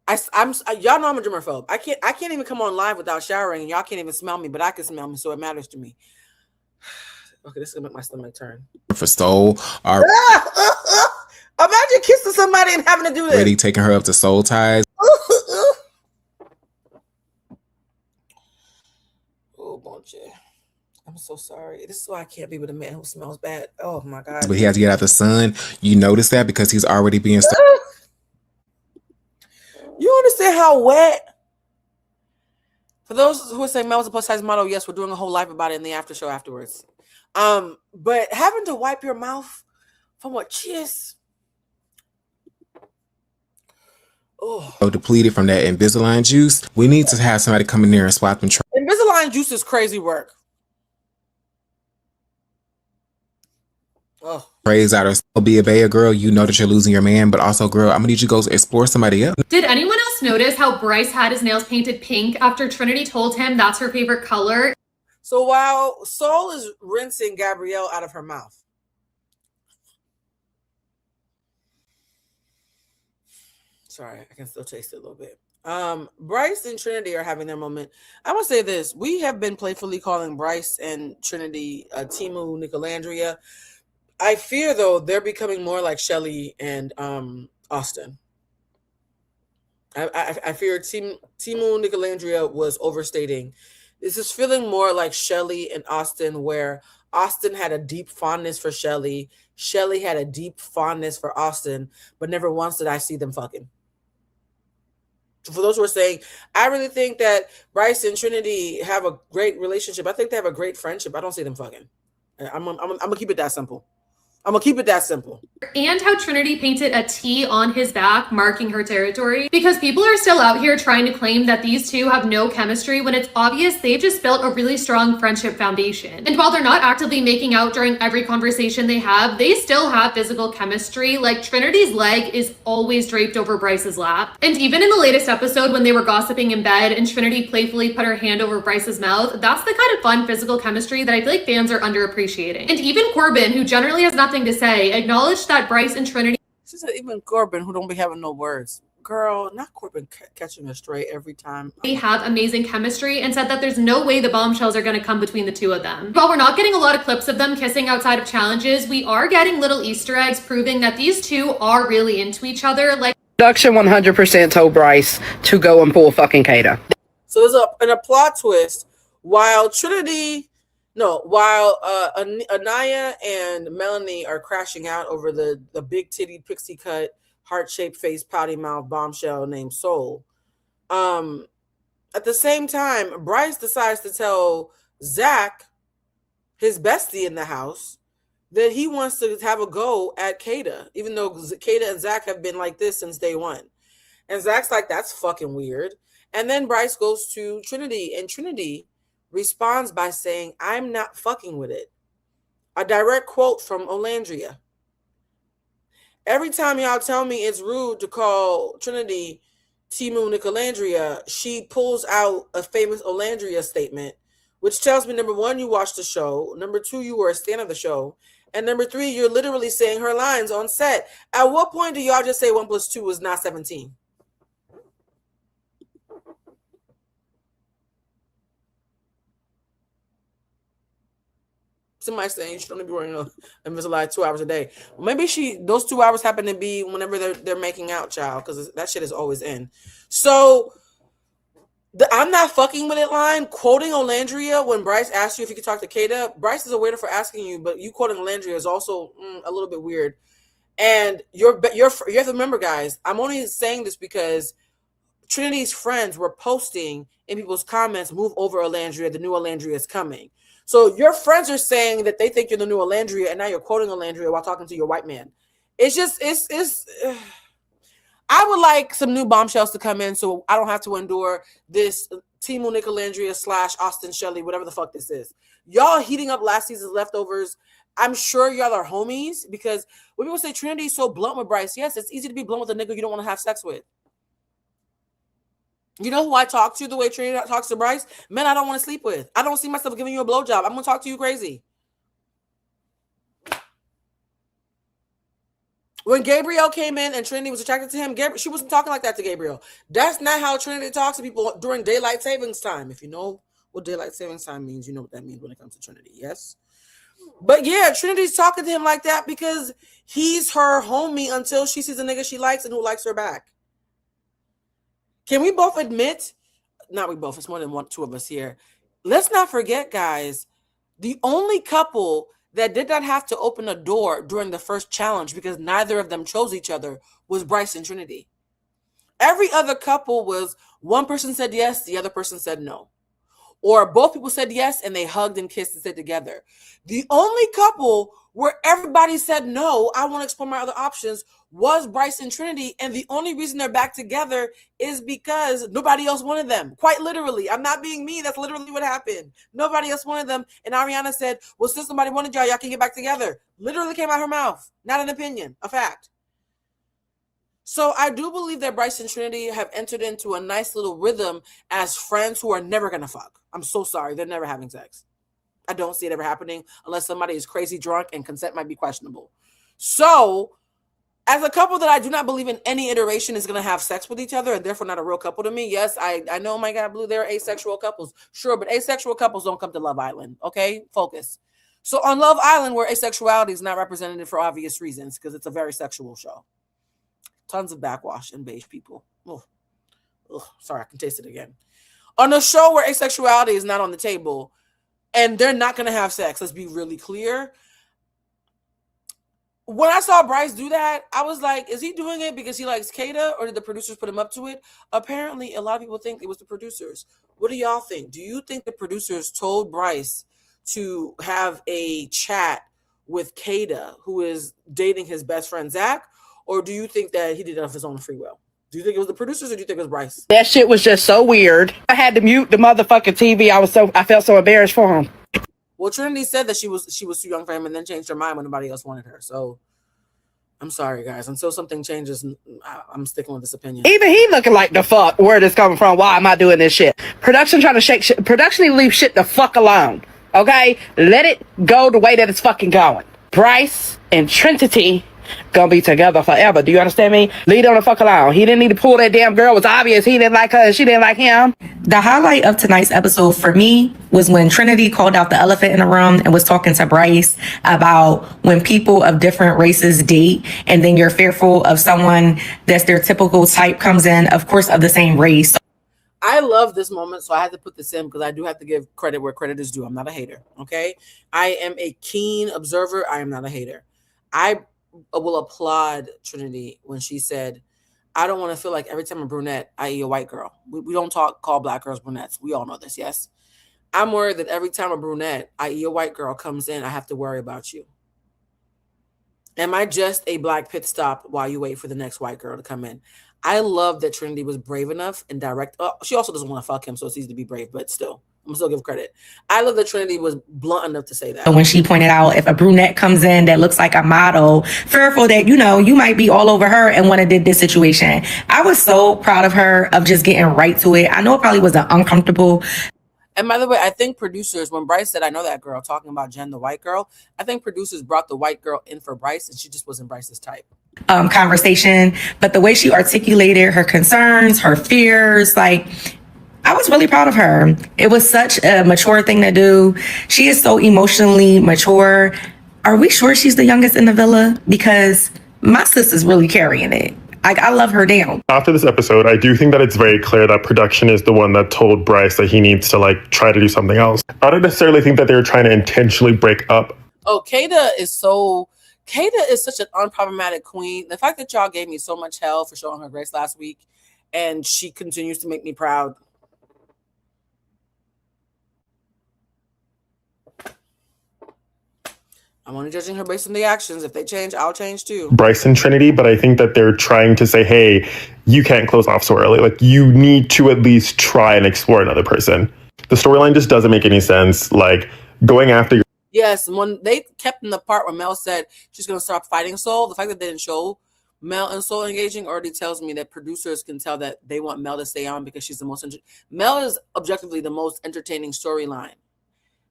Speaker 4: y'all know I'm a germaphobe. I can't even come on live without showering, and y'all can't even smell me, but I can smell me, so it matters to me. Okay, this is gonna make my stomach turn.
Speaker 23: For Soul are
Speaker 4: imagine kissing somebody and having to do this.
Speaker 23: Already taking her up to soul ties.
Speaker 4: Oh, bonche. I'm so sorry. This is why I can't be with a man who smells bad. Oh my God.
Speaker 23: But he has to get out the sun. You notice that because he's already being.
Speaker 4: You understand how wet? For those who are saying Mel was a plus size model, yes, we're doing a whole live about it in the after show afterwards. But having to wipe your mouth from what cheers.
Speaker 23: Oh, depleted from that Invisalign juice. We need to have somebody come in there and swap and try.
Speaker 4: Invisalign juice is crazy work. Oh.
Speaker 23: Praise out or be a Bea girl, you know that you're losing your man, but also, girl, I'm gonna need you to go explore somebody else.
Speaker 24: Did anyone else notice how Bryce had his nails painted pink after Trinity told him that's her favorite color?
Speaker 4: So while Soul is rinsing Gabrielle out of her mouth, sorry, I can still taste it a little bit. Bryce and Trinity are having their moment. I want to say this. We have been playfully calling Bryce and Trinity Timu Nicolandria. I fear, though, they're becoming more like Shelly and Austin. I fear Timu Nicolandria was overstating. This is feeling more like Shelly and Austin, where Austin had a deep fondness for Shelly. Shelly had a deep fondness for Austin, but never once did I see them fucking. For those who are saying, I really think that Bryce and Trinity have a great relationship. I think they have a great friendship. I don't see them fucking. I'm gonna keep it that simple. I'm gonna keep it that simple.
Speaker 24: And how Trinity painted a T on his back, marking her territory. Because people are still out here trying to claim that these two have no chemistry when it's obvious they've just built a really strong friendship foundation. And while they're not actively making out during every conversation they still have physical chemistry. Like Trinity's leg is always draped over Bryce's lap. And even in the latest episode when they were gossiping in bed and Trinity playfully put her hand over Bryce's mouth, that's the kind of fun physical chemistry that I feel like fans are underappreciating. And even Corbin, who generally has nothing to say, acknowledged that Bryce and Trinity.
Speaker 4: She said even Corbin, who don't be having no words. Girl, not Corbin catching her straight every time.
Speaker 24: They have amazing chemistry and said that there's no way the bombshells are going to come between the two of them. While we're not getting a lot of clips of them kissing outside of challenges, we are getting little Easter eggs proving that these two are really into each other. Like
Speaker 2: Production 100% told Bryce to go and pull fucking Kata.
Speaker 4: So there's a plot twist. While Anaya and Melanie are crashing out over the big titty pixie cut heart-shaped face pouty mouth bombshell named Soul. At the same time, Bryce decides to tell Zach, his bestie in the house, that he wants to have a go at Kata, even though Kata and Zach have been like this since day one. And Zach's like, that's fucking weird. And then Bryce goes to Trinity, and Trinity responds by saying, I'm not fucking with it. A direct quote from Olandria. Every time y'all tell me it's rude to call Trinity Timu Nicolandria, she pulls out a famous Olandria statement, which tells me, number one, you watched the show. Number two, you were a stan of the show. And number three, you're literally saying her lines on set. At what point do y'all just say 1 + 2 is not 17? Somebody's saying she don't be wearing a Invisalign 2 hours a day. Well, maybe those 2 hours happen to be whenever they're making out, child, because that shit is always in. So the I'm not fucking with it line, quoting Olandria when Bryce asked you if you could talk to Kata. Bryce is a weirdo for asking you, but you quoting Olandria is also a little bit weird. And you have to remember, guys, I'm only saying this because Trinity's friends were posting in people's comments, move over Olandria, the new Olandria is coming. So your friends are saying that they think you're the new Olandria, and now you're quoting Olandria while talking to your white man. It's just, I would like some new bombshells to come in so I don't have to endure this Timu Nicolandria / Austin Shelley, whatever the fuck this is. Y'all heating up last season's leftovers. I'm sure y'all are homies, because when people say Trinity is so blunt with Bryce, yes, it's easy to be blunt with a nigga you don't want to have sex with. You know who I talk to the way Trinity talks to Bryce? Men I don't want to sleep with. I don't see myself giving you a blowjob. I'm going to talk to you crazy. When Gabriel came in and Trinity was attracted to him, she wasn't talking like that to Gabriel. That's not how Trinity talks to people during daylight savings time. If you know what daylight savings time means, you know what that means when it comes to Trinity, yes? But yeah, Trinity's talking to him like that because he's her homie until she sees a nigga she likes and who likes her back. Can we both admit, not we both, it's more than two of us here. Let's not forget, guys, the only couple that did not have to open a door during the first challenge because neither of them chose each other was Bryce and Trinity. Every other couple was one person said yes, the other person said no. Or both people said yes and they hugged and kissed and stayed together. The only couple where everybody said no, I want to explore my other options, was Bryce and Trinity. And the only reason they're back together is because nobody else wanted them. Quite literally. I'm not being mean. That's literally what happened. Nobody else wanted them. And Ariana said, well, since somebody wanted y'all can get back together. Literally came out her mouth. Not an opinion, a fact. So I do believe that Bryce and Trinity have entered into a nice little rhythm as friends who are never going to fuck. I'm so sorry. They're never having sex. I don't see it ever happening unless somebody is crazy drunk and consent might be questionable. So as a couple that I do not believe in any iteration is going to have sex with each other and therefore not a real couple to me. Yes, I know, my God, Blue, there are asexual couples. Sure, but asexual couples don't come to Love Island. Okay, focus. So on Love Island, where asexuality is not represented for obvious reasons because it's a very sexual show. Tons of backwash and beige people. Oh, sorry, I can taste it again. On a show where asexuality is not on the table and they're not going to have sex, let's be really clear. When I saw Bryce do that, I was like, is he doing it because he likes Kata, or did the producers put him up to it? Apparently, a lot of people think it was the producers. What do y'all think? Do you think the producers told Bryce to have a chat with Kata, who is dating his best friend Zach, or do you think that he did it of his own free will? Do you think it was the producers, or do you think it was Bryce?
Speaker 2: That shit was just so weird. I had to mute the motherfucking TV. I felt so embarrassed for him.
Speaker 4: Well, Trinity said that she was too young for him, and then changed her mind when nobody else wanted her. So I'm sorry, guys. Until something changes, I'm sticking with this opinion.
Speaker 2: Even he looking like the fuck. Where this coming from? Why am I doing this shit? Production trying to shake shit. Production need to leave shit the fuck alone. Okay? Let it go the way that it's fucking going. Bryce and Trinity gonna be together forever. Do you understand me? Leave on the fuck alone. He didn't need to pull that damn girl. It was obvious he didn't like her and she didn't like him.
Speaker 5: The highlight of tonight's episode for me was when Trinity called out the elephant in the room and was talking to Bryce about when people of different races date and then you're fearful of someone that's their typical type comes in, of course, of the same race.
Speaker 4: I love this moment, so I had to put this in because I do have to give credit where credit is due. I'm not a hater, okay? I am a keen observer. I am not a hater. I will applaud Trinity when she said, I don't want to feel like every time a brunette, i.e. a white girl. We don't call black girls brunettes. We all know this, yes? I'm worried that every time a brunette, i.e. a white girl, comes in, I have to worry about you. Am I just a black pit stop while you wait for the next white girl to come in? I love that Trinity was brave enough and direct. Oh, she also doesn't want to fuck him, so it's easy to be brave, but still, I'm still give credit. I love that Trinity was blunt enough to say that.
Speaker 5: When she pointed out if a brunette comes in that looks like a model, fearful that, you might be all over her and want to did this situation. I was so proud of her of just getting right to it. I know it probably was an uncomfortable.
Speaker 4: And by the way, I think producers, when Bryce said, I know that girl, talking about Jen, the white girl, I think producers brought the white girl in for Bryce and she just wasn't Bryce's type.
Speaker 5: Conversation, but the way she articulated her concerns, her fears, I was really proud of her. It was such a mature thing to do. She is so emotionally mature. Are we sure she's the youngest in the villa? Because my sister's really carrying it. I love her down.
Speaker 3: After this episode, I do think that it's very clear that production is the one that told Bryce that he needs to try to do something else. I don't necessarily think that they were trying to intentionally break up.
Speaker 4: Oh, Kata is such an unproblematic queen. The fact that y'all gave me so much hell for showing her grace last week, and she continues to make me proud. I'm only judging her based on the actions. If they change, I'll change too.
Speaker 3: Bryce and Trinity, but I think that they're trying to say, hey, you can't close off so early. You need to at least try and explore another person. The storyline just doesn't make any sense. Going after your...
Speaker 4: Yes, when they kept in the part where Mel said she's going to stop fighting Soul, the fact that they didn't show Mel and Soul engaging already tells me that producers can tell that they want Mel to stay on because she's the most... Mel is objectively the most entertaining storyline.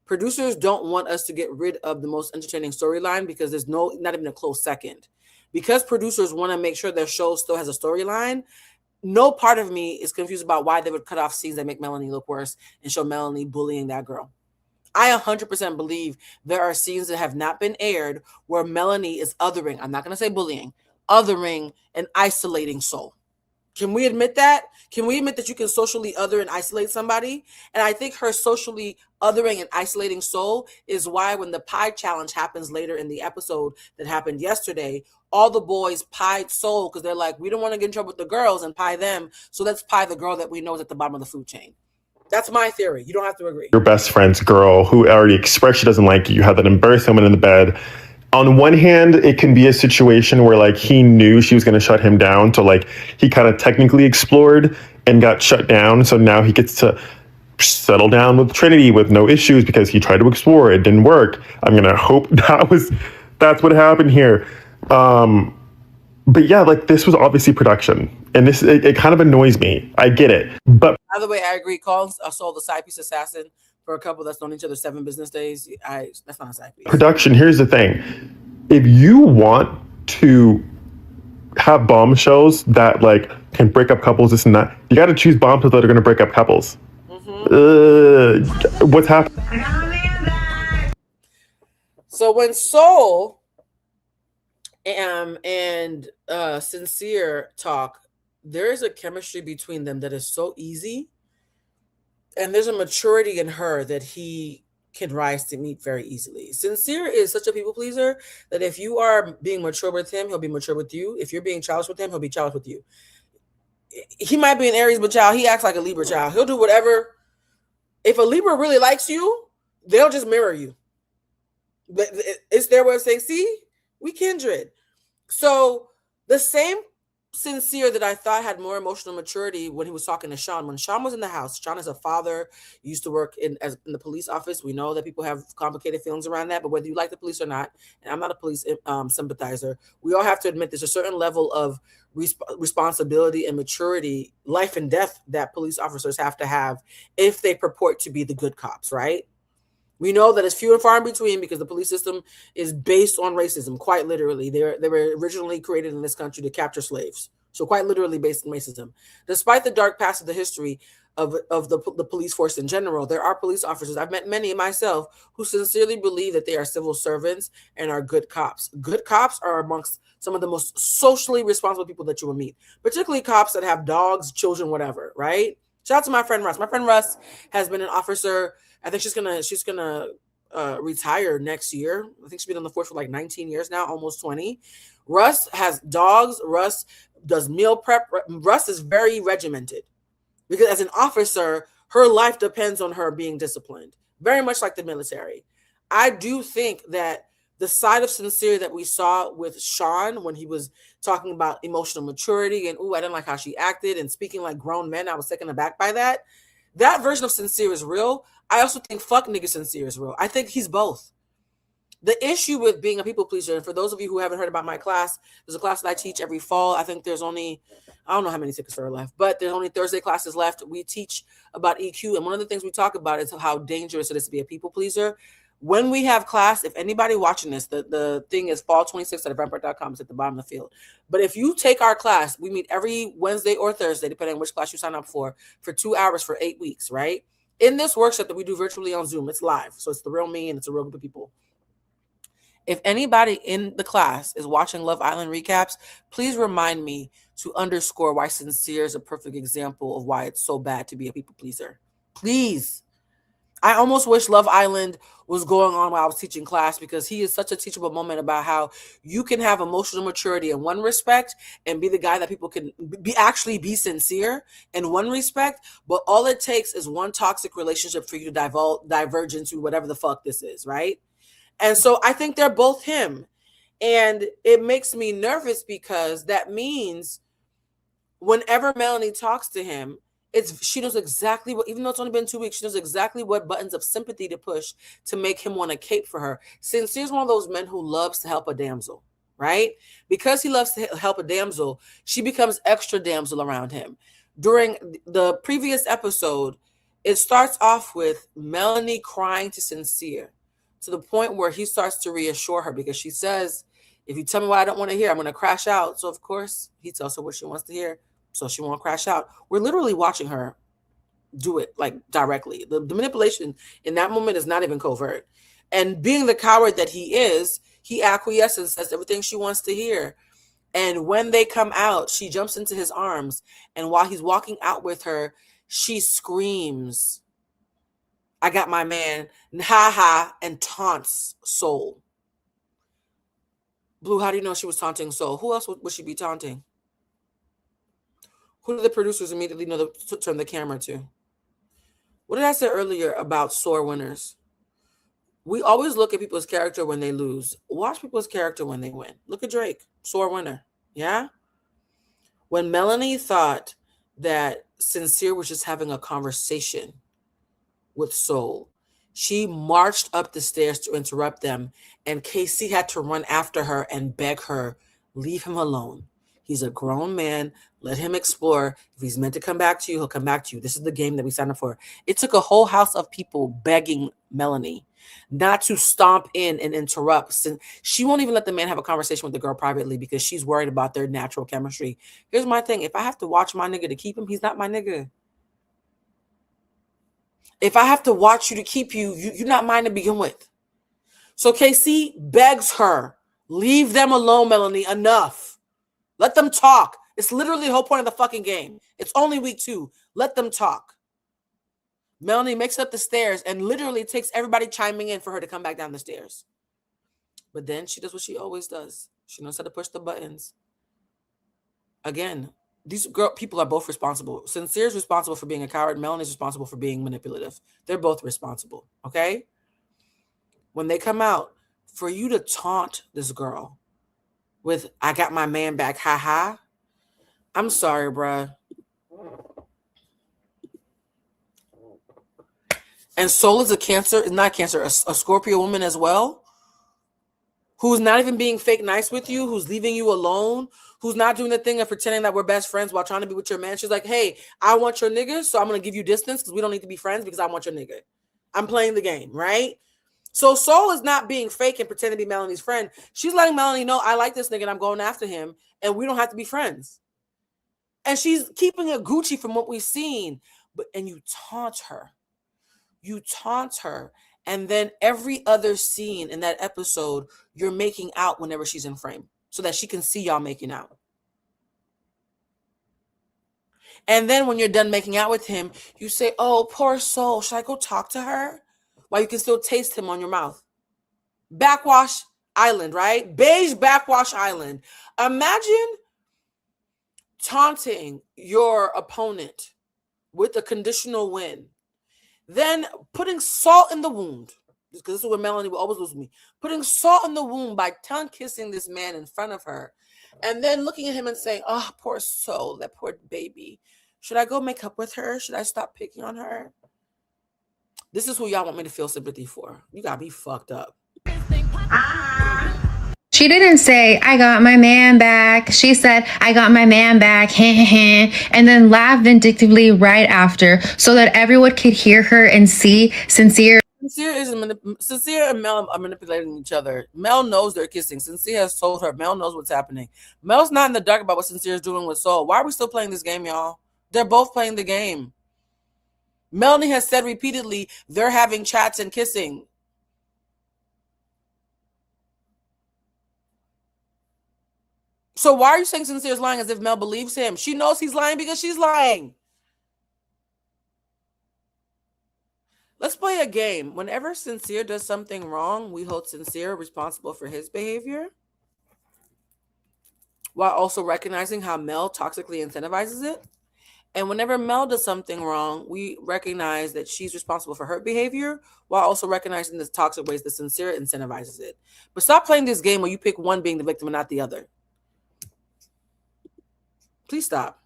Speaker 4: Producers don't want us to get rid of the most entertaining storyline because there's not even a close second. Because producers want to make sure their show still has a storyline, no part of me is confused about why they would cut off scenes that make Melanie look worse and show Melanie bullying that girl. I 100% believe there are scenes that have not been aired where Melanie is othering, I'm not going to say bullying, othering and isolating Soul. Can we admit that? Can we admit that you can socially other and isolate somebody? And I think her socially othering and isolating Soul is why when the pie challenge happens later in the episode that happened yesterday, all the boys pied Soul because they're like, we don't want to get in trouble with the girls and pie them. So let's pie the girl that we know is at the bottom of the food chain. That's my theory. You don't have to agree.
Speaker 3: Your best friend's girl who already expressed she doesn't like you had that embarrassing moment in the bed. On one hand, it can be a situation where he knew she was going to shut him down. So he kind of technically explored and got shut down. So now he gets to settle down with Trinity with no issues because he tried to explore. It didn't work. I'm going to hope that's what happened here. But yeah, this was obviously production. And it kind of annoys me. I get it. But
Speaker 4: by the way, I agree. Calling Soul the side piece assassin for a couple that's known each other 7 business days, that's not a side piece.
Speaker 3: Production, here's the thing. If you want to have bombshells that can break up couples, this and that, you got to choose bombshells that are going to break up couples. What's happening?
Speaker 4: So when Soul and Sincere talk, there is a chemistry between them that is so easy. And there's a maturity in her that he can rise to meet very easily. Sincere is such a people pleaser that if you are being mature with him, he'll be mature with you. If you're being childish with him, he'll be childish with you. He might be an Aries, but child, he acts like a Libra child. He'll do whatever. If a Libra really likes you, they'll just mirror you. It's their way of saying, see, we kindred. So the same Sincere that I thought had more emotional maturity when he was talking to Sean. When Sean was in the house, Sean is a father, used to work in the police office. We know that people have complicated feelings around that, but whether you like the police or not, and I'm not a police sympathizer, we all have to admit there's a certain level of responsibility and maturity, life and death, that police officers have to have if they purport to be the good cops, right? We know that it's few and far in between because the police system is based on racism, quite literally. They were originally created in this country to capture slaves. So quite literally based on racism. Despite the dark past of the history of the police force in general, there are police officers, I've met many myself, who sincerely believe that they are civil servants and are good cops. Good cops are amongst some of the most socially responsible people that you will meet, particularly cops that have dogs, children, whatever, right? Shout out to my friend Russ. My friend Russ has been an officer. I think she's gonna retire next year. I think she's been on the force for like 19 years now, almost 20. Russ has dogs. Russ does meal prep. Russ is very regimented because as an officer, her life depends on her being disciplined, very much like the military. I do think that the side of Sincere that we saw with Sean when he was talking about emotional maturity and, I didn't like how she acted and speaking like grown men, I was taken aback by that. That version of Sincere is real. I also think fuck nigga Sincere is real. I think he's both. The issue with being a people pleaser, and for those of you who haven't heard about my class, there's a class that I teach every fall. I think there's only, I don't know how many tickets are left, but there's only Thursday classes left. We teach about EQ, and one of the things we talk about is how dangerous it is to be a people pleaser. When we have class, if anybody watching this, the thing is fall 26 at eventbrite.com. It's at the bottom of the field. But if you take our class, we meet every Wednesday or Thursday, depending on which class you sign up for 2 hours for 8 weeks, right? In this workshop that we do virtually on Zoom, it's live. So it's the real me and it's a real group of people. If anybody in the class is watching Love Island recaps, please remind me to underscore why Sincere is a perfect example of why it's so bad to be a people pleaser. Please. I almost wish Love Island was going on while I was teaching class because he is such a teachable moment about how you can have emotional maturity in one respect and be the guy that people can be sincere in one respect, but all it takes is one toxic relationship for you to diverge into whatever the fuck this is, right? And so I think they're both him. And it makes me nervous because that means whenever Melanie talks to him, she knows exactly what, even though it's only been 2 weeks, she knows exactly what buttons of sympathy to push to make him want to cape for her. Sincere's one of those men who loves to help a damsel, right? Because he loves to help a damsel, she becomes extra damsel around him. During the previous episode, it starts off with Melanie crying to Sincere to the point where he starts to reassure her because she says, if you tell me what I don't want to hear, I'm going to crash out. So of course he tells her what she wants to hear. So she won't crash out. We're literally watching her do it like directly. The manipulation in that moment is not even covert. And being the coward that he is, he acquiesces and says everything she wants to hear. And when they come out, she jumps into his arms. And while he's walking out with her, she screams, I got my man, ha ha, and taunts Soul. Blue, how do you know she was taunting Soul? Who else would she be taunting? Who did the producers immediately know to turn the camera to? What did I say earlier about sore winners? We always look at people's character when they lose. Watch people's character when they win. Look at Drake, sore winner. Yeah? When Melanie thought that Sincere was just having a conversation with Soul, she marched up the stairs to interrupt them, and Casey had to run after her and beg her, leave him alone. He's a grown man. Let him explore. If he's meant to come back to you, he'll come back to you. This is the game that we signed up for. It took a whole house of people begging Melanie not to stomp in and interrupt. She won't even let the man have a conversation with the girl privately because she's worried about their natural chemistry. Here's my thing. If I have to watch my nigga to keep him, he's not my nigga. If I have to watch you to keep you, you're not mine to begin with. So Casey begs her, leave them alone, Melanie. Enough. Let them talk. It's literally the whole point of the fucking game. It's only week 2. Let them talk. Melanie makes up the stairs and literally takes everybody chiming in for her to come back down the stairs. But then she does what she always does. She knows how to push the buttons. Again, these people are both responsible. Sincere is responsible for being a coward. Melanie is responsible for being manipulative. They're both responsible, okay? When they come out, for you to taunt this girl with, I got my man back, haha. I'm sorry, bruh. And Soul is a Scorpio woman as well, who's not even being fake nice with you, who's leaving you alone, who's not doing the thing of pretending that we're best friends while trying to be with your man. She's like, hey, I want your nigga, so I'm going to give you distance because we don't need to be friends because I want your nigga. I'm playing the game, right? So Soul is not being fake and pretending to be Melanie's friend. She's letting Melanie know, I like this nigga and I'm going after him and we don't have to be friends. And she's keeping it Gucci from what we've seen. And you taunt her. You taunt her. And then every other scene in that episode, you're making out whenever she's in frame so that she can see y'all making out. And then when you're done making out with him, you say, oh, poor Soul, should I go talk to her? While you can still taste him on your mouth. Backwash Island, right? Beige Backwash Island. Imagine taunting your opponent with a conditional win. Then putting salt in the wound, because this is what Melanie will always lose me. Putting salt in the wound by tongue kissing this man in front of her. And then looking at him and saying, oh, poor Soul, that poor baby. Should I go make up with her? Should I stop picking on her? This is who y'all want me to feel sympathy for. You gotta be fucked up.
Speaker 7: She didn't say, I got my man back. She said, I got my man back, and then laughed vindictively right after so that everyone could hear her and see Sincere.
Speaker 4: Sincere and Mel are manipulating each other. Mel knows they're kissing. Sincere has told her. Mel knows what's happening. Mel's not in the dark about what Sincere is doing with Soul. Why are we still playing this game, y'all? They're both playing the game. Melanie has said repeatedly they're having chats and kissing. So why are you saying Sincere's lying as if Mel believes him? She knows he's lying because she's lying. Let's play a game. Whenever Sincere does something wrong, we hold Sincere responsible for his behavior, while also recognizing how Mel toxically incentivizes it. And whenever Mel does something wrong, we recognize that she's responsible for her behavior, while also recognizing the toxic ways that Sincere incentivizes it. But stop playing this game where you pick one being the victim and not the other. Please stop.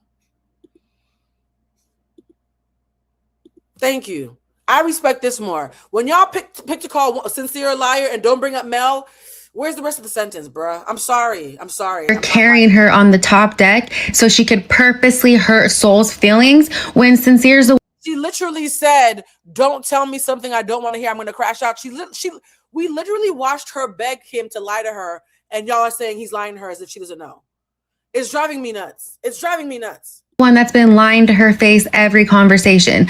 Speaker 4: Thank you. I respect this more. When y'all pick to call Sincere a liar and don't bring up Mel, where's the rest of the sentence, bruh? I'm sorry.
Speaker 7: Carrying her on the top deck so she could purposely hurt Soul's feelings when Sincere's the
Speaker 4: She literally said, don't tell me something I don't want to hear. I'm going to crash out. We literally watched her beg him to lie to her, and y'all are saying he's lying to her as if she doesn't know. It's driving me nuts.
Speaker 7: one that's been lying to her face every conversation.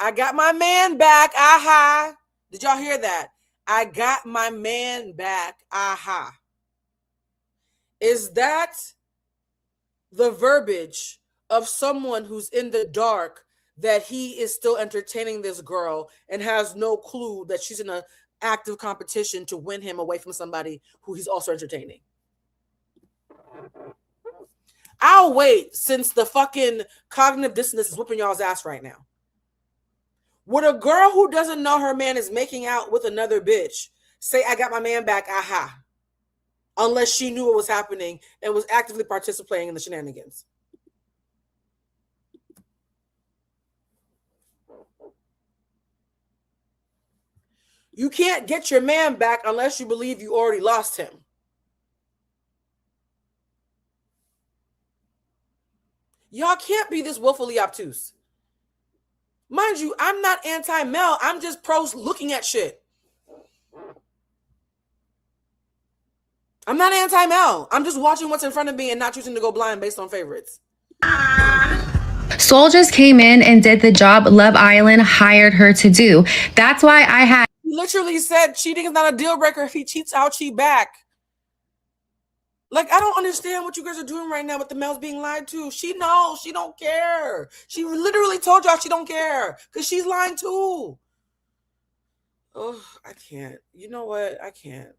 Speaker 4: I got my man back. Aha. Did y'all hear that? I got my man back. Aha. Is that the verbiage of someone who's in the dark that he is still entertaining this girl and has no clue that she's in an active competition to win him away from somebody who he's also entertaining? I'll wait since the fucking cognitive dissonance is whooping y'all's ass right now. Would a girl who doesn't know her man is making out with another bitch say, I got my man back, aha, unless she knew what was happening and was actively participating in the shenanigans? You can't get your man back unless you believe you already lost him. Y'all can't be this willfully obtuse. Mind you, I'm not anti-Mel. I'm just pro looking at shit. I'm not anti-Mel. I'm just watching what's in front of me and not choosing to go blind based on favorites.
Speaker 7: Soul just came in and did the job Love Island hired her to do. That's why I had
Speaker 4: He literally said cheating is not a deal breaker. If he cheats, I'll cheat back. Like, I don't understand what you guys are doing right now with the Mel's being lied to. She knows. She don't care. She literally told y'all she don't care because she's lying too. Oh, I can't. You know what? I can't.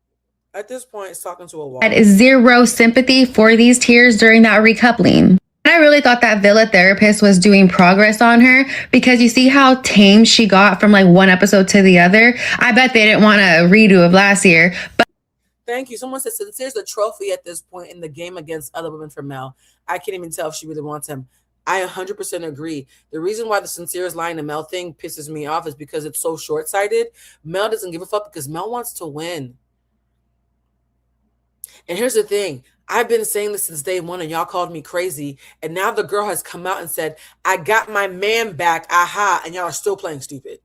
Speaker 4: At this point, it's talking to a wall.
Speaker 7: Had zero sympathy for these tears during that recoupling. I really thought that Villa therapist was doing progress on her because you see how tame she got from like one episode to the other. I bet they didn't want a redo of last year. But
Speaker 4: thank you. Someone said Sincere's a trophy at this point in the game against other women for Mel. I can't even tell if she really wants him. I 100% agree. The reason why the Sincere is lying to Mel thing pisses me off is because it's so short-sighted. Mel doesn't give a fuck because Mel wants to win. And here's the thing. I've been saying this since day one and y'all called me crazy. And now the girl has come out and said, I got my man back. Aha. And y'all are still playing stupid.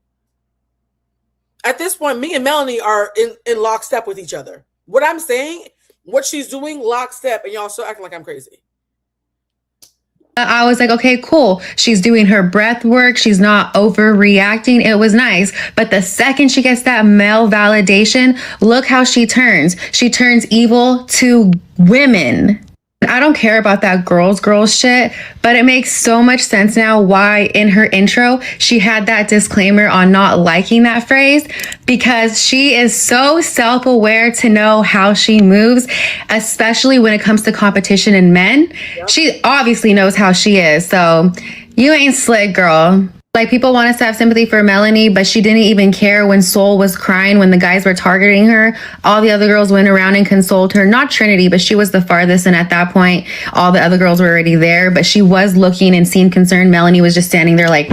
Speaker 4: At this point, me and Melanie are in lockstep with each other. What I'm saying, what she's doing, lockstep. And y'all still acting like I'm crazy.
Speaker 7: I was like, okay, cool. She's doing her breath work. She's not overreacting. It was nice. But the second she gets that male validation, look how she turns. She turns evil to women. I don't care about that girls shit, but it makes so much sense now why in her intro she had that disclaimer on not liking that phrase, because she is so self-aware to know how she moves, especially when it comes to competition in men. Yep. She obviously knows how she is. So you ain't slick, girl. Like, people want us to have sympathy for Melanie, but she didn't even care when Soul was crying when the guys were targeting her. All the other girls went around and consoled her. Not Trinity, but she was the farthest. And at that point, all the other girls were already there. But she was looking and seemed concerned. Melanie was just standing there like,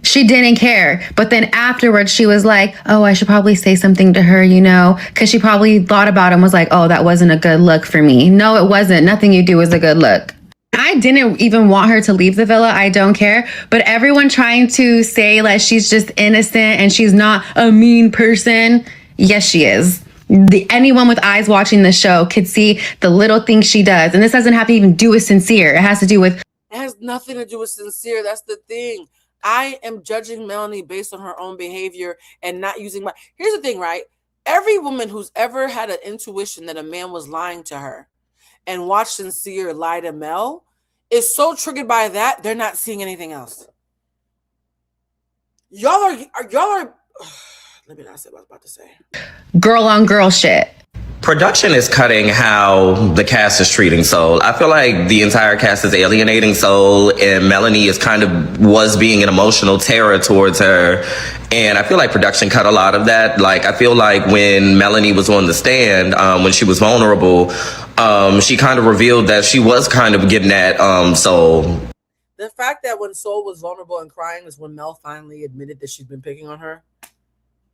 Speaker 7: she didn't care. But then afterwards, she was like, oh, I should probably say something to her, you know, because she probably thought about it and was like, oh, that wasn't a good look for me. No, it wasn't. Nothing you do was a good look. I didn't even want her to leave the villa. I don't care. But everyone trying to say like she's just innocent and she's not a mean person. Yes, she is. Anyone with eyes watching the show could see the little things she does. And this doesn't have to even do with Sincere. It has to do with...
Speaker 4: It has nothing to do with Sincere. That's the thing. I am judging Melanie based on her own behavior and not using my... Here's the thing, right? Every woman who's ever had an intuition that a man was lying to her and watched Sincere lie to Mel is so triggered by that, they're not seeing anything else. Y'all are let me not say what I was about to say.
Speaker 7: Girl on girl shit.
Speaker 8: Production is cutting how the cast is treating Soul. I feel like the entire cast is alienating Soul, and Melanie is was being an emotional terror towards her. And I feel like production cut a lot of that. Like, I feel like when Melanie was on the stand, when she was vulnerable, she kind of revealed that she was kind of getting at Soul.
Speaker 4: The fact that when Soul was vulnerable and crying is when Mel finally admitted that she's been picking on her.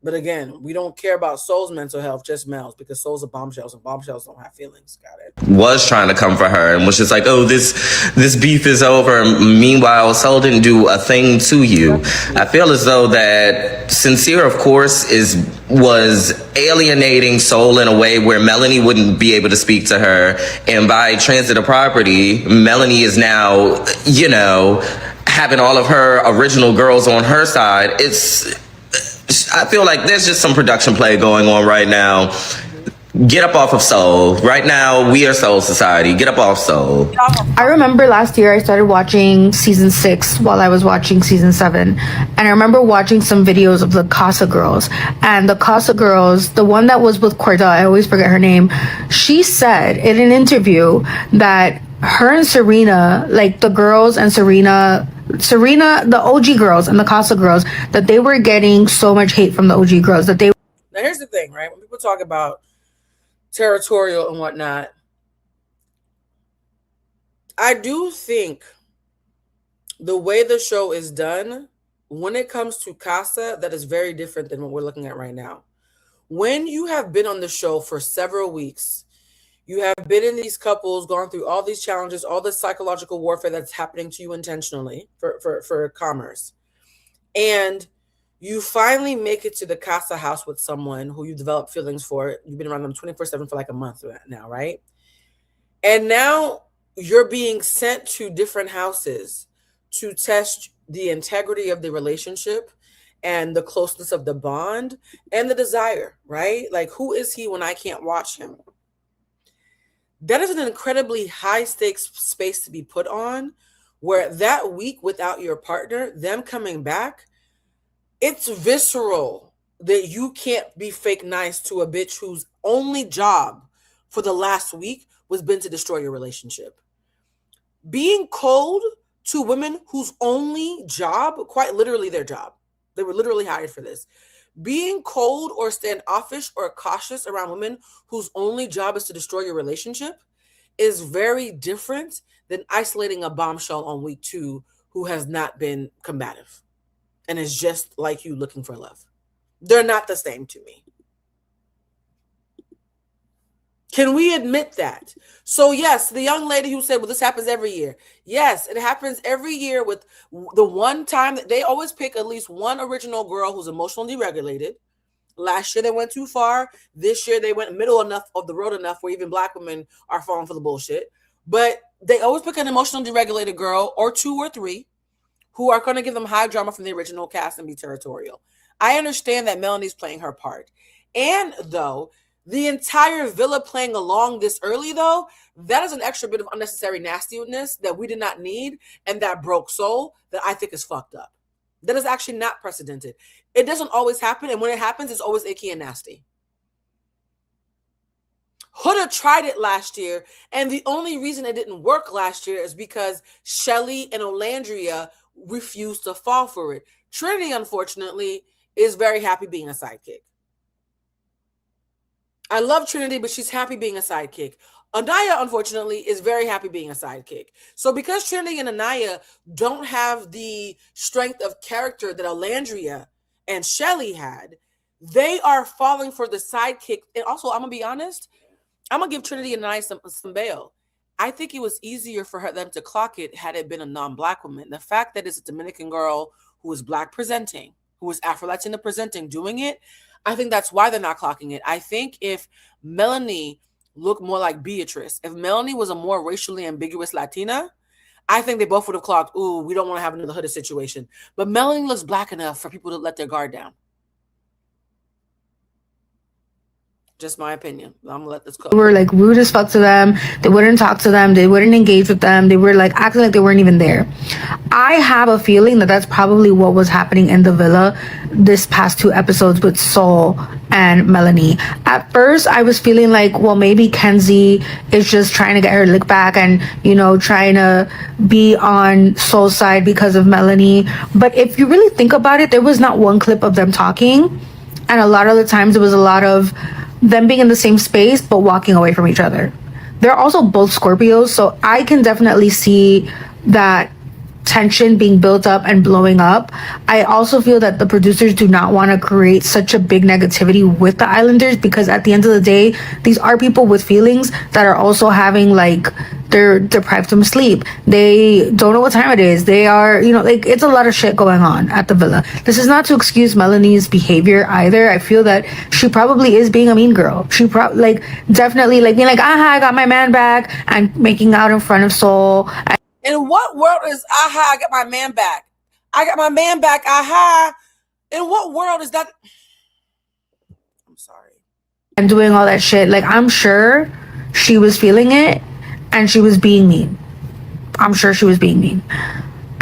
Speaker 4: But again, we don't care about Soul's mental health, just Mel's, because Soul's a bombshells and bombshells don't have feelings. Got it.
Speaker 8: Was trying to come for her and was just like, oh, this beef is over. Meanwhile, Soul didn't do a thing to you. I feel as though that Sincere, of course, was alienating Soul in a way where Melanie wouldn't be able to speak to her. And by transit of property, Melanie is now, you know, having all of her original girls on her side. I feel like there's just some production play going on right now. Get up off of Soul. Right now, we are Soul Society. Get up off Soul.
Speaker 20: I remember last year I started watching season 6 while I was watching season 7. And I remember watching some videos of the Casa girls. And the Casa girls, the one that was with Cordell, I always forget her name, she said in an interview that her and Serena, like the girls and Serena, the OG girls and the Casa girls, that they were getting so much hate from the OG girls that they...
Speaker 4: Now, here's the thing, right? When people talk about territorial and whatnot, I do think the way the show is done, when it comes to Casa, that is very different than what we're looking at right now. When you have been on the show for several weeks, you have been in these couples, gone through all these challenges, all this psychological warfare that's happening to you intentionally for commerce. And you finally make it to the Casa house with someone who you develop feelings for. You've been around them 24/7 for like a month now, right? And now you're being sent to different houses to test the integrity of the relationship and the closeness of the bond and the desire, right? Like, who is he when I can't watch him? that is an incredibly high stakes space to be put on, where that week without your partner, them coming back, it's visceral that you can't be fake nice to a bitch whose only job for the last week was been to destroy your relationship. Being cold to women whose only job, quite literally their job, they were literally hired for this. Being cold or standoffish or cautious around women whose only job is to destroy your relationship is very different than isolating a bombshell on week 2 who has not been combative and is just like you looking for love. They're not the same to me. Can we admit that? So yes, the young lady who said, well, this happens every year. Yes, it happens every year with the one time that they always pick at least one original girl who's emotionally deregulated. Last year they went too far. This year they went middle enough of the road enough where even Black women are falling for the bullshit. But they always pick an emotionally deregulated girl or 2 or 3 who are going to give them high drama from the original cast and be territorial. I understand that Melanie's playing her part. And though the entire villa playing along this early, though, that is an extra bit of unnecessary nastiness that we did not need and that broke soul that I think is fucked up. That is actually not precedented. It doesn't always happen, and when it happens, it's always icky and nasty. Huda tried it last year, and the only reason it didn't work last year is because Shelly and Olandria refused to fall for it. Trinity, unfortunately, is very happy being a sidekick. I love Trinity, but she's happy being a sidekick. Anaya, unfortunately, is very happy being a sidekick. So because Trinity and Anaya don't have the strength of character that Olandria and Shelly had, they are falling for the sidekick. And also, I'm going to be honest, I'm going to give Trinity and Anaya some bail. I think it was easier for them to clock it had it been a non-Black woman. The fact that it's a Dominican girl who is Black presenting, who is Afro-Latina presenting, doing it, I think that's why they're not clocking it. I think if Melanie looked more like Beatrice, if Melanie was a more racially ambiguous Latina, I think they both would have clocked, ooh, we don't want to have another Huda situation. But Melanie looks Black enough for people to let their guard down. Just my opinion. I'm gonna let this go.
Speaker 20: They were like rude as fuck to them. They wouldn't talk to them. They wouldn't engage with them. They were like acting like they weren't even there. I have a feeling that that's probably what was happening in the villa this past 2 episodes with Soul and Melanie. At first, I was feeling like, well, maybe Kenzie is just trying to get her lick back and, you know, trying to be on Soul's side because of Melanie. But if you really think about it, there was not one clip of them talking. And a lot of the times it was a lot of them being in the same space but walking away from each other. They're also both Scorpios, so I can definitely see that tension being built up and blowing up. I also feel that the producers do not want to create such a big negativity with the Islanders, because at the end of the day, these are people with feelings that are also having, like, they're deprived from sleep. They don't know what time it is. They are, you know, like, it's a lot of shit going on at the villa. This is not to excuse Melanie's behavior either. I feel that she probably is being a mean girl. She like definitely like being like, aha, I got my man back, and making out in front of Soul.
Speaker 4: In what world is aha, I got my man back? I got my man back, aha. In what world is that? I'm sorry.
Speaker 20: And doing all that shit. Like, I'm sure she was feeling it and she was being mean. I'm sure she was being mean.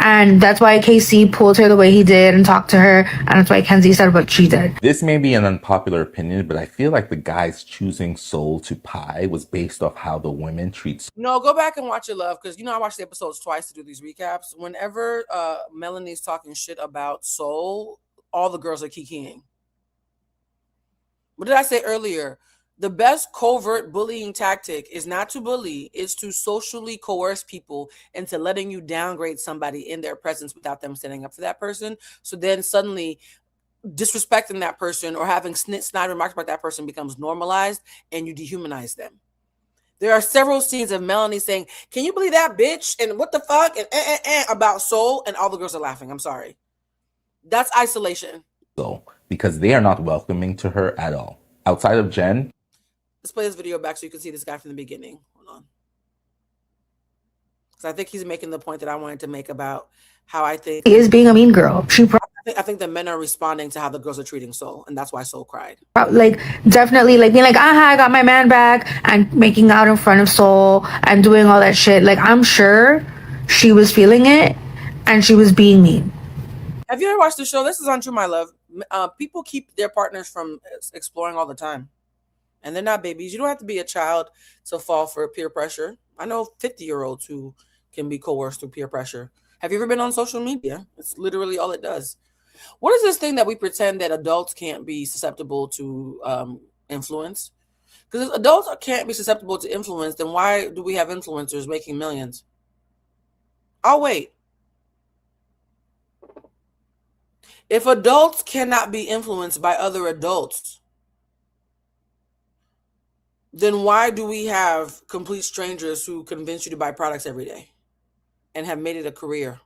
Speaker 20: And that's why KC pulled her the way he did and talked to her. And that's why Kenzie said what she did.
Speaker 9: This may be an unpopular opinion, but I feel like the guys choosing Soul to pie was based off how the women treat.
Speaker 4: No, go back and watch it, love, because you know I watch the episodes twice to do these recaps. Whenever Melanie's talking shit about Soul, all the girls are kikiing. What did I say earlier? The best covert bullying tactic is not to bully, it's to socially coerce people into letting you downgrade somebody in their presence without them standing up for that person. So then suddenly disrespecting that person or having snide remarks about that person becomes normalized and you dehumanize them. There are several scenes of Melanie saying, can you believe that bitch? And what the fuck? And about Soul, and all the girls are laughing. I'm sorry. That's isolation.
Speaker 9: So, because they are not welcoming to her at all. Outside of Jen.
Speaker 4: Let's play this video back so you can see this guy from the beginning. Hold on. Because I think he's making the point that I wanted to make about how I think
Speaker 20: he is being a mean girl. She
Speaker 4: I think the men are responding to how the girls are treating Soul, and that's why Soul cried.
Speaker 20: Like, definitely, like, being like, aha, I got my man back, and making out in front of Soul and doing all that shit. Like, I'm sure she was feeling it, and she was being mean.
Speaker 4: Have you ever watched the show? This is on True My Love. People keep their partners from exploring all the time, and they're not babies. You don't have to be a child to fall for peer pressure. I know 50-year-olds who can be coerced through peer pressure. Have you ever been on social media? It's literally all it does. What is this thing that we pretend that adults can't be susceptible to influence? Because if adults can't be susceptible to influence, then why do we have influencers making millions? I'll wait. If adults cannot be influenced by other adults, then why do we have complete strangers who convince you to buy products every day and have made it a career?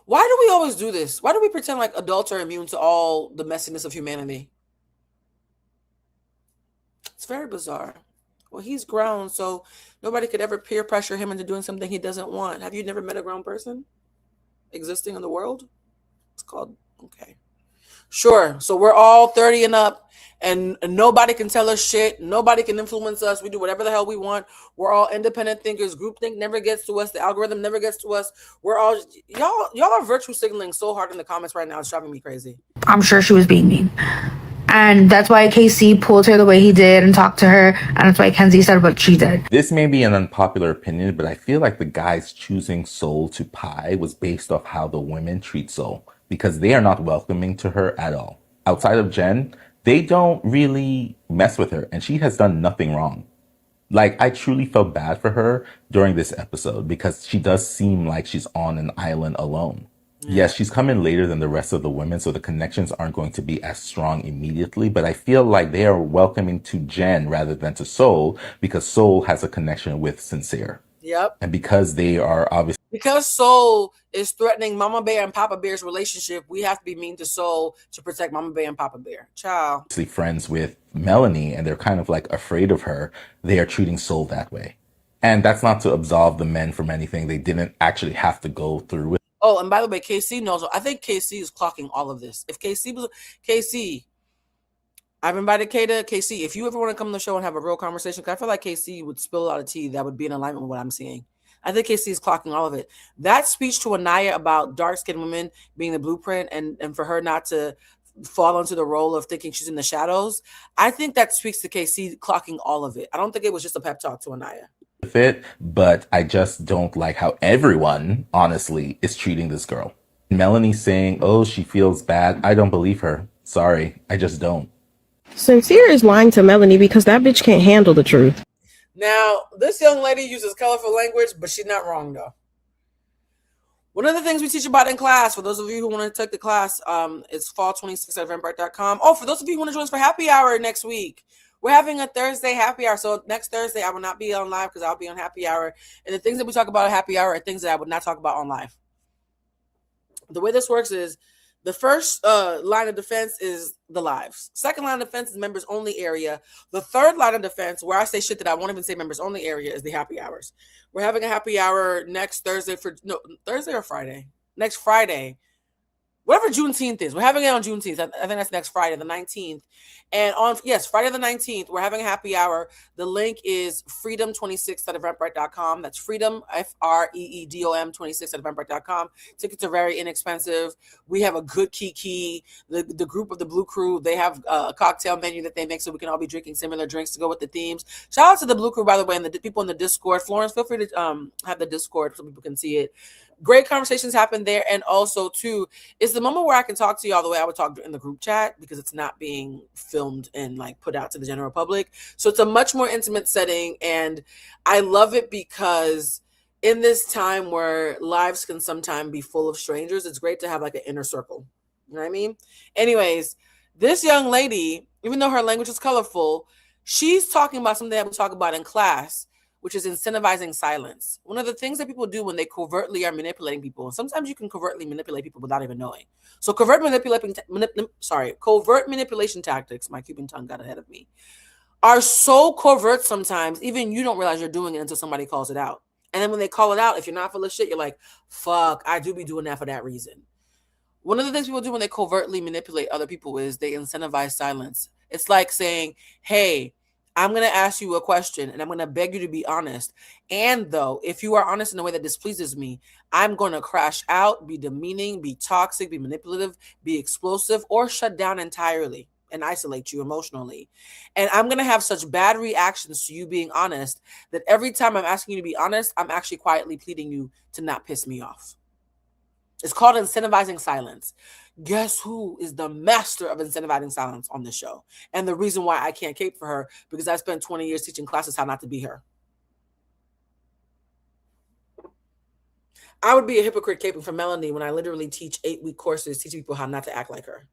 Speaker 4: Why do we always do this? Why do we pretend like adults are immune to all the messiness of humanity? It's very bizarre. Well, he's grown, so nobody could ever peer pressure him into doing something he doesn't want. Have you never met a grown person existing in the world? It's called, okay. Sure. So we're all 30 and up, and nobody can tell us shit. Nobody can influence us. We do whatever the hell we want. We're all independent thinkers. Groupthink never gets to us. The algorithm never gets to us. We're all y'all are virtue signaling so hard in the comments right now. It's driving me crazy.
Speaker 20: I'm sure she was being mean. And that's why KC pulled her the way he did and talked to her. And that's why Kenzie said what she did.
Speaker 9: This may be an unpopular opinion, but I feel like the guys choosing Soul to pie was based off how the women treat Soul, because they are not welcoming to her at all. Outside of Jen, they don't really mess with her, and she has done nothing wrong. Like, I truly felt bad for her during this episode because she does seem like she's on an island alone. Yes, she's come in later than the rest of the women, so the connections aren't going to be as strong immediately, but I feel like they are welcoming to Jen rather than to Soul because Soul has a connection with Sincere.
Speaker 4: Yep.
Speaker 9: And because they are obviously...
Speaker 4: Because Soul is threatening Mama Bear and Papa Bear's relationship, we have to be mean to Soul to protect Mama Bear and Papa Bear. Ciao.
Speaker 9: friends with Melanie and they're kind of like afraid of her, they are treating Soul that way. And that's not to absolve the men from anything they didn't actually have to go through with.
Speaker 4: Oh, and by the way, KC knows. I think KC is clocking all of this. If KC, I've invited Kata. KC, if you ever want to come on the show and have a real conversation, because I feel like KC would spill a lot of tea that would be in alignment with what I'm seeing. I think KC is clocking all of it. That speech to Anaya about dark-skinned women being the blueprint and for her not to fall into the role of thinking she's in the shadows, I think that speaks to KC clocking all of it. I don't think it was just a pep talk to Anaya.
Speaker 9: It, but I just don't like how everyone, honestly, is treating this girl. Melanie saying, oh, she feels bad. I don't believe her. Sorry, I just don't.
Speaker 11: Sincere is lying to Melanie because that bitch can't handle the truth.
Speaker 4: Now, this young lady uses colorful language, but she's not wrong, though. One of the things we teach about in class, for those of you who want to take the class, it's fall 26 at eventbrite.com. Oh, for those of you who want to join us for happy hour next week, we're having a Thursday happy hour. So next Thursday, I will not be on live because I'll be on happy hour. And the things that we talk about at happy hour are things that I would not talk about on live. The way this works is the first line of defense is the lives. Second line of defense is members only area. The third line of defense, where I say shit that I won't even say members only area, is the happy hours. We're having a happy hour next Thursday Thursday or Friday? Next Friday. Whatever Juneteenth is. We're having it on Juneteenth. I think that's next Friday, the 19th. And Friday the 19th, we're having a happy hour. The link is freedom26 at eventbrite.com. That's freedom, FREEDOM 26 at eventbrite.com. Tickets are very inexpensive. We have a good kiki. The group of the Blue Crew, they have a cocktail menu that they make so we can all be drinking similar drinks to go with the themes. Shout out to the Blue Crew, by the way, and the people in the Discord. Florence, feel free to have the Discord so people can see it. Great conversations happen there. And also, too, it's the moment where I can talk to you all the way I would talk in the group chat because it's not being filmed and like put out to the general public. So it's a much more intimate setting. And I love it because in this time where lives can sometimes be full of strangers, it's great to have like an inner circle. You know what I mean? Anyways, this young lady, even though her language is colorful, she's talking about something that we talk about in class, which is incentivizing silence. One of the things that people do when they covertly are manipulating people, and sometimes you can covertly manipulate people without even knowing. So covert manipulation tactics, my Cuban tongue got ahead of me, are so covert sometimes, even you don't realize you're doing it until somebody calls it out. And then when they call it out, if you're not full of shit, you're like, fuck, I do be doing that for that reason. One of the things people do when they covertly manipulate other people is they incentivize silence. It's like saying, hey, I'm going to ask you a question and I'm going to beg you to be honest. And though, if you are honest in a way that displeases me, I'm going to crash out, be demeaning, be toxic, be manipulative, be explosive, or shut down entirely and isolate you emotionally. And I'm going to have such bad reactions to you being honest that every time I'm asking you to be honest, I'm actually quietly pleading you to not piss me off. It's called incentivizing silence. Guess who is the master of incentivizing silence on this show? And the reason why I can't cape for her, because I spent 20 years teaching classes how not to be her. I would be a hypocrite caping for Melanie when I literally teach 8-week courses, teach people how not to act like her.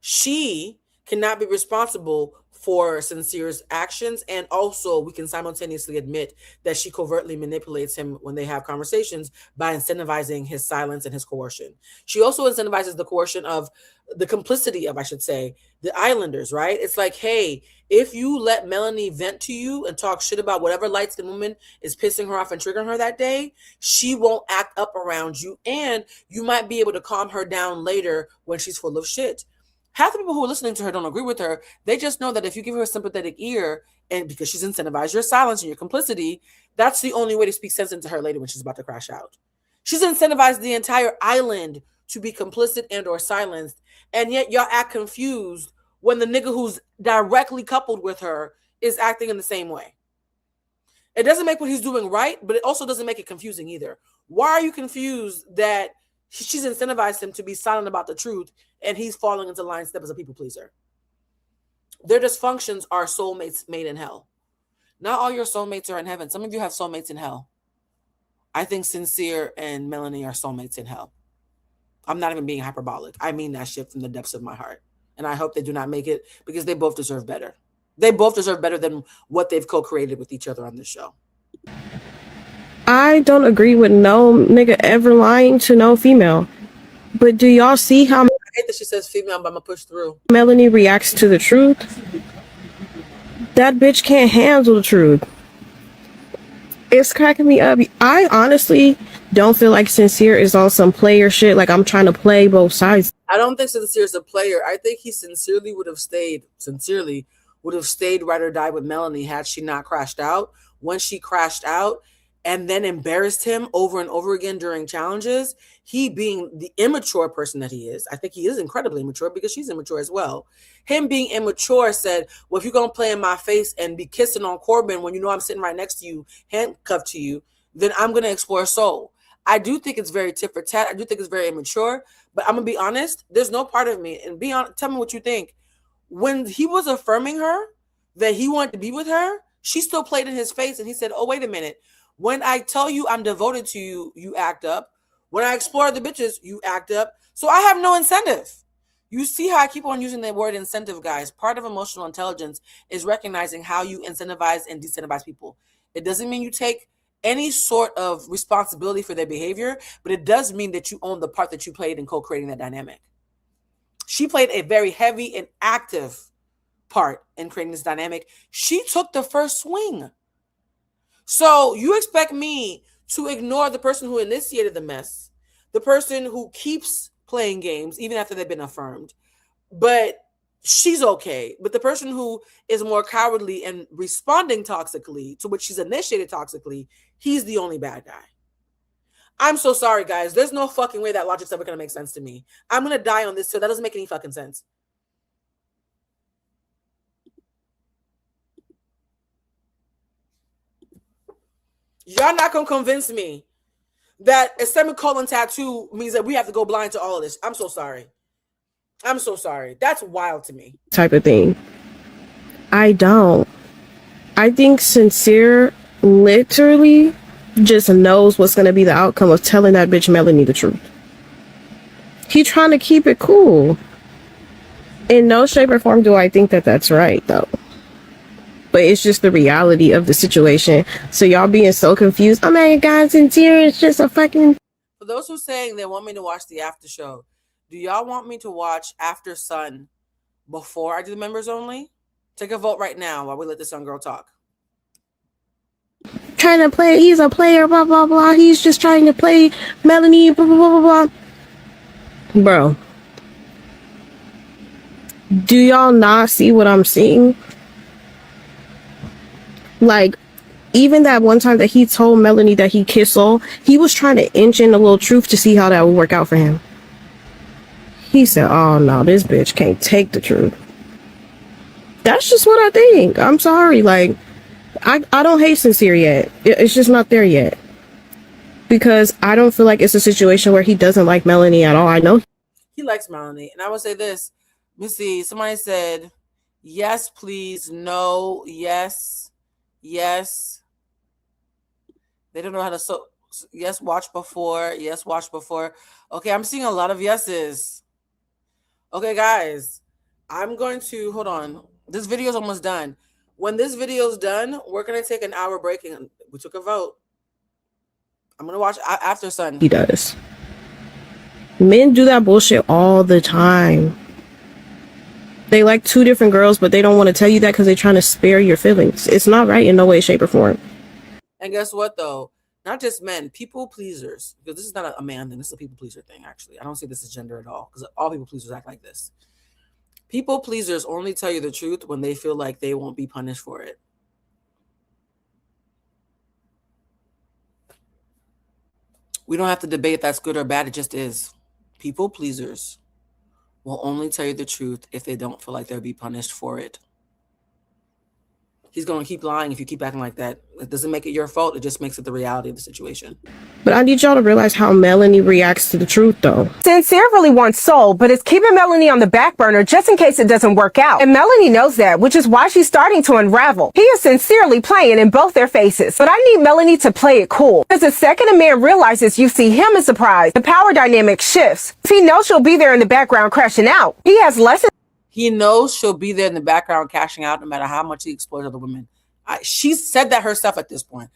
Speaker 4: She cannot be responsible for Sincere's actions, and also we can simultaneously admit that she covertly manipulates him when they have conversations by incentivizing his silence and his coercion. She also incentivizes the coercion of the complicity of, I should say, the Islanders, right? It's like, hey, if you let Melanie vent to you and talk shit about whatever light-skinned woman is pissing her off and triggering her that day, she won't act up around you, and you might be able to calm her down later when she's full of shit. Half the people who are listening to her don't agree with her. They just know that if you give her a sympathetic ear, and because she's incentivized your silence and your complicity, that's the only way to speak sense into her later when she's about to crash out. She's incentivized the entire island to be complicit and or silenced, and yet y'all act confused when the nigga who's directly coupled with her is acting in the same way. It doesn't make what he's doing right, but it also doesn't make it confusing either. Why are you confused that she's incentivized him to be silent about the truth and he's falling into line step as a people pleaser? Their dysfunctions are soulmates made in hell. Not all your soulmates are in heaven. Some of you have soulmates in hell. I think Sincere and Melanie are soulmates in hell. I'm not even being hyperbolic. I mean that shit from the depths of my heart. And I hope they do not make it, because they both deserve better. They both deserve better than what they've co-created with each other on this show.
Speaker 11: I don't agree with no nigga ever lying to no female. But do y'all see how
Speaker 4: I hate that she says female, but I'm gonna push through.
Speaker 11: Melanie reacts to the truth? That bitch can't handle the truth. It's cracking me up. I honestly don't feel like Sincere is on some player shit. Like I'm trying to play both sides.
Speaker 4: I don't think Sincere is a player. I think he sincerely would have stayed ride or die with Melanie had she not crashed out. When she crashed out and then embarrassed him over and over again during challenges, he being the immature person that he is, I think he is incredibly immature because she's immature as well. Him being immature said, well, if you're going to play in my face and be kissing on Corbin when you know I'm sitting right next to you, handcuffed to you, then I'm going to explore soul. I do think it's very tit for tat. I do think it's very immature, but I'm going to be honest. There's no part of me, and tell me what you think. When he was affirming her that he wanted to be with her, she still played in his face, and he said, oh, wait a minute. When I tell you I'm devoted to you, you act up. When I explore the bitches, you act up. So I have no incentive. You see how I keep on using the word incentive, guys. Part of emotional intelligence is recognizing how you incentivize and disincentivize people. It doesn't mean you take any sort of responsibility for their behavior, but it does mean that you own the part that you played in co-creating that dynamic. She played a very heavy and active part in creating this dynamic. She took the first swing. So you expect me to ignore the person who initiated the mess, the person who keeps playing games even after they've been affirmed, but she's okay. But the person who is more cowardly and responding toxically to what she's initiated toxically, he's the only bad guy. I'm so sorry, guys. There's no fucking way that logic's ever going to make sense to me. I'm going to die on this, so that doesn't make any fucking sense. Y'all not going to convince me that a semicolon tattoo means that we have to go blind to all of this. I'm so sorry. I'm so sorry. That's wild to me.
Speaker 11: Type of thing. I don't. I think Sincere literally just knows what's going to be the outcome of telling that bitch Melanie the truth. He trying to keep it cool. In no shape or form do I think that that's right, though. But it's just the reality of the situation. So y'all being so confused. Oh my God, Sincere is just a fucking...
Speaker 4: For those who saying they want me to watch the after show, do y'all want me to watch After Sun before I do the members only? Take a vote right now while we let this young girl talk.
Speaker 11: trying to play. He's a player, blah, blah, blah. He's just trying to play Melanie, blah, blah, blah, blah, blah. Bro. Do y'all not see what I'm seeing? Like, even that one time that he told Melanie that he kissed Soul, he was trying to inch in a little truth to see how that would work out for him. He said, oh no, this bitch can't take the truth. That's just what I think. I'm sorry. Like, I don't hate Sincere yet. It's just not there yet. Because I don't feel like it's a situation where he doesn't like Melanie at all. I know
Speaker 4: He likes Melanie. And I would say this. Let me see. Somebody said, yes, please. No, yes. Yes. They don't know how to yes, watch before. Yes, watch before. Okay, I'm seeing a lot of yeses. Okay, guys. I'm going to hold on. This video is almost done. When this video is done, we're going to take an hour break and we took a vote. I'm going to watch After Sun.
Speaker 11: he does. Men do that bullshit all the time. They like two different girls, but they don't want to tell you that because they're trying to spare your feelings. It's not right in no way, shape, or form.
Speaker 4: And guess what, though? Not just men, people pleasers. Because this is not a man thing. This is a people pleaser thing, actually. I don't see this as gender at all. Because all people pleasers act like this. People pleasers only tell you the truth when they feel like they won't be punished for it. We don't have to debate if that's good or bad. It just is. People pleasers will only tell you the truth if they don't feel like they'll be punished for it. He's going to keep lying if you keep acting like that. It doesn't make it your fault. It just makes it the reality of the situation.
Speaker 11: But I need y'all to realize how Melanie reacts to the truth, though.
Speaker 12: Sincere really wants Soul, but is keeping Melanie on the back burner just in case it doesn't work out. And Melanie knows that, which is why she's starting to unravel. He is sincerely playing in both their faces. But I need Melanie to play it cool. Because the second a man realizes you see him as a prize, the power dynamic shifts. If he knows she'll be there in the background crashing out, he has lessons.
Speaker 4: He knows she'll be there in the background cashing out no matter how much he exploits other women. She said that herself at this point.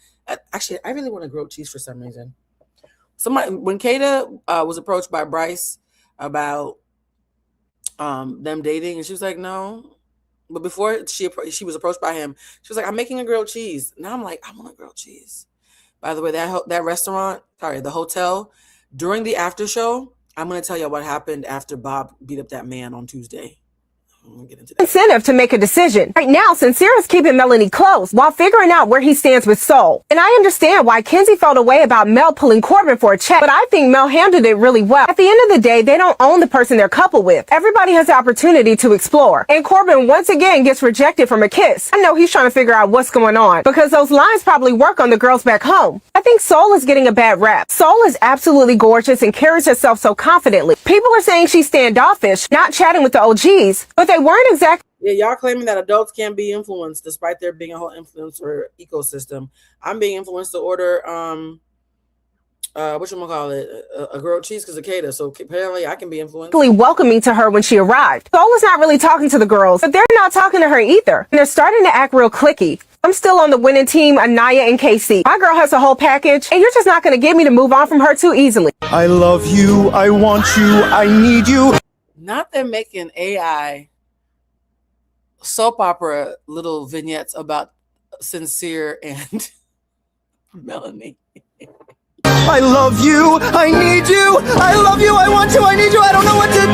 Speaker 4: Actually, I really want to grilled cheese for some reason. When Kata was approached by Bryce about them dating, and she was like, no. But before she was approached by him, she was like, I'm making a grilled cheese. Now I'm like, I want a grilled cheese. By the way, that restaurant, the hotel, during the after show, I'm going to tell you what happened after Bob beat up that man on Tuesday.
Speaker 12: Incentive to make a decision. Right now, Sincere is keeping Melanie close while figuring out where he stands with Soul. And I understand why Kenzie felt away about Mel pulling Corbin for a check, but I think Mel handled it really well. At the end of the day, they don't own the person they're coupled with. Everybody has the opportunity to explore. And Corbin once again gets rejected from a kiss. I know he's trying to figure out what's going on because those lines probably work on the girls back home. I think Soul is getting a bad rap. Soul is absolutely gorgeous and carries herself so confidently. People are saying she's standoffish, not chatting with the OGs, but they weren't exactly.
Speaker 4: Yeah, y'all claiming that adults can't be influenced despite there being a whole influencer ecosystem. I'm being influenced to order whatchamacallit, a grilled cheese because of Kata. So apparently I can be influenced.
Speaker 12: Welcoming to her when she arrived. Soul is not really talking to the girls, but they're not talking to her either. And they're starting to act real cliquey. I'm still on the winning team, Anaya and Casey. My girl has a whole package, and you're just not going to get me to move on from her too easily.
Speaker 1: I love you. I want you. I need you.
Speaker 4: Not them making AI soap opera little vignettes about Sincere and Melanie.
Speaker 1: I love you. I need you. I love you. I want you. I need you. I don't know what to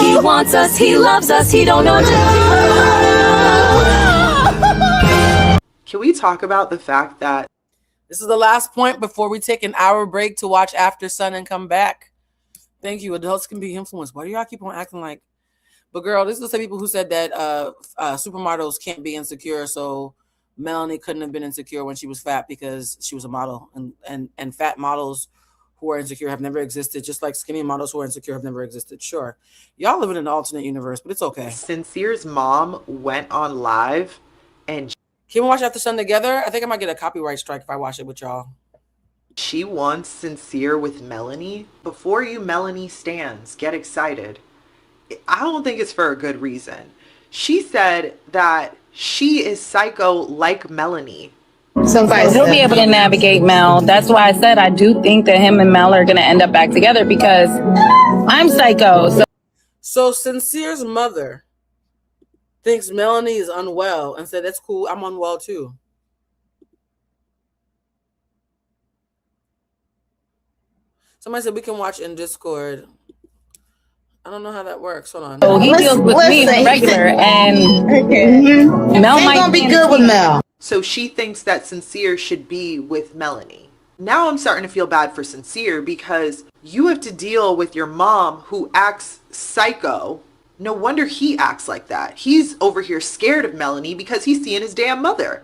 Speaker 1: do.
Speaker 19: He wants us. He loves us. He don't know what to do.
Speaker 5: Can we talk about the fact that
Speaker 4: this is the last point before we take an hour break to watch After Sun and come back? Thank you. Adults can be influenced. Why do y'all keep on acting like? But girl, this is the people who said that supermodels can't be insecure. So Melanie couldn't have been insecure when she was fat because she was a model, and fat models who are insecure have never existed, just like skinny models who are insecure have never existed. Sure, y'all live in an alternate universe, but it's okay.
Speaker 5: Sincere's mom went on live and
Speaker 4: can we watch After Sun together? I think I might get a copyright strike if I watch it with y'all.
Speaker 5: she wants Sincere with Melanie? Before you Melanie stands, get excited. I don't think it's for a good reason. She said that she is psycho like Melanie.
Speaker 13: So he'll be able to navigate Mel. That's why I said I do think that him and Mel are going to end up back together because I'm psycho.
Speaker 4: So Sincere's mother thinks Melanie is unwell and said, that's cool, I'm unwell too. Somebody said we can watch in Discord. I don't know how that works. Hold on.
Speaker 13: So he deals with me regular, and Mel might be good with Mel.
Speaker 14: So she thinks that Sincere should be with Melanie. Now I'm starting to feel bad for Sincere because you have to deal with your mom who acts psycho. No wonder he acts like that. He's over here scared of Melanie because he's seeing his damn mother.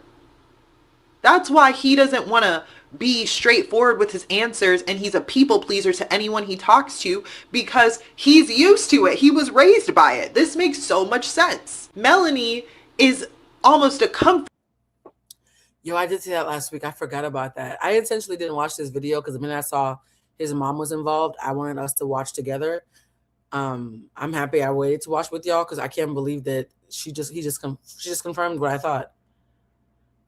Speaker 14: That's why he doesn't want to be straightforward with his answers, and he's a people pleaser to anyone he talks to because he's used to it. He was raised by it. This makes so much sense. Melanie is almost a comfort.
Speaker 4: Yo, I did see that last week. I forgot about that. I intentionally didn't watch this video because the minute I saw his mom was involved, I wanted us to watch together. I'm happy I waited to watch with y'all because I can't believe that she just confirmed what I thought.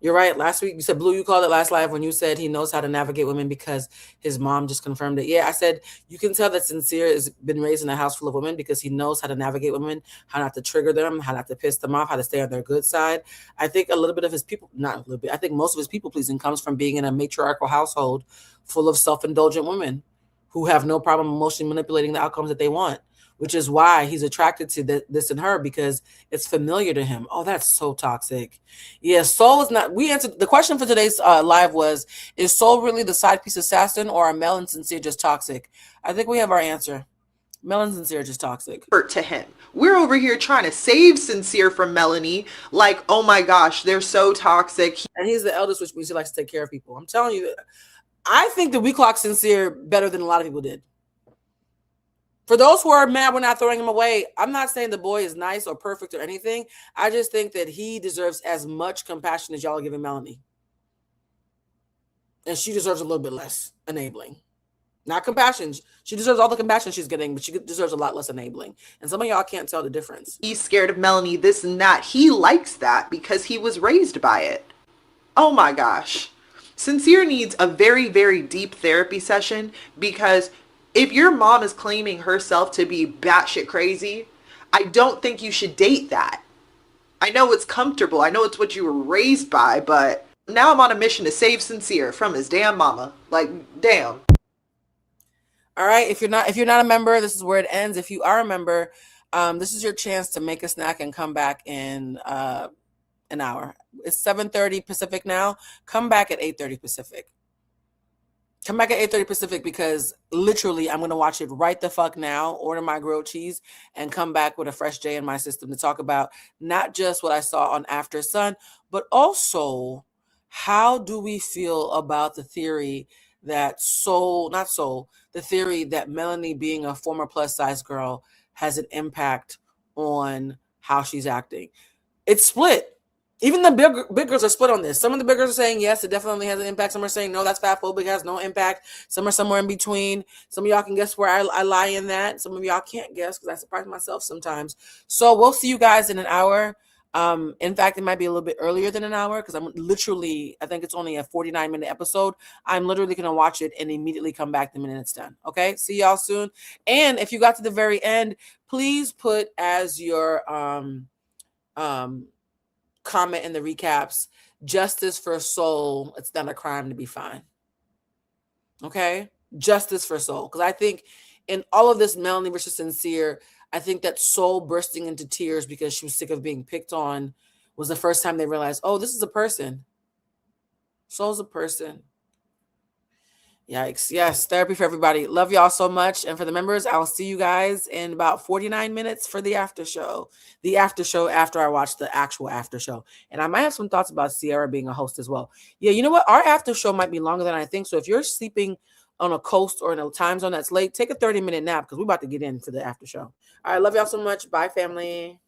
Speaker 4: You're right. Last week you said, Blue, you called it last live when you said he knows how to navigate women because his mom just confirmed it. Yeah, I said you can tell that Sincere has been raised in a house full of women because he knows how to navigate women, how not to trigger them, how not to piss them off, how to stay on their good side. I think a little bit of his I think most of his people pleasing comes from being in a matriarchal household full of self-indulgent women who have no problem emotionally manipulating the outcomes that they want, which is why he's attracted to this in her because it's familiar to him. Oh, that's so toxic. Yeah, Soul is not. We answered the question for today's live was, is Soul really the side piece assassin or are Mel and Sincere just toxic? I think we have our answer. Mel and Sincere are just toxic.
Speaker 14: To him. We're over here trying to save Sincere from Melanie. Like, oh my gosh, they're so toxic.
Speaker 4: And he's the eldest, which means he likes to take care of people. I'm telling you, I think that we clock Sincere better than a lot of people did. For those who are mad we're not throwing him away, I'm not saying the boy is nice or perfect or anything. I just think that he deserves as much compassion as y'all are giving Melanie. And she deserves a little bit less enabling. Not compassion. She deserves all the compassion she's getting, but she deserves a lot less enabling. And some of y'all can't tell the difference.
Speaker 14: He's scared of Melanie, this and that. He likes that because he was raised by it. Oh my gosh. Sincere needs a very, very deep therapy session because if your mom is claiming herself to be batshit crazy, I don't think you should date that. I know it's comfortable. I know it's what you were raised by, but now I'm on a mission to save Sincere from his damn mama. Like, damn.
Speaker 4: All right. If you're not a member, this is where it ends. If you are a member, this is your chance to make a snack and come back in an hour. It's 7:30 Pacific now. Come back at 8:30 Pacific. Come back at 8:30 Pacific because literally I'm going to watch it right the fuck now, order my grilled cheese, and come back with a fresh J in my system to talk about not just what I saw on After Sun, but also how do we feel about the theory that the theory that Melanie being a former plus size girl has an impact on how she's acting. It's split. Even the big girls are split on this. Some of the big girls are saying, yes, it definitely has an impact. Some are saying, no, that's fatphobic, has no impact. Some are somewhere in between. Some of y'all can guess where I lie in that. Some of y'all can't guess because I surprise myself sometimes. So we'll see you guys in an hour. In fact, it might be a little bit earlier than an hour because I think it's only a 49-minute episode. I'm literally going to watch it and immediately come back the minute it's done. Okay, see y'all soon. And if you got to the very end, please put as your comment in the recaps, justice for Soul. It's not a crime to be fine. Okay? Justice for Soul. Because I think in all of this Melanie versus Sincere, I think that Soul bursting into tears because she was sick of being picked on was the first time they realized, oh, this is a person. Soul's a person. Yikes. Yes, therapy for everybody. Love y'all so much. And for the members, I'll see you guys in about 49 minutes for the after show. The after show after I watch the actual after show. And I might have some thoughts about Sierra being a host as well. Yeah, you know what? Our after show might be longer than I think. So if you're sleeping on a coast or in a time zone that's late, take a 30-minute nap because we're about to get in for the after show. All right, love y'all so much. Bye, family.